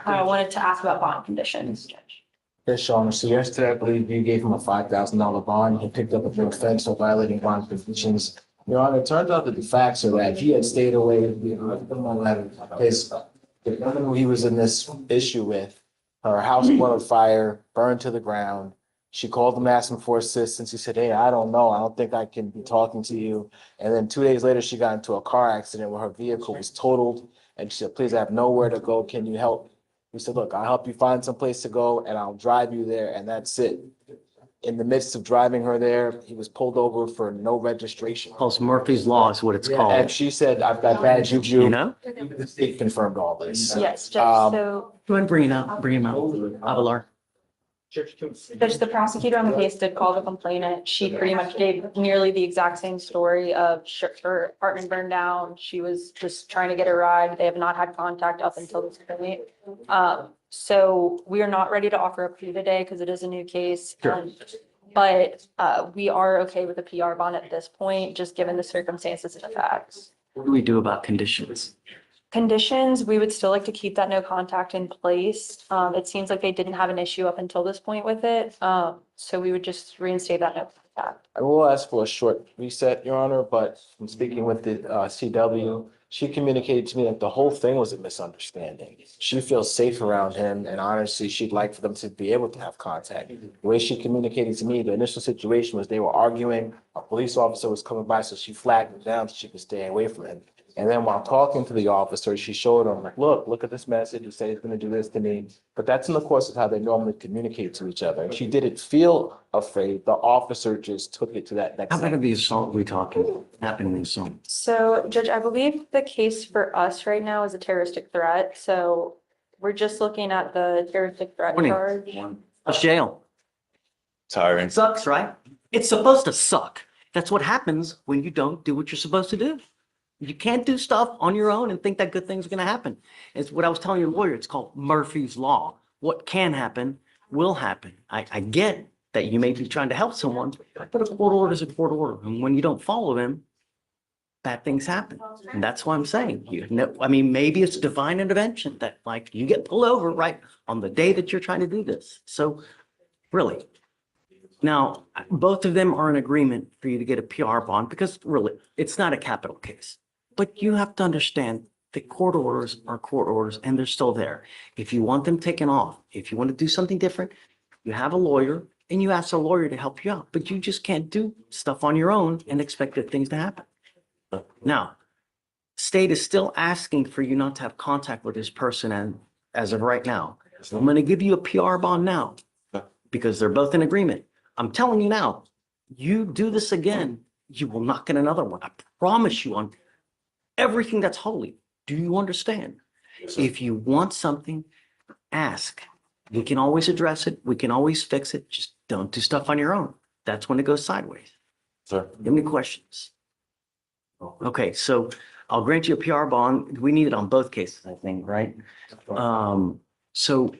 wanted to ask about bond conditions, Judge. Yes, Your Honor. So yesterday, I believe you gave him a $5,000 bond. He picked up a new offense for violating bond conditions. Your Honor, it turns out that the facts are that he had stayed away. The woman who he was in this issue with, her house caught on fire, burned to the ground. She called him, asked him for assistance. He said, "Hey, I don't know. I don't think I can be talking to you." And then 2 days later, she got into a car accident where her vehicle was totaled. And she said, "Please, I have nowhere to go. Can you help?" He said, "Look, I'll help you find some place to go and I'll drive you there." And that's it. in the midst of driving her there, he was pulled over for no registration. Calls Murphy's Law is what it's Yeah, and called. she said, I've got bad juju. You know? The state confirmed all this. Yes, Judge, so Go ahead and bring him out. Avalar. Judge, the prosecutor on the case did call the complainant. She pretty much gave nearly the exact same story of her apartment burned down. She was just trying to get a ride. They have not had contact up until this point. So we are not ready to offer a plea today because it is a new case. But we are okay with a PR bond at this point, just given the circumstances and the facts. What do we do about conditions? Conditions, we would still like to keep that no contact in place. It seems like they didn't have an issue up until this point with it. So we would just reinstate that no contact. I will ask for a short reset, Your Honor, but from speaking with the CW, she communicated to me that the whole thing was a misunderstanding. She feels safe around him, and honestly, she'd like for them to be able to have contact. The way she communicated to me, the initial situation was they were arguing, a police officer was coming by, so she flagged him down so she could stay away from him. And then while talking to the officer, she showed him like, look at this message. You say he's gonna do this to me. But that's in the course of how they normally communicate to each other. And she didn't feel afraid. The officer just took it to that next. How about the assault we talking? Happened in the assault. So Judge, I believe the case for us right now is a terroristic threat. So we're just looking at the terroristic threat charge. A jail. Tiring. Sucks, right? It's supposed to suck. That's what happens when you don't do what you're supposed to do. You can't do stuff on your own and think that good things are going to happen. It's what I was telling your lawyer. It's called Murphy's Law. What can happen will happen. I get that you may be trying to help someone, but a court order is a court order. And when you don't follow them, bad things happen. And that's why I'm saying, you know, I mean, maybe it's divine intervention that like you get pulled over right on the day that you're trying to do this. So really, now, both of them are in agreement for you to get a PR bond because really, it's not a capital case. But you have to understand that court orders are court orders and they're still there. If you want them taken off, if you want to do something different, you have a lawyer and you ask a lawyer to help you out, but you just can't do stuff on your own and expect good things to happen. Now, state is still asking for you not to have contact with this person and as of right now. So I'm going to give you a PR bond now because they're both in agreement. I'm telling you now, you do this again, you will not get another one. I promise you on everything that's holy. Do you understand? If you want something, ask. We can always address it. We can always fix it. Just don't do stuff on your own. That's when it goes sideways. Sir. You have any questions? Okay, so I'll grant you a PR bond. We need it on both cases, I think, right? So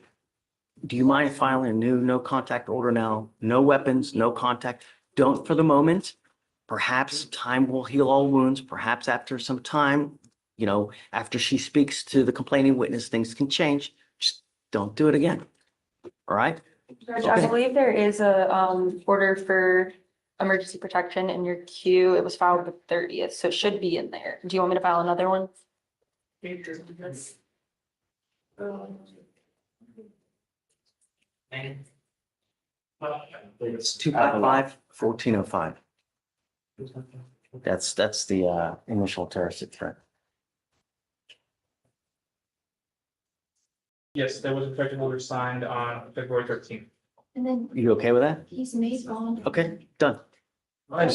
do you mind filing a new no contact order now? No weapons, no contact. Don't for the moment. Perhaps time will heal all wounds. Perhaps after some time, you know, after she speaks to the complaining witness, things can change. Just don't do it again. All right? Judge, I believe there is a order for emergency protection in your queue. It was filed the 30th, so it should be in there. Do you want me to file another one? It's 255-1405. That's the initial terroristic threat. Yes, there was a protection order signed on February 13th. And then You okay with that? he's made bond. Okay, done. Made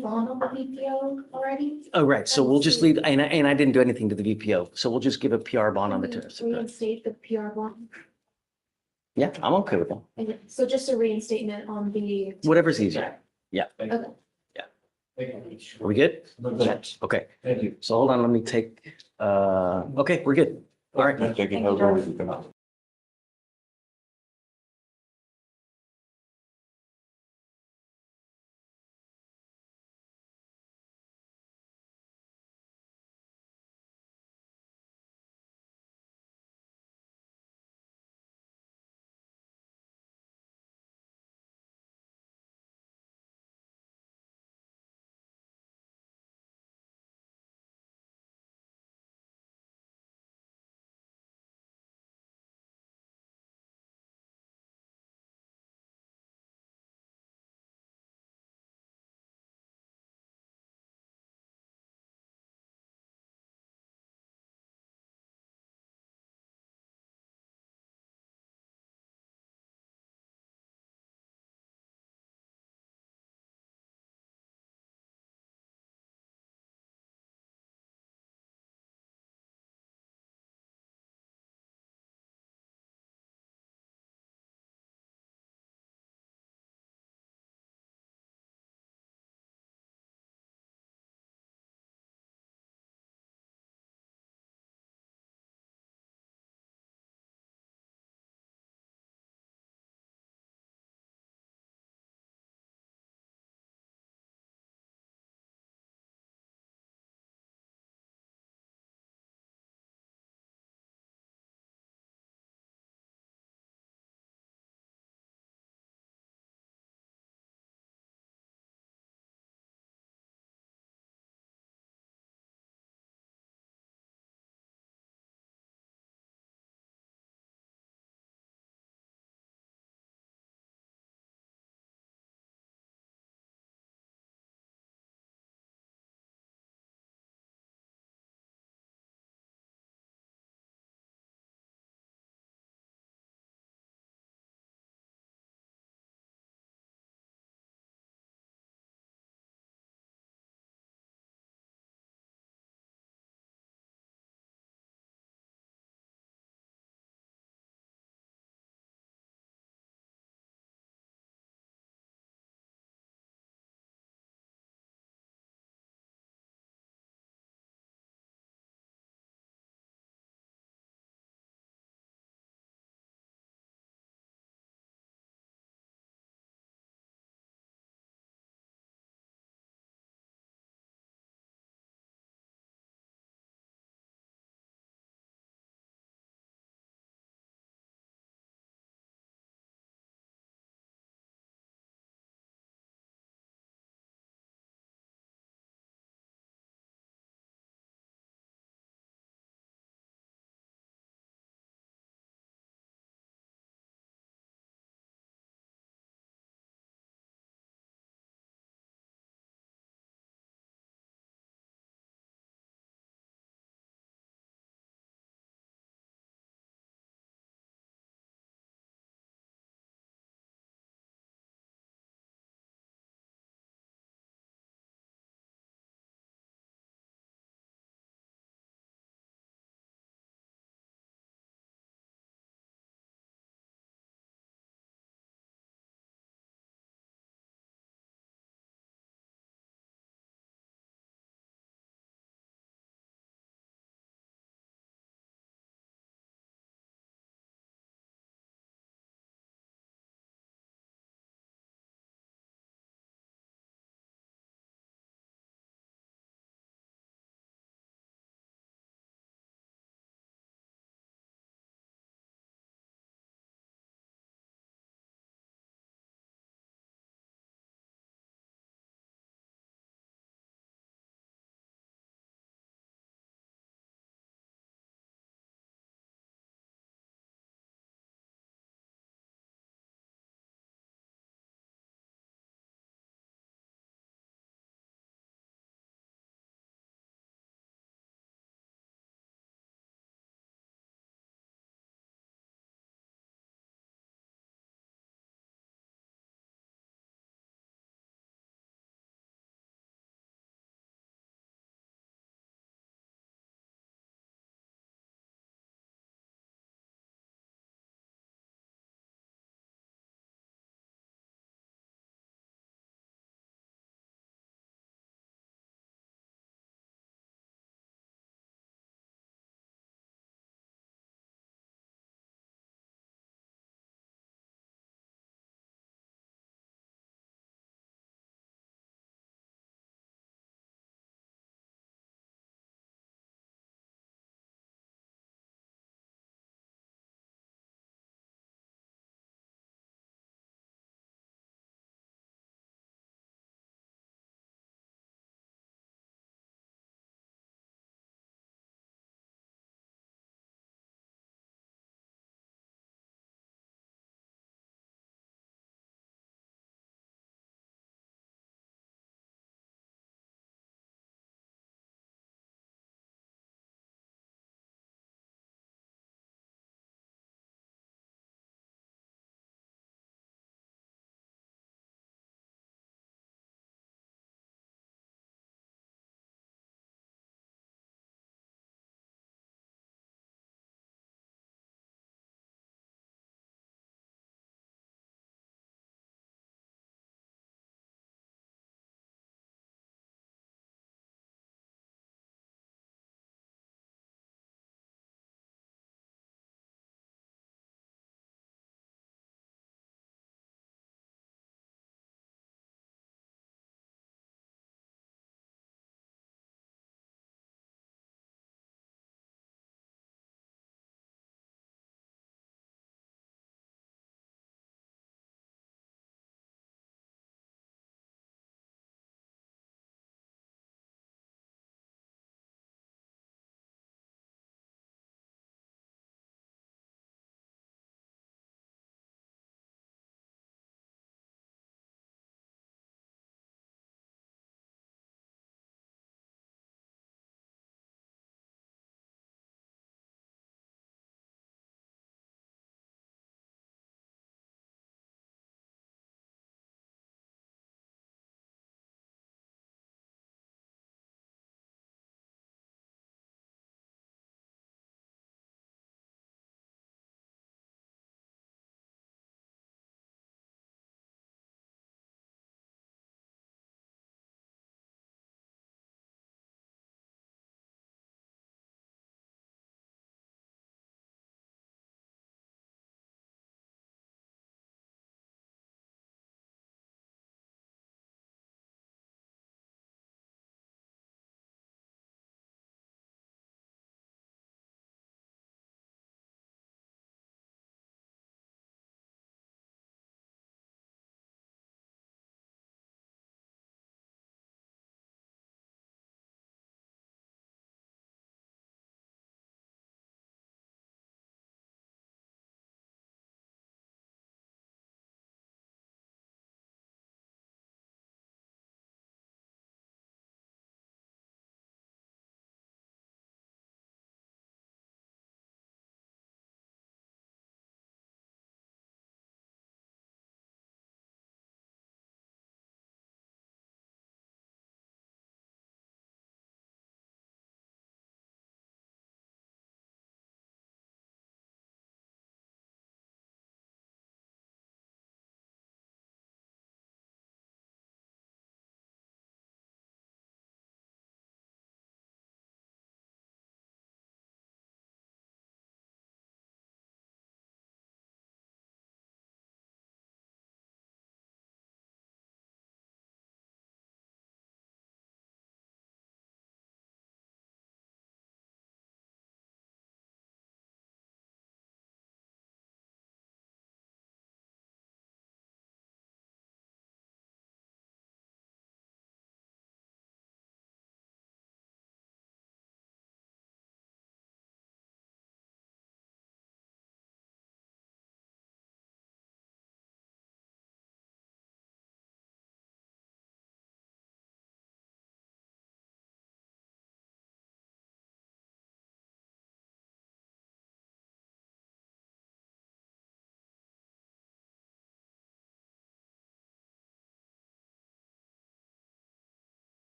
bond on the BPO already. Oh, right. So we'll just leave, and I didn't do anything to the VPO. So we'll just give a PR bond on the terroristic threat. Reinstate the PR bond. Yeah, I'm okay with that. And so just a reinstatement on the. Whatever's easier. Yeah. Okay. Are we good? Okay. Thank you. So hold on, let me take, okay, we're good. All right. Thank you.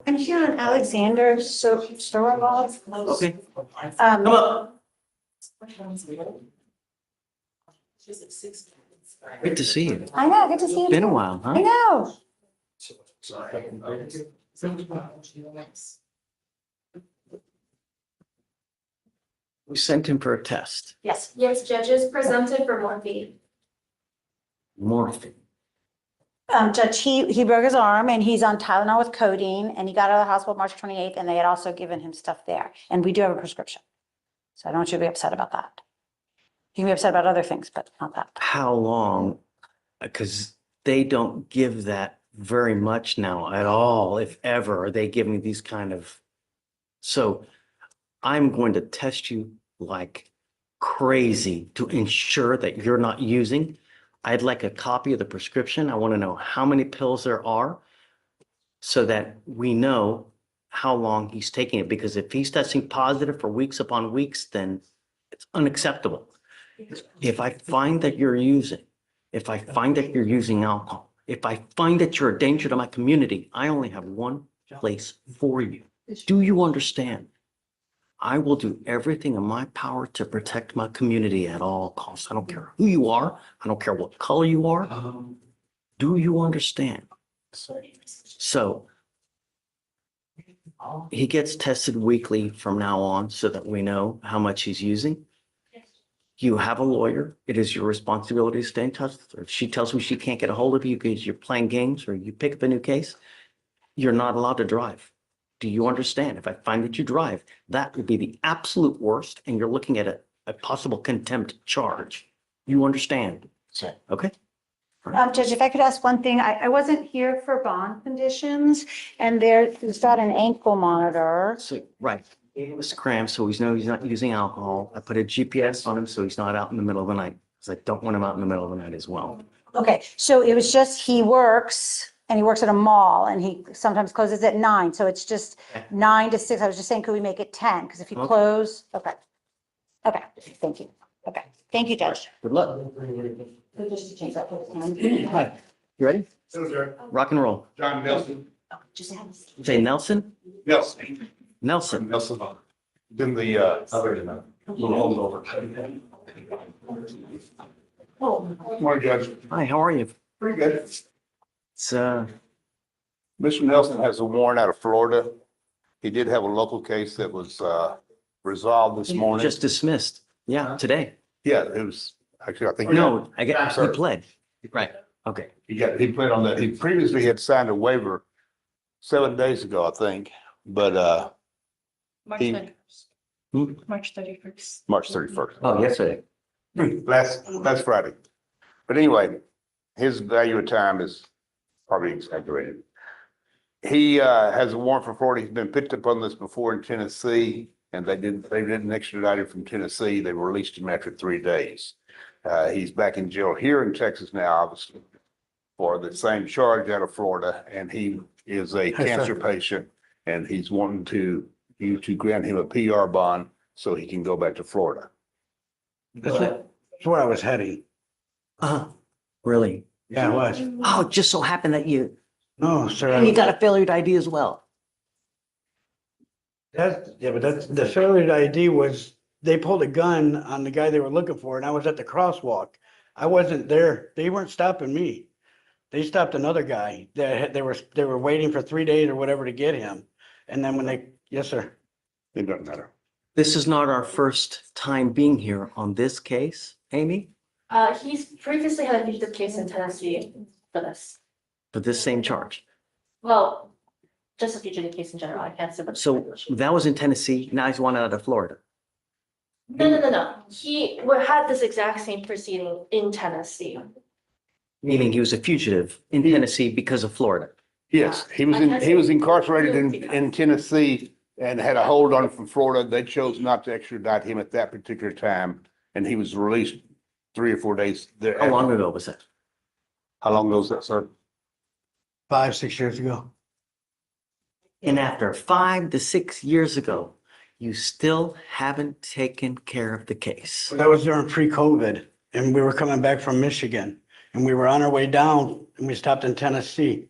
I'm here on Alexander Storabov. Okay. Come up. Good to see you. I know, good to see you. Been a too. while, huh? I know. We sent him for a test. Yes, judges presented for morphine. Morphine. Judge, he broke his arm and he's on Tylenol with codeine and he got out of the hospital March 28th and they had also given him stuff there. And we do have a prescription. So I don't want you to be upset about that. You can be upset about other things, but not that. How long? Because they don't give that very much now at all, if ever, are they giving these kind of. So I'm going to test you like crazy to ensure that you're not using. I'd like a copy of the prescription. I want to know how many pills there are so that we know how long he's taking it. Because if he's testing positive for weeks upon weeks, then it's unacceptable. If I find that you're using, if I find that you're using alcohol, if I find that you're a danger to my community, I only have one place for you. Do you understand? I will do everything in my power to protect my community at all costs. I don't care who you are. I don't care what color you are. Do you understand? So he gets tested weekly from now on so that we know how much he's using. You have a lawyer. It is your responsibility to stay in touch with her. If she tells me she can't get a hold of you because you're playing games or you pick up a new case, you're not allowed to drive. Do you understand? If I find that you drive, that would be the absolute worst, and you're looking at a possible contempt charge. You understand? Okay? Judge, if I could ask one thing, I wasn't here for bond conditions and there's got an ankle monitor. So, right. He was cramped, so he's not using alcohol. I put a GPS on him so he's not out in the middle of the night, because I don't want him out in the middle of the night as well. Okay, so it was just, he works at a mall and he sometimes closes at 9. So it's just 9 to 6. I was just saying, could we make it 10? Because if you close, okay. Okay, thank you. Okay, thank you, Judge. Good luck. Hi, you ready? Rock and roll. John Nelson. Say Nelson? Nelson. Nelson. Nelson. Been the other than that. Little holdover. Morning, Judge. Hi, how are you? Pretty good. It's Mr. Nelson has a warrant out of Florida. He did have a local case that was resolved this morning. just dismissed. Yeah, today. Yeah, it was actually, I think. No, I get, he Sorry. pled. Right, okay. He pled on that. He previously had signed a waiver 7 days ago, I think, but March He- 31st. March 31st. March 31st. Oh, yesterday. Last Friday. But anyway, his value of time is probably exaggerated. He has a warrant for Florida. He's been picked up on this before in Tennessee, and they didn't extradite him from Tennessee. They released him after 3 days. He's back in jail here in Texas now, obviously, for the same charge out of Florida, and he is a cancer patient, and he's wanting you to grant him a PR bond so he can go back to Florida. That's where I was heading. Really? Yeah, it was. Oh, it just so happened that you Sir. and you got a failure ID as well. But the failure ID was, they pulled a gun on the guy they were looking for and I was at the crosswalk. I wasn't there. They weren't stopping me. They stopped another guy. They were waiting for 3 days or whatever to get him. And then yes, sir. It doesn't matter. This is not our first time being here on this case, Amy, He's previously had a fugitive case in Tennessee for this. for this same charge. Well, just a fugitive case in general. I can't say. So that was in Tennessee. Now he's wanted out of Florida. No. He had this exact same proceeding in Tennessee. Meaning he was a fugitive in Tennessee because of Florida. Yes, he was incarcerated in Tennessee and had a hold on him from Florida. They chose not to extradite him at that particular time, and he was released 3 or 4 days there. How long ago was that? How long ago was that, sir? 5, 6 years ago. And after 5 to 6 years ago, you still haven't taken care of the case. That was during pre-COVID and we were coming back from Michigan and we were on our way down and we stopped in Tennessee.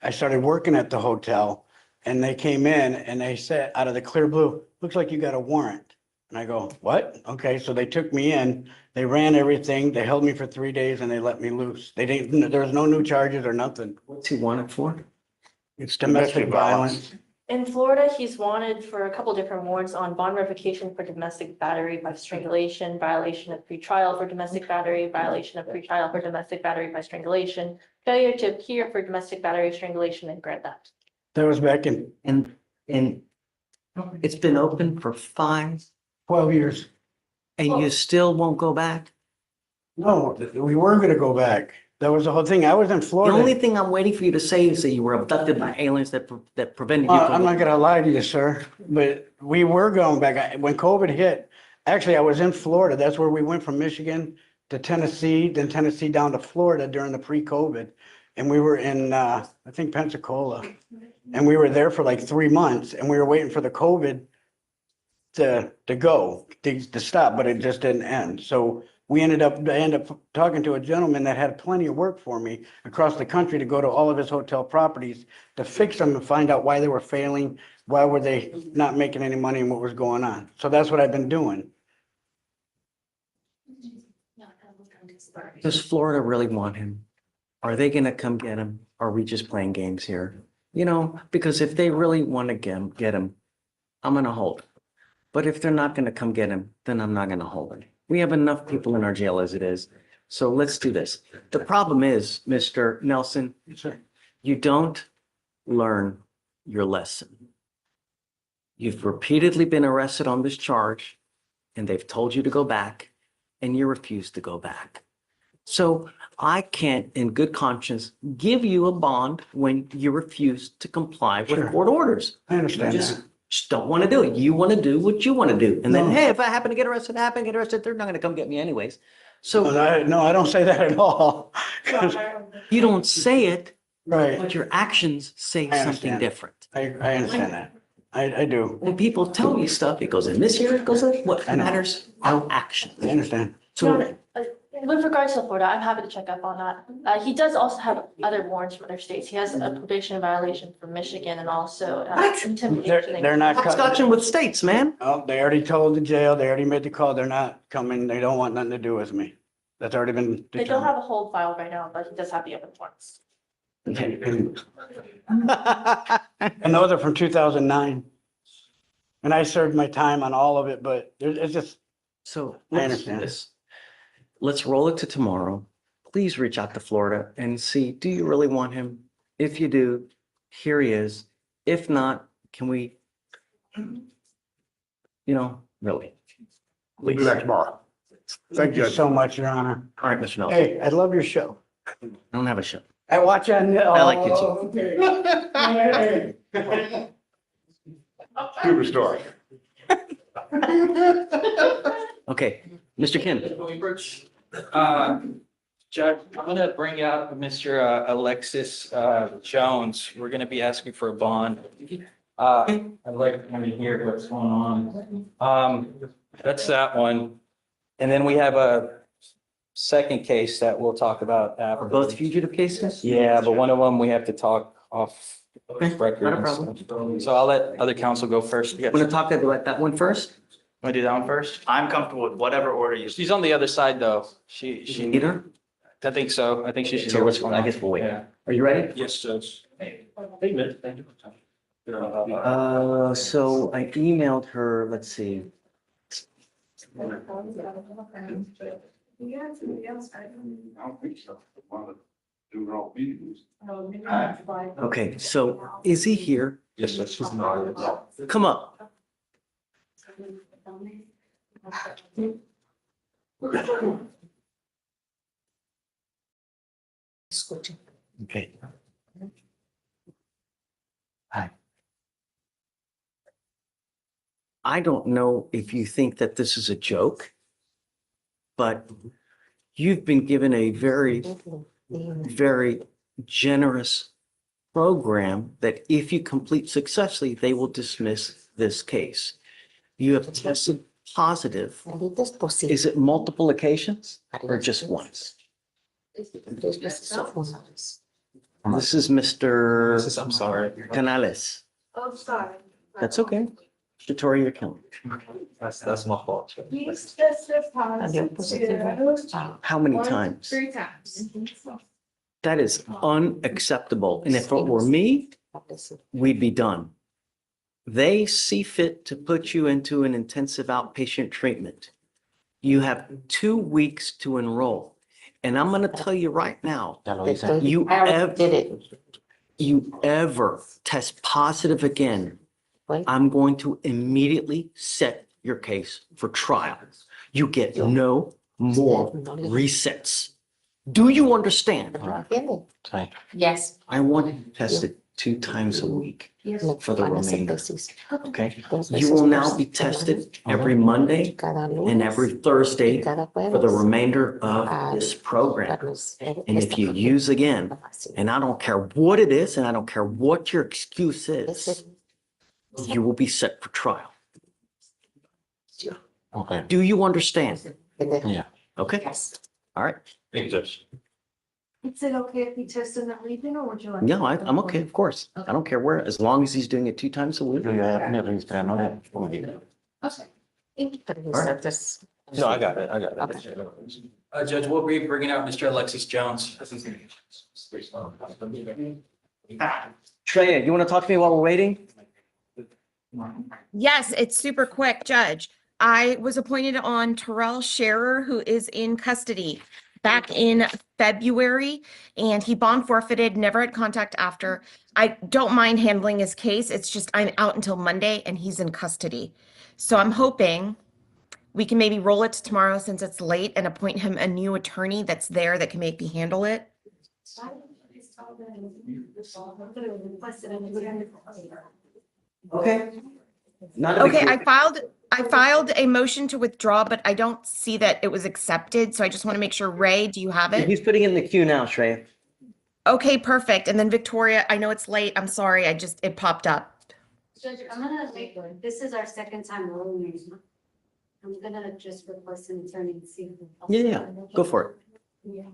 I started working at the hotel And they came in and they said, out of the clear blue, looks like you got a warrant. And I go, what? Okay, so they took me in, they ran everything, they held me for 3 days and they let me loose. They didn't, there was no new charges or nothing. What's he wanted for? It's domestic violence. In Florida, he's wanted for a couple different warrants on bond revocation for domestic battery by strangulation, violation of pretrial for domestic battery, violation of pretrial for domestic battery by strangulation, failure to appear for domestic battery strangulation and grant that. That was back in And it's been open for 12 years. and you still won't go back? No, we were gonna go back. That was the whole thing. I was in The Florida. only thing I'm waiting for you to say is that you were abducted by aliens that prevented you I'm from. not gonna lie to you, sir, but we were going back. When COVID hit, actually, I was in Florida. That's where we went from Michigan to Tennessee, then Tennessee down to Florida during the pre-COVID. And we were in, I think Pensacola. And we were there for like 3 months and we were waiting for the COVID to go, to stop, but it just didn't end. So I ended up talking to a gentleman that had plenty of work for me across the country to go to all of his hotel properties to fix them and find out why they were failing, why were they not making any money and what was going on. So that's what I've been doing. Does Florida really want him? Are they gonna come get him? Are we just playing games here? You know, because if they really want to get him, I'm gonna hold. But if they're not gonna come get him, then I'm not gonna hold him. We have enough people in our jail as it is. So let's do this. The problem is, Mr. Nelson, you don't learn your lesson. You've repeatedly been arrested on this charge and they've told you to go back and you refuse to go back. So I can't, in good conscience, give you a bond when you refuse to comply with court orders. I understand You that. just don't want to do it. You want to do what you want to do. And then, No. hey, if I happen to get arrested, they're not going to come get me anyways. So No, I don't say that at all. you don't say it, Right. but your actions say I something understand. different. I understand that. I do. When people tell you stuff, it goes in this here, it goes in, what I know. matters are actions. I understand. So With regards to Florida, I'm happy to check up on that. He does also have other warrants from other states. He has a probation violation from Michigan and also intimidation. They're not scotching with states, man. Oh, they already told the jail, they already made the call, they're not coming, they don't want nothing to do with me. That's already been They don't determined. have a hold file right now, but he does have the other warrants. And those are from 2009. And I served my time on all of it, but it's just, So I let's do understand. this. Let's roll it to tomorrow. Please reach out to Florida and see, do you really want him? If you do, here he is. If not, can we, really? We'll be back tomorrow. thank you so much, Your Honor. All right, Mr. Nelson. Hey, I love your show. I don't have a show. I watch on. I like you too. Okay. Superstar. Okay, Mr. Kim. Judge, I'm gonna bring out Mr. Alexis Jones. We're gonna be asking for a bond. I'd like to hear what's going on. That's that one. And then we have a second case that we'll talk about after. Are both fugitive cases? Yeah, but one of them we have to talk off record. not a and problem. stuff. So I'll let other counsel go first. Want to talk about that one first? Want to do that one first? I'm comfortable with whatever order you. She's on the other side, though. She. Need her? I think so. I think she should So hear what's going on. I guess we'll wait. Yeah. Are you ready? Yes, Judge. So I emailed her, let's see. Okay, so is he here? Yes, Judge. She's not. Come up. Okay. Hi. I don't know if you think that this is a joke, but you've been given a very, very generous program that if you complete successfully, they will dismiss this case. You have tested positive. Is it multiple occasions or just once? This is Mr. I'm sorry. Canales. Oh, sorry. That's okay. Victoria, you're killing. That's my fault. Please testify to. How many times? 3 times. That is unacceptable. And if it were me, we'd be done. They see fit to put you into an intensive outpatient treatment. You have 2 weeks to enroll. And I'm going to tell you right now, you ever test positive again, I'm going to immediately set your case for trial. You get no more resets. Do you understand? Yes. I want you tested 2 times a week for the remainder. Okay? You will now be tested every Monday and every Thursday for the remainder of this program. And if you use again, and I don't care what it is, and I don't care what your excuse is, you will be set for trial. Okay. Do you understand? Yeah. Okay? All right. Thank you, Judge. Is it okay if he tests in that region or would you like? No, I'm okay, of course. I don't care where, as long as he's doing it 2 times a week. Okay. No, I got it. Judge, we'll be bringing out Mr. Alexis Jones. Treya, you want to talk to me while we're waiting? Yes, it's super quick, Judge. I was appointed on Terrell Scherer, who is in custody back in February, and he bond forfeited, never had contact after. I don't mind handling his case. It's just I'm out until Monday and he's in custody. So I'm hoping we can maybe roll it to tomorrow since it's late and appoint him a new attorney that's there that can maybe handle it. Okay. Not a big Okay, deal. I filed a motion to withdraw, but I don't see that it was accepted. So I just want to make sure, Ray, do you have it? He's putting in the queue now, Treya. Okay, perfect. And then Victoria, I know it's late. I'm sorry. It popped up. Judge, I'm gonna make, this is our second time rolling. I'm gonna just request an attorney and see. Yeah, go for it. Yeah.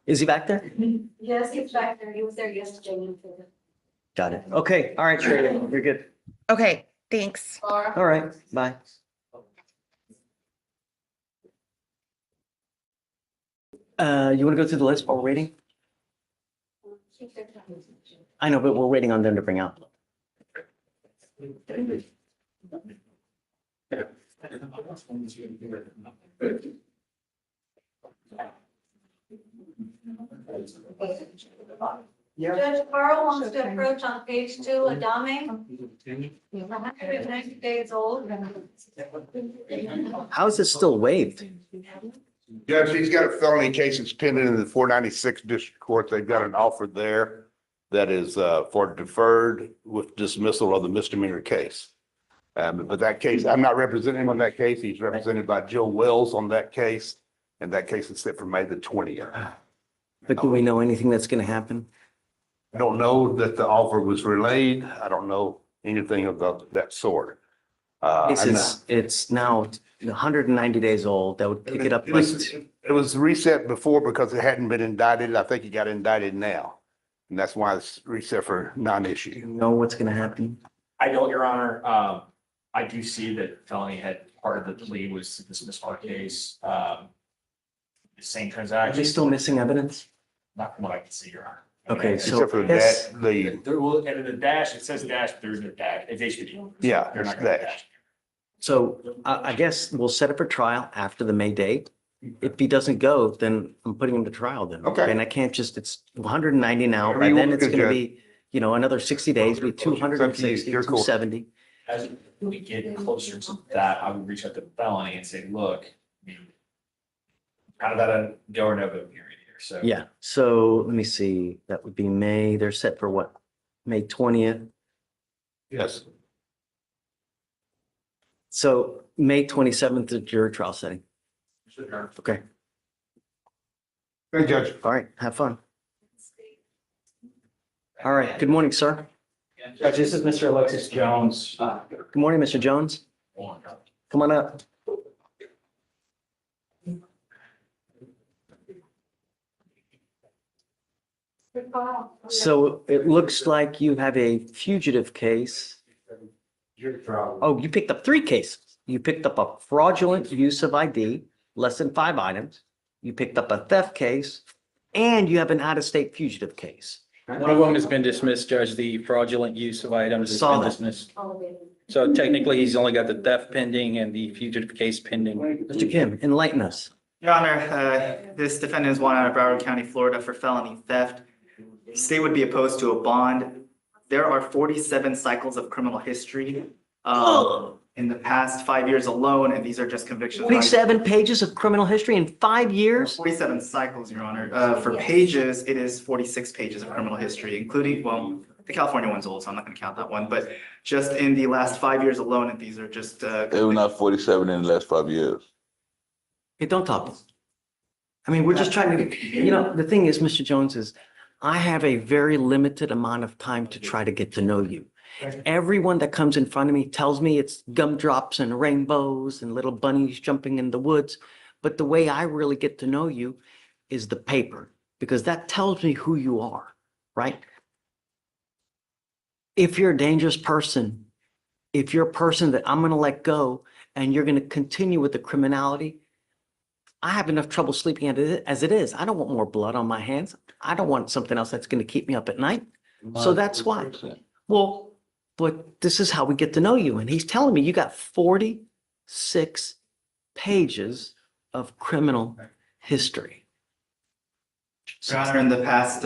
Is he back there? Yes, he's back there. He was there yesterday. Got it. Okay, all right, Treya, you're good. Okay, thanks. All right, bye. You want to go through the list while we're waiting? I know, but we're waiting on them to bring out. Judge Carl wants to approach on page 2, Adame. 190 days old. How is this still waived? Judge, he's got a felony case that's pending in the 496 District Court. They've got an offer there that is for deferred with dismissal of the misdemeanor case. But that case, I'm not representing him on that case. He's represented by Jill Wells on that case. And that case is set for May the 20th. But do we know anything that's going to happen? I don't know that the offer was relayed. I don't know anything of that sort. It's now 190 days old. That would pick it up. It was reset before because it hadn't been indicted. I think it got indicted now. And that's why it's reset for non-issue. You know what's going to happen? I don't, Your Honor. I do see that felony had part of the plea was to dismiss our case. The same Are transaction. they still missing evidence? Not from what I can see, Your Honor. Okay, so Except for yes, There will, and in the dash, it says dash, but there's no dash. It's HPD. Yeah, They're not it's gonna dash. so I guess we'll set it for trial after the May date. If he doesn't go, then I'm putting him to trial then. Okay. And I can't just, it's 190 now. Whatever By you then want it's to going to do, be, another 60 days, be 260, You're cool. 270. As we get closer to that, I would reach out to felony and say, look, I mean, kind of at a go or no go period here. So. Yeah, so let me see, that would be May, they're set for what? May 20th. Yes. So May 27th is your trial setting. Okay, Thank you, Judge. all right, have fun. All right, good morning, sir. Judge, this is Mr. Alexis Jones. Good morning, Mr. Jones. Come on up. So it looks like you have a fugitive case Oh, you picked up 3 cases. You picked up a fraudulent use of ID, less than 5 items. You picked up a theft case, and you have an out-of-state fugitive case. One of them has been dismissed, Judge. The fraudulent use of items has Saw been that. dismissed. So technically, he's only got the theft pending and the fugitive case pending. Mr. Kim, enlighten us. Your Honor, this defendant is wanted out of Broward County, Florida for felony theft. State would be opposed to a bond. There are 47 cycles of criminal history in the past 5 years alone, and these are just convictions. 47 pages of criminal history in 5 years? 47 cycles, Your Honor. For pages, it is 46 pages of criminal history, including, well, the California one's old, so I'm not gonna count that one, but just in the last 5 years alone, and these are just. They were not 47 in the last 5 years. Hey, don't talk. I mean, we're just trying to, the thing is, Mr. Jones, is I have a very limited amount of time to try to get to know you. Everyone that comes in front of me tells me it's gumdrops and rainbows and little bunnies jumping in the woods. But the way I really get to know you is the paper, because that tells me who you are, right? If you're a dangerous person, if you're a person that I'm going to let go and you're going to continue with the criminality, I have enough trouble sleeping as it is. I don't want more blood on my hands. I don't want something else that's going to keep me up at night. So that's why. Well, but this is how we get to know you. And he's telling me you got 46 pages of criminal history. Your Honor, in the past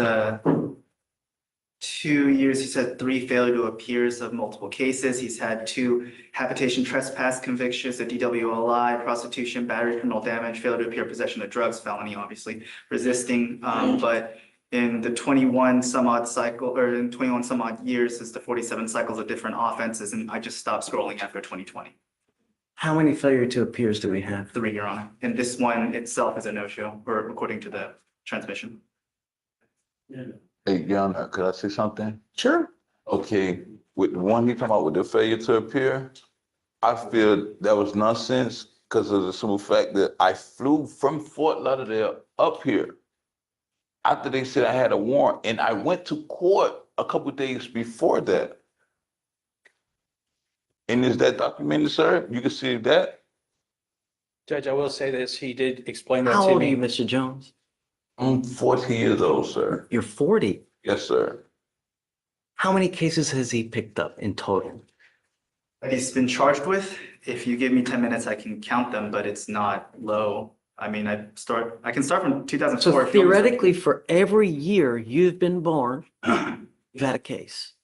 2 years, he's had 3 failure to appears of multiple cases. He's had 2 habitation trespass convictions, a DWLI, prostitution, battery, criminal damage, failure to appear, possession of drugs, felony, obviously, resisting. But in the 21 some odd years, is the 47 cycles of different offenses, and I just stopped scrolling after 2020. How many failure to appears do we have? 3, Your Honor. And this one itself is a no-show, or according to the transmission. Hey, John, could I say something? Sure. Okay, with the one he talking about with the failure to appear, I feel that was nonsense because of the simple fact that I flew from Fort Lauderdale up here after they said I had a warrant, and I went to court a couple of days before that. And is that documented, sir? You can see that? Judge, I will say this, he did explain that How to old are me. you, Mr. Jones? I'm 40 years old, sir. You're 40. Yes, sir. How many cases has he picked up in total? That he's been charged with. If you give me 10 minutes, I can count them, but it's not low. I mean, I can start from 2004. So theoretically, for every year you've been born, you've had a case.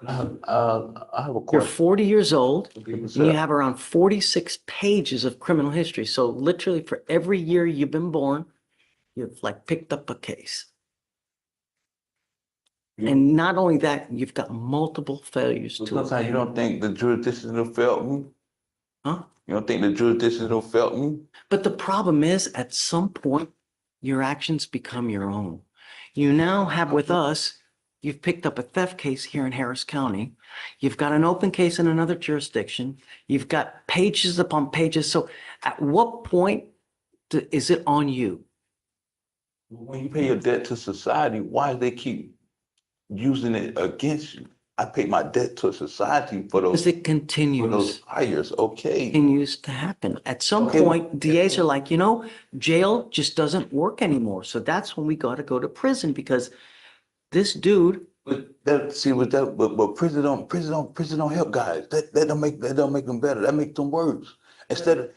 I have a You're question. 40 years old, and sir. you have around 46 pages of criminal history. So literally for every year you've been born, you've like picked up a case. And not only that, you've got multiple failures to Sometimes you don't think the jurisdiction will fail me? Huh? You don't think the jurisdiction will fail me? But the problem is, at some point, your actions become your own. You now have with us, you've picked up a theft case here in Harris County. You've got an open case in another jurisdiction. You've got pages upon pages. So at what point is it on you? When you pay your debt to society, why do they keep using it against you? I paid my debt to society for those. Because it continues. For those hires, okay. Continues to happen. At some Okay. point, DAs are like, jail just doesn't work anymore. So that's when we got to go to prison, because this dude. But prison don't help guys. That don't make them better. That make them worse. Instead of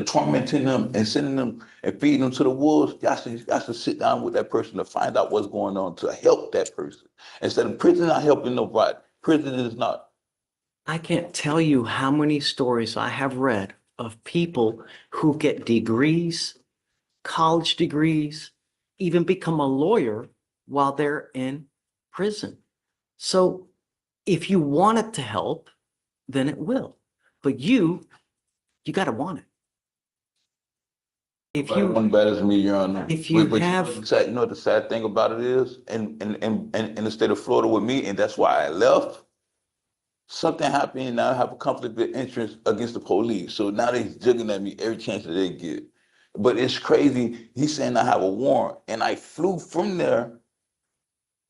tormenting them and sending them and feeding them to the wolves, y'all should sit down with that person to find out what's going on to help that person. Instead of prison not helping nobody, prison is not. I can't tell you how many stories I have read of people who get degrees, college degrees, even become a lawyer while they're in prison. So if you want it to help, then it will. But you got to want it. If you One better than me, Your Honor. If you But have- you know what the sad thing about it is, and in the state of Florida with me, and that's why I left. Something happened, and I have a conflict of interest against the police. So now they're jugging at me every chance that they get. But it's crazy. He's saying I have a warrant, and I flew from there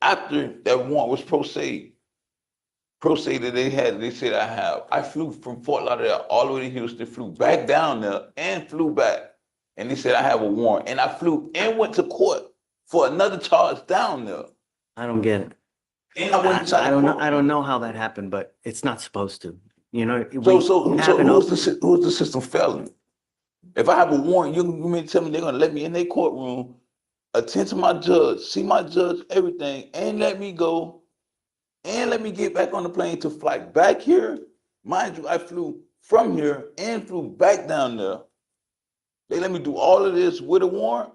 after that warrant was pro se. pro se that they had, they said I have. I flew from Fort Lauderdale all the way to Houston, flew back down there and flew back. And they said I have a warrant. And I flew and went to court for another charge down there. I don't get it. And I went inside I the don't know, court. I don't know how that happened, but it's not supposed to, you know? So we have an who's the system failing? If I have a warrant, you mean to tell me they're gonna let me in their courtroom, attend to my judge, see my judge, everything, and let me go, and let me get back on the plane to fly back here? Mind you, I flew from here and flew back down there. They let me do all of this with a warrant?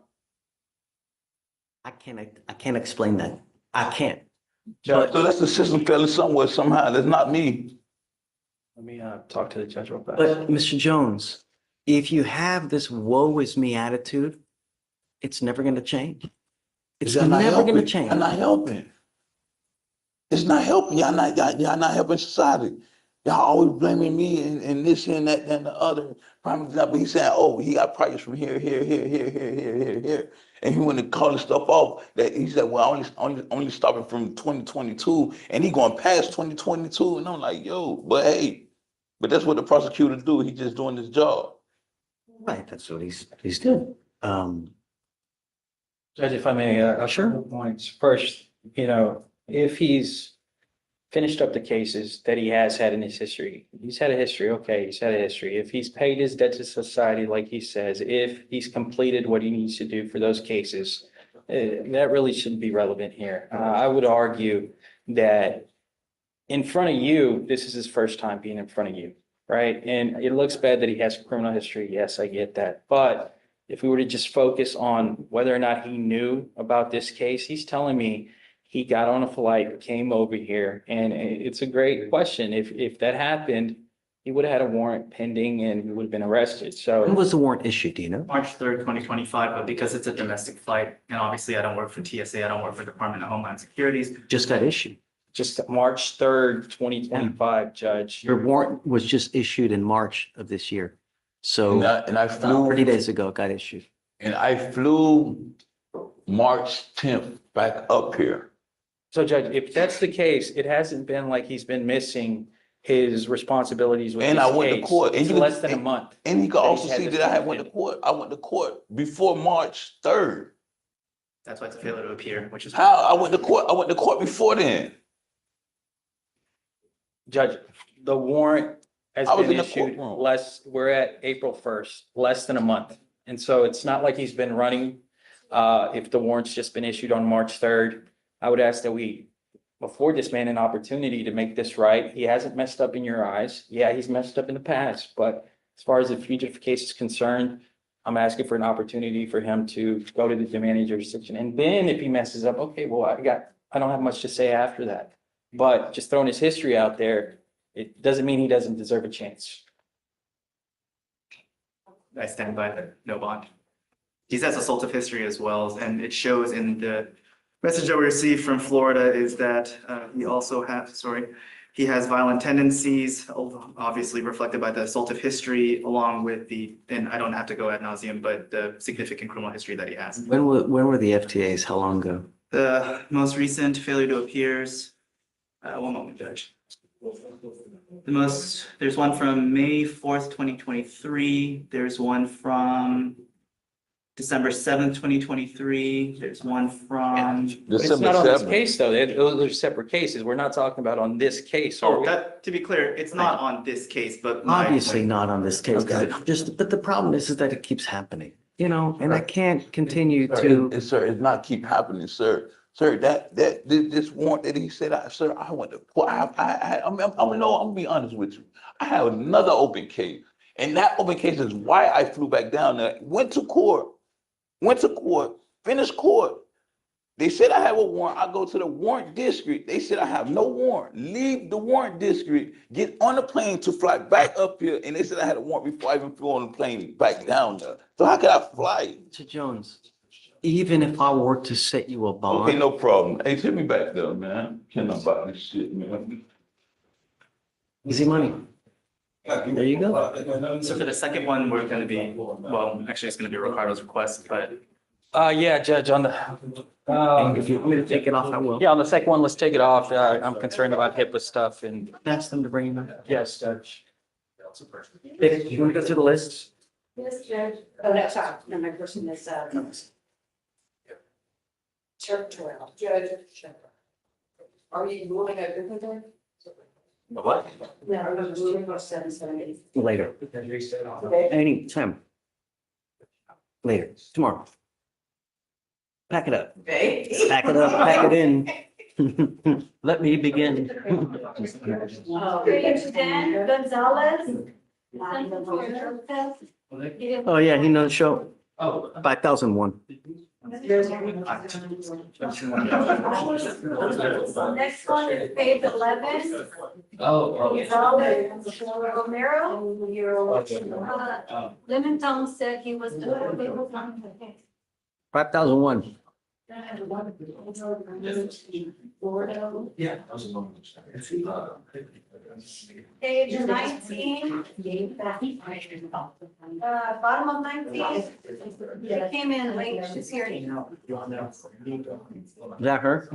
I can't explain that. I can't. So that's the system failing somewhere, somehow. That's not me. Let me talk to the judge real fast. But Mr. Jones, if you have this woe is me attitude, it's never gonna change. It's Y'all not never gonna helping. change. Y'all not helping. It's not helping. Y'all not helping society. Y'all always blaming me and this and that and the other. Prime example, he's saying, oh, he got prices from here. And he went to calling stuff off that he said, well, only stopping from 2022, and he going past 2022. And I'm like, yo, but hey, but that's what the prosecutor do. He just doing his job. Right, that's what he's doing. Judge, if I may, sure. Points. First, you know, if he's finished up the cases that he has had in his history, he's had a history, okay, he's had a history. If he's paid his debt to society, like he says, if he's completed what he needs to do for those cases, that really shouldn't be relevant here. I would argue that in front of you, this is his first time being in front of you, right? And it looks bad that he has a criminal history. Yes, I get that. But if we were to just focus on whether or not he knew about this case, he's telling me he got on a flight, came over here, and it's a great question. If that happened, he would have had a warrant pending and he would have been arrested. So When was the warrant issued, do you know? March 3rd, 2025, but because it's a domestic flight, and obviously I don't work for TSA, I don't work for Department of Homeland Security. Just got issued. just March 3rd, 2025, Judge. Your warrant was just issued in March of this year. So And I flew 30 days ago, it got issued. And I flew March 10th back up here. So Judge, if that's the case, it hasn't been like he's been missing his responsibilities with And this I went to case. court. And It's you less than a month. And you can that also he's had see this that I had warrant went to pending. court. I went to court before March 3rd. That's why it's a failure to appear, which is. How? I went to court. I went to court before then. Judge, the warrant has I was been in the issued courtroom. we're at April 1st, less than a month. And so it's not like he's been running. If the warrant's just been issued on March 3rd, I would ask that we afford this man an opportunity to make this right. He hasn't messed up in your eyes. Yeah, he's messed up in the past, but as far as the fugitive case is concerned, I'm asking for an opportunity for him to go to the demanding jurisdiction. And then if he messes up, okay, well, I don't have much to say after that. But just throwing his history out there, it doesn't mean he doesn't deserve a chance. I stand by the no bond. He has assaultive history as well, and it shows in the message that we received from Florida is that he has violent tendencies, obviously reflected by the assaultive history, along with and I don't have to go ad nauseum, but the significant criminal history that he has. When were the FTAs? How long ago? The most recent failure to appears, one moment, Judge. There's one from May 4th, 2023. There's one from December 7th, 2023. There's one from. But it's not on this case, though. Those are separate cases. We're not talking about on this case. are we? To be clear, it's not on this case, but. Obviously not on this case, but the problem is that it keeps happening, and I can't continue to. Sir, it's not keep happening, sir. Sir, this warrant that he said, I went to court. I'm gonna be honest with you. I have another open case, and that open case is why I flew back down there. Went to court, finished court. They said I have a warrant. I go to the warrant district. They said I have no warrant. Leave the warrant district, get on the plane to fly back up here, and they said I had a warrant before I even flew on the plane back down there. So how could I fly? Mr. Jones, even if I were to set you a bond. Okay, no problem. Hey, take me back there, man. Can't know about this shit, man. Easy money. There you go. So for the second one, we're gonna be, well, actually, it's gonna be Ricardo's request, but Yeah, Judge, on the, If you want me to take it off, I will. yeah, on the second one, let's take it off. I'm concerned about HIPAA stuff and, Ask them to bring him up. yes, Judge. Vic, you want to go through the list? Yes, Judge. Oh, no, sorry, no, my person is, Territorial. Judge. Are you ruling a different day? What? No, I'm going to rule for 7/7/8. Later. Anytime. Later, tomorrow. Pack it up. Okay. Pack it up, pack it in. Let me begin. Dan Gonzalez. Oh, yeah, he knows show. Oh. 5001. Next one is page 11. Romero. Lemon Tom said he was. 5001. Yeah. Page 19. Bottom of 19. She came in late, she's here. Is that her?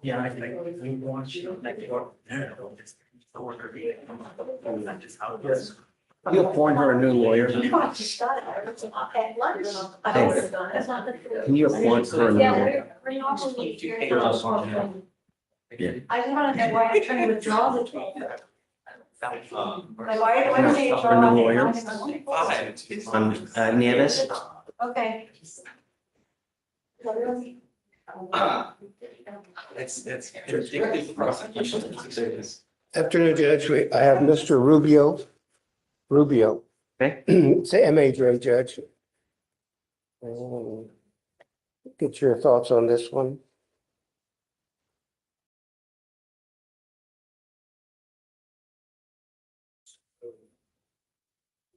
Yeah, I think we want you next door. You appoint her a new lawyer? At lunch. Can you appoint her a new Yeah, lawyer? we're normally here. Yeah. I just want to know why I'm trying to withdraw the. Like, why No, they her withdraw? new lawyer? On Nieves? Okay. It's addictive prosecution. Afternoon, Judge. I have Mr. Rubio. Okay. It's a MAJ, Judge. Get your thoughts on this one.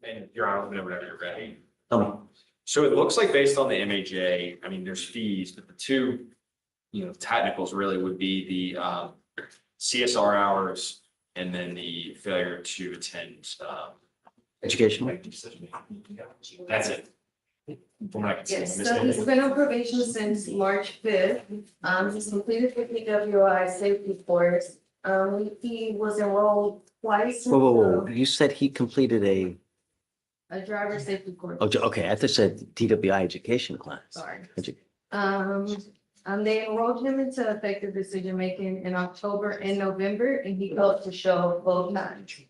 And Your Honor, whenever you're ready. Tell me. So it looks like based on the MAJ, I mean, there's fees, but the two, technicals really would be the CSR hours and then the failure to attend. Education. That's it. From what I can see. Yes, so he's been on probation since March 5th. He's completed the PWI safety course. He was enrolled twice. Whoa. You said he completed A driver safety course. okay, I thought you said TWI education class. Sorry. Edu- They enrolled him into effective decision making in October and November, and he failed to show both times.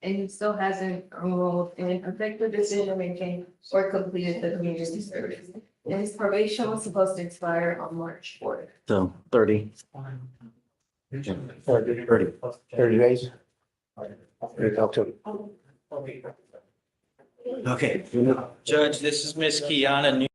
And he still hasn't enrolled in effective decision making or completed the community service. And his probation was supposed to expire on March 4th. So 30. 30 days. Talk to him. Okay. Judge, this is Miss Kiana